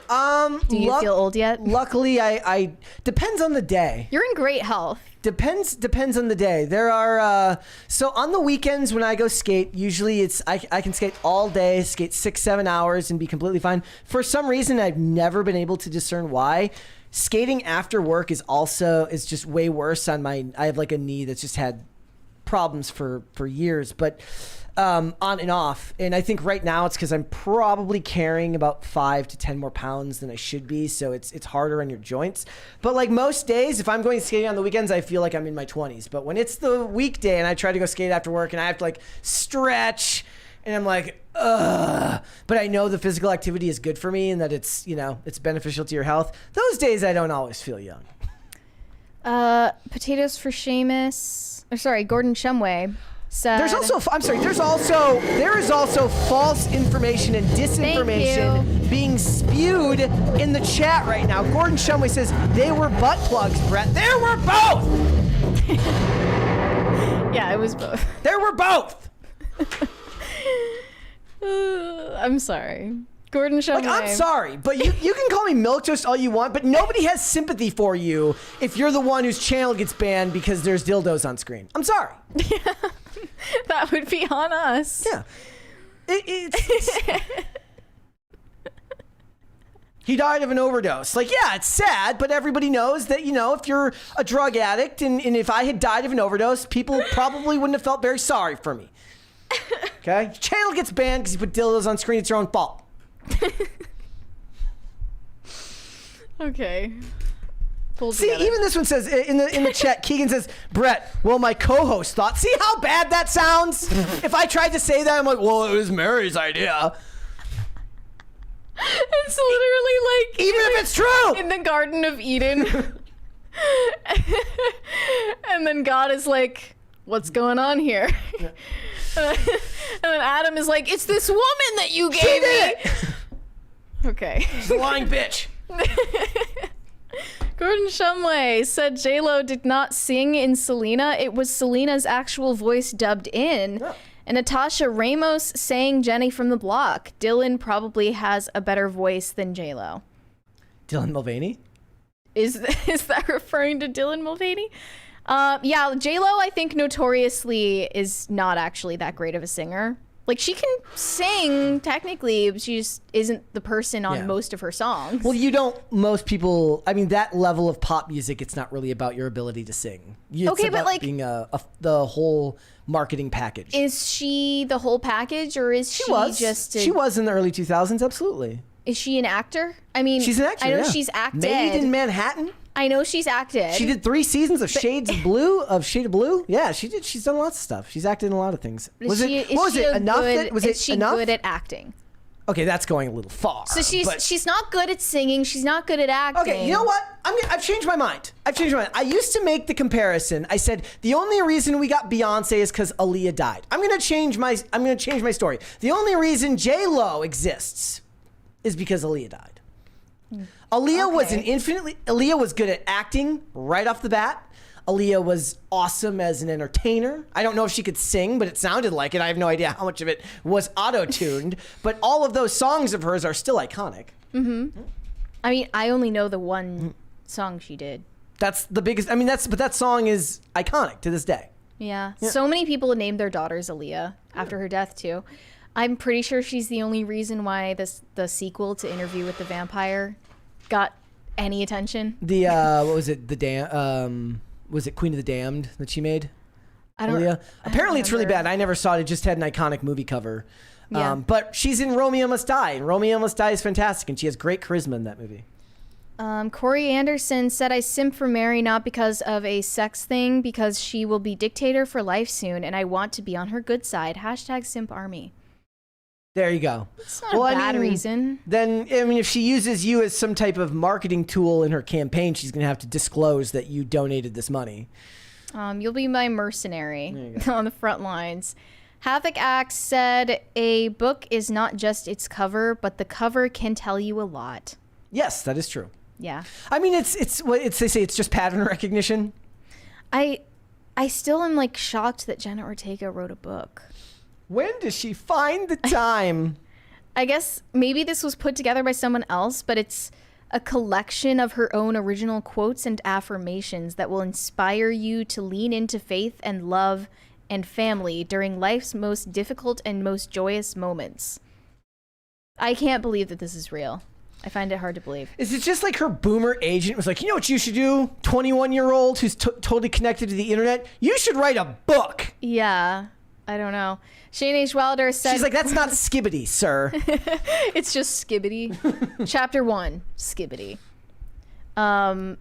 Do you feel old yet? Luckily, I depends on the day. You're in great health. Depends on the day. There are so on the weekends when I go skate, usually I can skate all day, skate 6-7 hours and be completely fine. For some reason, I've never been able to discern why. Skating after work is just way worse on I have like a knee that's just had problems for years, but on and off. And I think right now it's because I'm probably carrying about 5 to 10 more pounds than I should be, so it's harder on your joints. But like most days, if I'm going skating on the weekends, I feel like I'm in my 20s. But when it's the weekday and I try to go skate after work and I have to like stretch and I'm like, ugh. But I know the physical activity is good for me and that it's beneficial to your health. Those days I don't always feel young. Potatoes for Seamus. Or sorry, Gordon Shumway said. There is also false information and disinformation being spewed in the chat right now. Gordon Shumway says they were butt plugs, Brett. There were both. Yeah, it was both. There were both. I'm sorry. Gordon Shumway. Like, I'm sorry, but you can call me milk toast all you want, but nobody has sympathy for you if you're the one whose channel gets banned because there's dildos on screen. I'm sorry. Yeah, that would be on us. Yeah. He died of an overdose. Like, yeah, it's sad, but everybody knows that, if you're a drug addict and if I had died of an overdose, people probably wouldn't have felt very sorry for me. Okay? Your channel gets banned because you put dildos on screen. It's your own fault. Okay. See, even this one says in the chat, Keegan says, Brett, well, my co-host thought. See how bad that sounds? If I tried to say that, I'm like, well, it was Mary's idea. It's literally like, even if it's true, in the Garden of Eden. And then God is like, what's going on here? Yeah. And then Adam is like, it's this woman that you gave me. It. Okay. She's a lying bitch. Gordon Shumway said J-Lo did not sing in Selena. It was Selena's actual voice dubbed in. Oh. And Natasha Ramos sang Jenny from the Block. Dylan probably has a better voice than J-Lo. Dylan Mulvaney? Is that referring to Dylan Mulvaney? Yeah, J-Lo, I think, notoriously is not actually that great of a singer. Like, she can sing, technically, but she just isn't the person on most of her songs. Well, most people, I mean, that level of pop music, it's not really about your ability to sing. It's about like, being the whole marketing package. Is she the whole package, or is she just... She was in the early 2000s, absolutely. Is she an actor? I mean, she's an actor, I know she's acted. Made in Manhattan? I know she's acted. She did 3 seasons of Shade of Blue. Yeah, she did. She's done lots of stuff. She's acted in a lot of things. Is she good at acting? Okay, that's going a little far. So she's not good at singing. She's not good at acting. Okay, you know what? I've changed my mind. I used to make the comparison. I said the only reason we got Beyonce is because Aaliyah died. I'm gonna change my story. The only reason J-Lo exists is because Aaliyah died. Aaliyah was good at acting right off the bat. Aaliyah was awesome as an entertainer. I don't know if she could sing, but it sounded like it. I have no idea how much of it was auto-tuned, but all of those songs of hers are still iconic. Mm-hmm. I mean, I only know the one song she did. That's the biggest. But that song is iconic to this day. Yeah. So many people named their daughters Aaliyah after her death too. I'm pretty sure she's the only reason why the sequel to Interview with the Vampire got any attention. The what was it? Was it Queen of the Damned that she made? I don't know. Apparently it's really bad. I never saw it. It just had an iconic movie cover. Yeah. But she's in Romeo Must Die, and Romeo Must Die is fantastic, and she has great charisma in that movie. Corey Anderson said, I simp for Mary not because of a sex thing, because she will be dictator for life soon, and I want to be on her good side. #simp army. There you go. It's not a bad reason. Then, if she uses you as some type of marketing tool in her campaign, she's going to have to disclose that you donated this money. You'll be my mercenary on the front lines. Havoc Axe said, a book is not just its cover, but the cover can tell you a lot. Yes, that is true. Yeah. I mean, they say it's just pattern recognition. I still am like shocked that Jenna Ortega wrote a book. When does she find the time? I guess maybe this was put together by someone else, but it's a collection of her own original quotes and affirmations that will inspire you to lean into faith and love and family during life's most difficult and most joyous moments. I can't believe that this is real. I find it hard to believe. Is it just like her boomer agent was like, you know what you should do? 21-year-old who's totally connected to the internet? You should write a book. Yeah, I don't know. Shane H. Wilder said... She's like, that's not Skibbity, sir. It's just Skibbity. Chapter 1, Skibbity.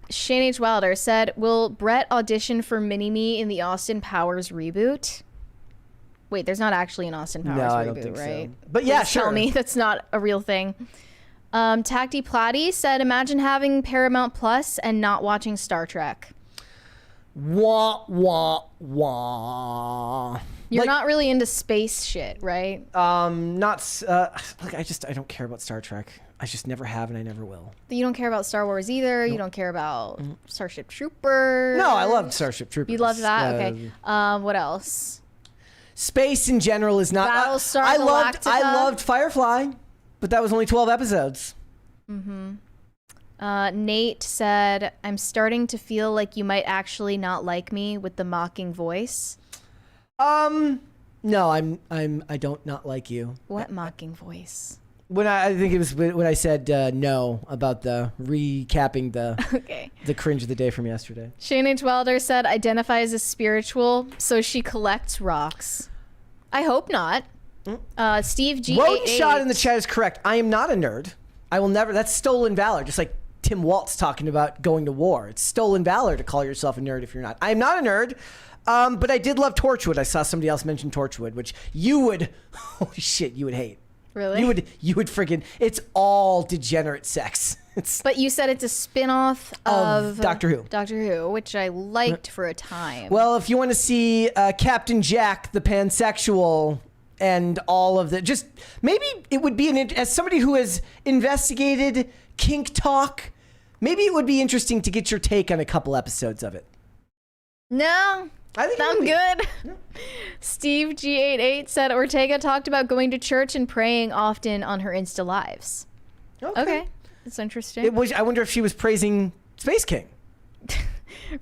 Shane H. Wilder said, will Brett audition for Mini-Me in the Austin Powers reboot? Wait, there's not actually an Austin Powers reboot, I don't think right? so. But yeah, Please sure. Tell me that's not a real thing. Tacty Platty said, imagine having Paramount Plus and not watching Star Trek. Wah, wah, wah. You're not really into space shit, right? Not, look, I don't care about Star Trek. I just never have and I never will. You don't care about Star Wars either? Nope. You don't care about Starship Troopers? No, I loved Starship Troopers. You love that? Okay. What else? Space in general is not... Battlestar Galactica. I loved Firefly, but that was only 12 episodes. Nate said, I'm starting to feel like you might actually not like me with the mocking voice. No, I don't not like you. What mocking voice? When I think it was when I said no about the recapping the cringe of the day from yesterday. Shane H. Wilder said identifies as spiritual, so she collects rocks. I hope not. Steve G. Rodent Shot in the chat is correct. I am not a nerd. I will never. That's stolen valor. Just like Tim Waltz talking about going to war. It's stolen valor to call yourself a nerd if you're not. I am not a nerd. But I did love Torchwood. I saw somebody else mention Torchwood, which you would, holy shit, you would hate. Really? You would freaking, it's all degenerate sex. But you said it's a spin-off of Doctor Who. Doctor Who, which I liked for a time. Well, if you want to see Captain Jack, the pansexual, and all of the, just, maybe it would be, as somebody who has investigated KinkTok, maybe it would be interesting to get your take on a couple episodes of it. No. I think I'm good. Yeah. Steve G88 said Ortega talked about going to church and praying often on her Insta lives. Okay. That's interesting. I wonder if she was praising Space King.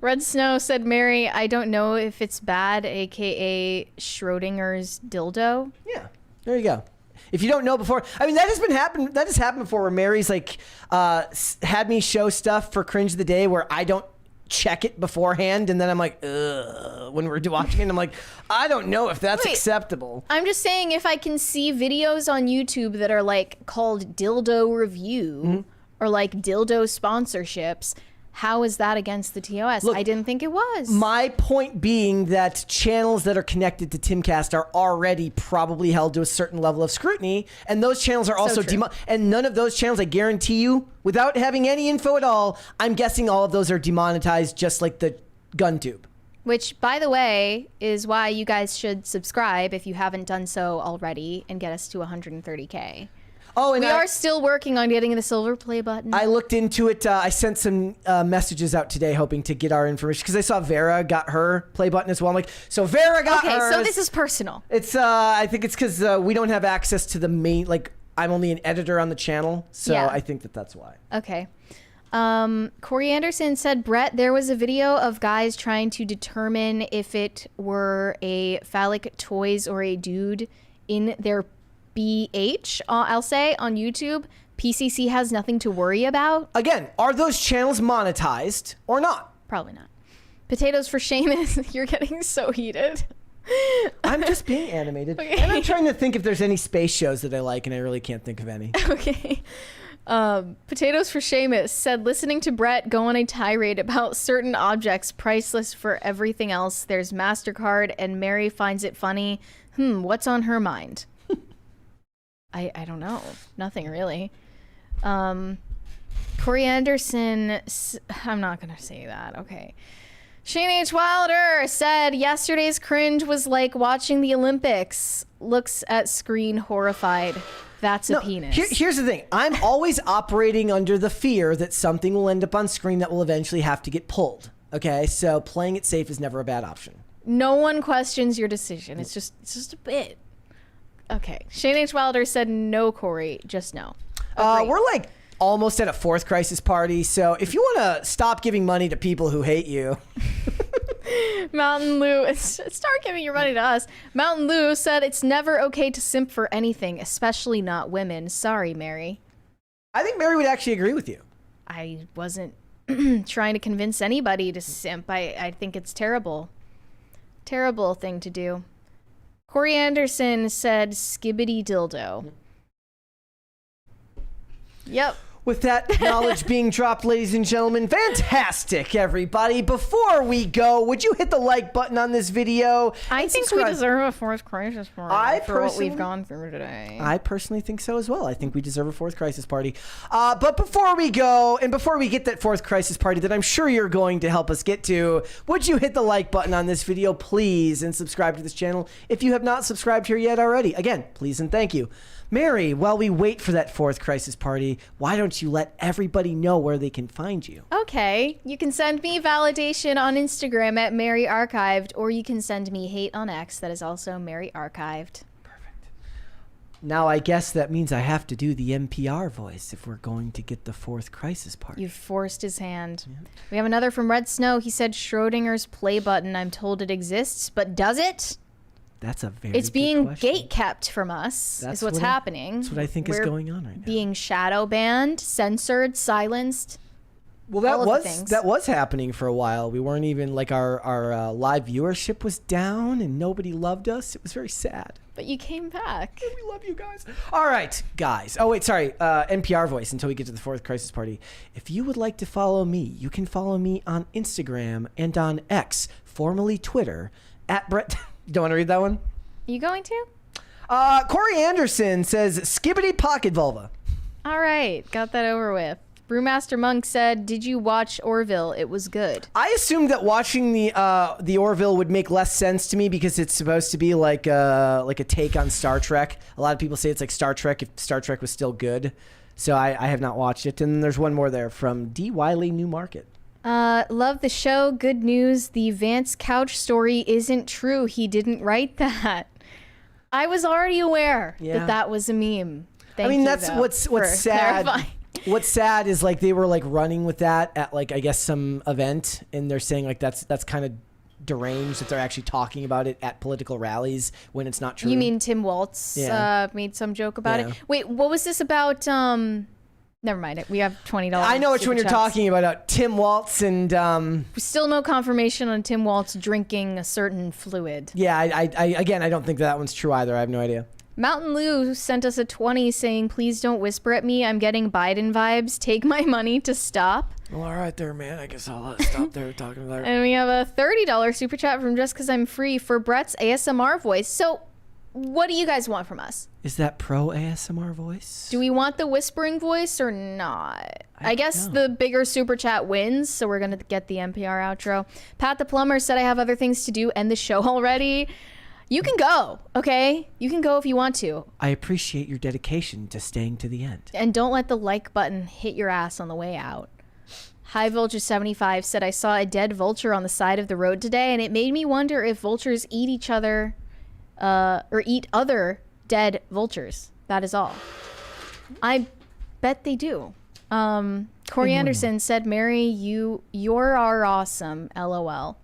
Red Snow said, Mary, I don't know if it's bad, aka Schrodinger's dildo. Yeah. There you go. If you don't know before, I mean, that has happened before where Mary's like had me show stuff for Cringe of the Day where I don't check it beforehand, and then I'm like, ugh, when we're watching it, I'm like, I don't know if that's acceptable. I'm just saying, if I can see videos on YouTube that are like called dildo review or like dildo sponsorships, how is that against the TOS? Look, I didn't think it was. My point being that channels that are connected to Timcast are already probably held to a certain level of scrutiny, and those channels are also and none of those channels, I guarantee you, without having any info at all, I'm guessing all of those are demonetized, just like the GunTube. Which, by the way, is why you guys should subscribe if you haven't done so already and get us to 130K. Oh, and we are still working on getting the silver play button. I looked into it. I sent some messages out today hoping to get our information because I saw Vera got her play button as well. I'm like, so Vera got hers. Okay, so this is personal. It's I think it's because we don't have access to the main, like, I'm only an editor on the channel, so yeah. I think that's why. Okay. Corey Anderson said, Brett, there was a video of guys trying to determine if it were a phallic toys or a dude in their BH, I'll say, on YouTube. PCC has nothing to worry about. Again, are those channels monetized or not? Probably not. Potatoes for Seamus. You're getting so heated. I'm just being animated. Okay. And I'm trying to think if there's any space shows that I like, and I really can't think of any. Okay. Potatoes for Seamus said, listening to Brett go on a tirade about certain objects priceless for everything else. There's MasterCard, and Mary finds it funny. What's on her mind? I don't know. Nothing really. Corey Anderson, I'm not going to say that. Okay. Shane H. Wilder said, yesterday's cringe was like watching the Olympics. Looks at screen horrified. That's a penis. Here's the thing. I'm always operating under the fear that something will end up on screen that will eventually have to get pulled. Okay? So playing it safe is never a bad option. No one questions your decision. It's just a bit. Okay. Shane H. Wilder said, no, Corey, just no. We're like almost at a fourth crisis party. So if you want to stop giving money to people who hate you. Mountain Lou, start giving your money to us. Mountain Lou said it's never okay to simp for anything, especially not women. Sorry, Mary. I think Mary would actually agree with you. I wasn't trying to convince anybody to simp. I think it's terrible. Terrible thing to do. Corey Anderson said skibbity dildo. Yep. With that knowledge being dropped, ladies and gentlemen, fantastic, everybody. Before we go, would you hit the like button on this video? I think we deserve a fourth crisis party for what we've gone through today. I personally think so as well. I think we deserve a fourth crisis party. But before we go, and before we get that fourth crisis party that I'm sure you're going to help us get to, would you hit the like button on this video, please, and subscribe to this channel if you have not subscribed here yet already. Again, please and thank you. Mary, while we wait for that fourth crisis party, why don't you let everybody know where they can find you? Okay, you can send me validation on Instagram at Mary Archived, or you can send me hate on X. That is also Mary Archived. Perfect. Now I guess that means I have to do the NPR voice if we're going to get the fourth crisis party. You've forced his hand. Yeah. We have another from Red Snow. He said Schrodinger's play button. I'm told it exists, but does it? That's a very It's being good question. gate-kept from us, is what's happening. That's what I think is going on right now. Being shadow banned, censored, silenced. Well, that was happening for a while. We weren't even, like, our live viewership was down and nobody loved us. It was very sad. But you came back. Yeah, we love you guys. All right, guys. Oh, wait, sorry. NPR voice until we get to the fourth crisis party. If you would like to follow me, you can follow me on Instagram and on X, formerly Twitter, at Brett... You don't want to read that one? You going to? Corey Anderson says, skibbity pocket vulva. All right, got that over with. Brewmaster Monk said, did you watch Orville? It was good. I assumed that watching the Orville would make less sense to me because it's supposed to be like a take on Star Trek. A lot of people say it's like Star Trek if Star Trek was still good. So I have not watched it. And there's one more there from D. Wiley Newmarket. Love the show. Good news. The Vance Couch story isn't true. He didn't write that. I was already aware that was a meme. Thank you, that's what's sad. Clarifying. What's sad is like they were like running with that at like I guess some event, and they're saying like that's kind of deranged that they're actually talking about it at political rallies when it's not true. You mean Tim Waltz made some joke about it? Wait, what was this about? Never mind. We have $20. I know which one you're talking about. Tim Waltz and... Still no confirmation on Tim Waltz drinking a certain fluid. Yeah, I don't think that one's true either. I have no idea. Mountain Lou sent us a 20 saying, please don't whisper at me. I'm getting Biden vibes. Take my money to stop. Well, all right there, man. I guess I'll stop there talking about it. And we have a $30 super chat from Just Cause I'm Free for Brett's ASMR voice. So... what do you guys want from us? Is that pro ASMR voice? Do we want the whispering voice or not? I guess the bigger super chat wins, so we're going to get the NPR outro. Pat the Plumber said I have other things to do, end the show already. You can go, okay? You can go if you want to. I appreciate your dedication to staying to the end. And don't let the like button hit your ass on the way out. High Vulture 75 said I saw a dead vulture on the side of the road today, and it made me wonder if vultures eat each other... or eat other dead vultures. That is all. I bet they do. Corey Anderson said, Mary, you're awesome. LOL.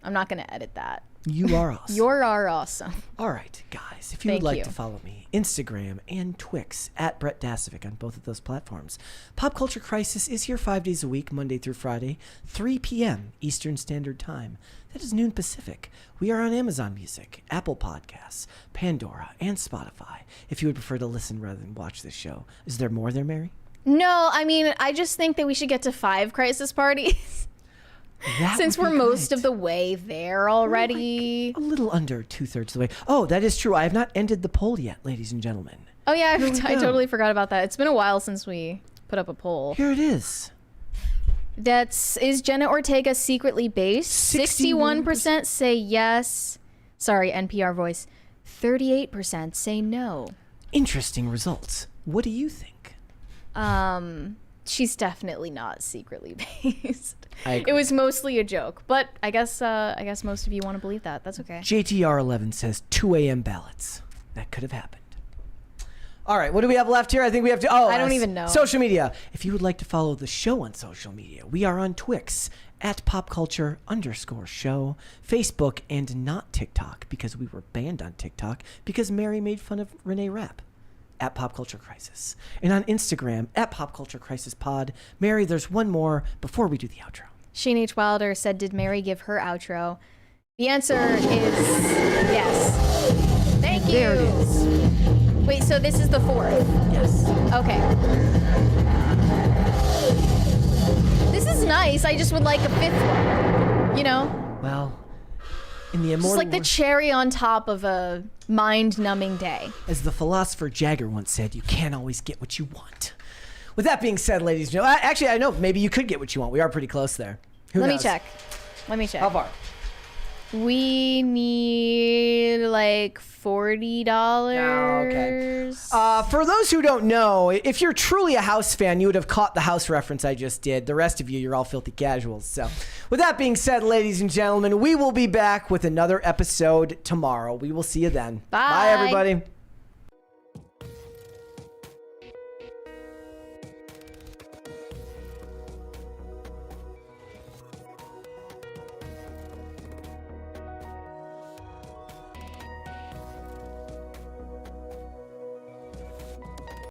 I'm not going to edit that. You are awesome. You're awesome. All right, guys. If you would like to follow me, Instagram and Twix at Brett Dasovic on both of those platforms. Pop Culture Crisis is here 5 days a week, Monday through Friday, 3 p.m. Eastern Standard Time. That is noon Pacific. We are on Amazon Music, Apple Podcasts, Pandora, and Spotify. If you would prefer to listen rather than watch this show. Is there more there, Mary? No, I mean, I just think that we should get to 5 crisis parties. Since we're most of the way there already. A little under 2/3 of the way. Oh, that is true. I have not ended the poll yet, ladies and gentlemen. Oh, yeah, I totally forgot about that. It's been a while since we put up a poll. Here it is. Is Jenna Ortega secretly based? 61% say yes. Sorry, NPR voice. 38% say no. Interesting results. What do you think? She's definitely not secretly based. I agree. It was mostly a joke, but I guess most of you want to believe that. That's okay. JTR11 says 2 a.m. ballots. That could have happened. All right, what do we have left here? I think we have to. Oh, I don't even know. Social media. If you would like to follow the show on social media, we are on Twix at popculture_show, Facebook, and not TikTok because we were banned on TikTok because Mary made fun of Renee Rapp at Pop Culture Crisis, and on Instagram at Pop Culture Crisis Pod. Mary, there's one more before we do the outro. Shane H. Wilder said, "Did Mary give her outro?" The answer is yes. Thank you. There it is. Wait, so this is the 4th? Yes. Okay. This is nice. I just would like a 5th one. You know? Well, in the immortal Just like the cherry on top of a mind-numbing day. As the philosopher Jagger once said, you can't always get what you want. With that being said, ladies and gentlemen, actually, I know maybe you could get what you want. We are pretty close there. Who Let knows? me check. How far? We need like $40. Okay. For those who don't know, if you're truly a House fan, you would have caught the House reference I just did. The rest of you, you're all filthy casuals. So with that being said, ladies and gentlemen, we will be back with another episode tomorrow. We will see you then. Bye. Bye, everybody.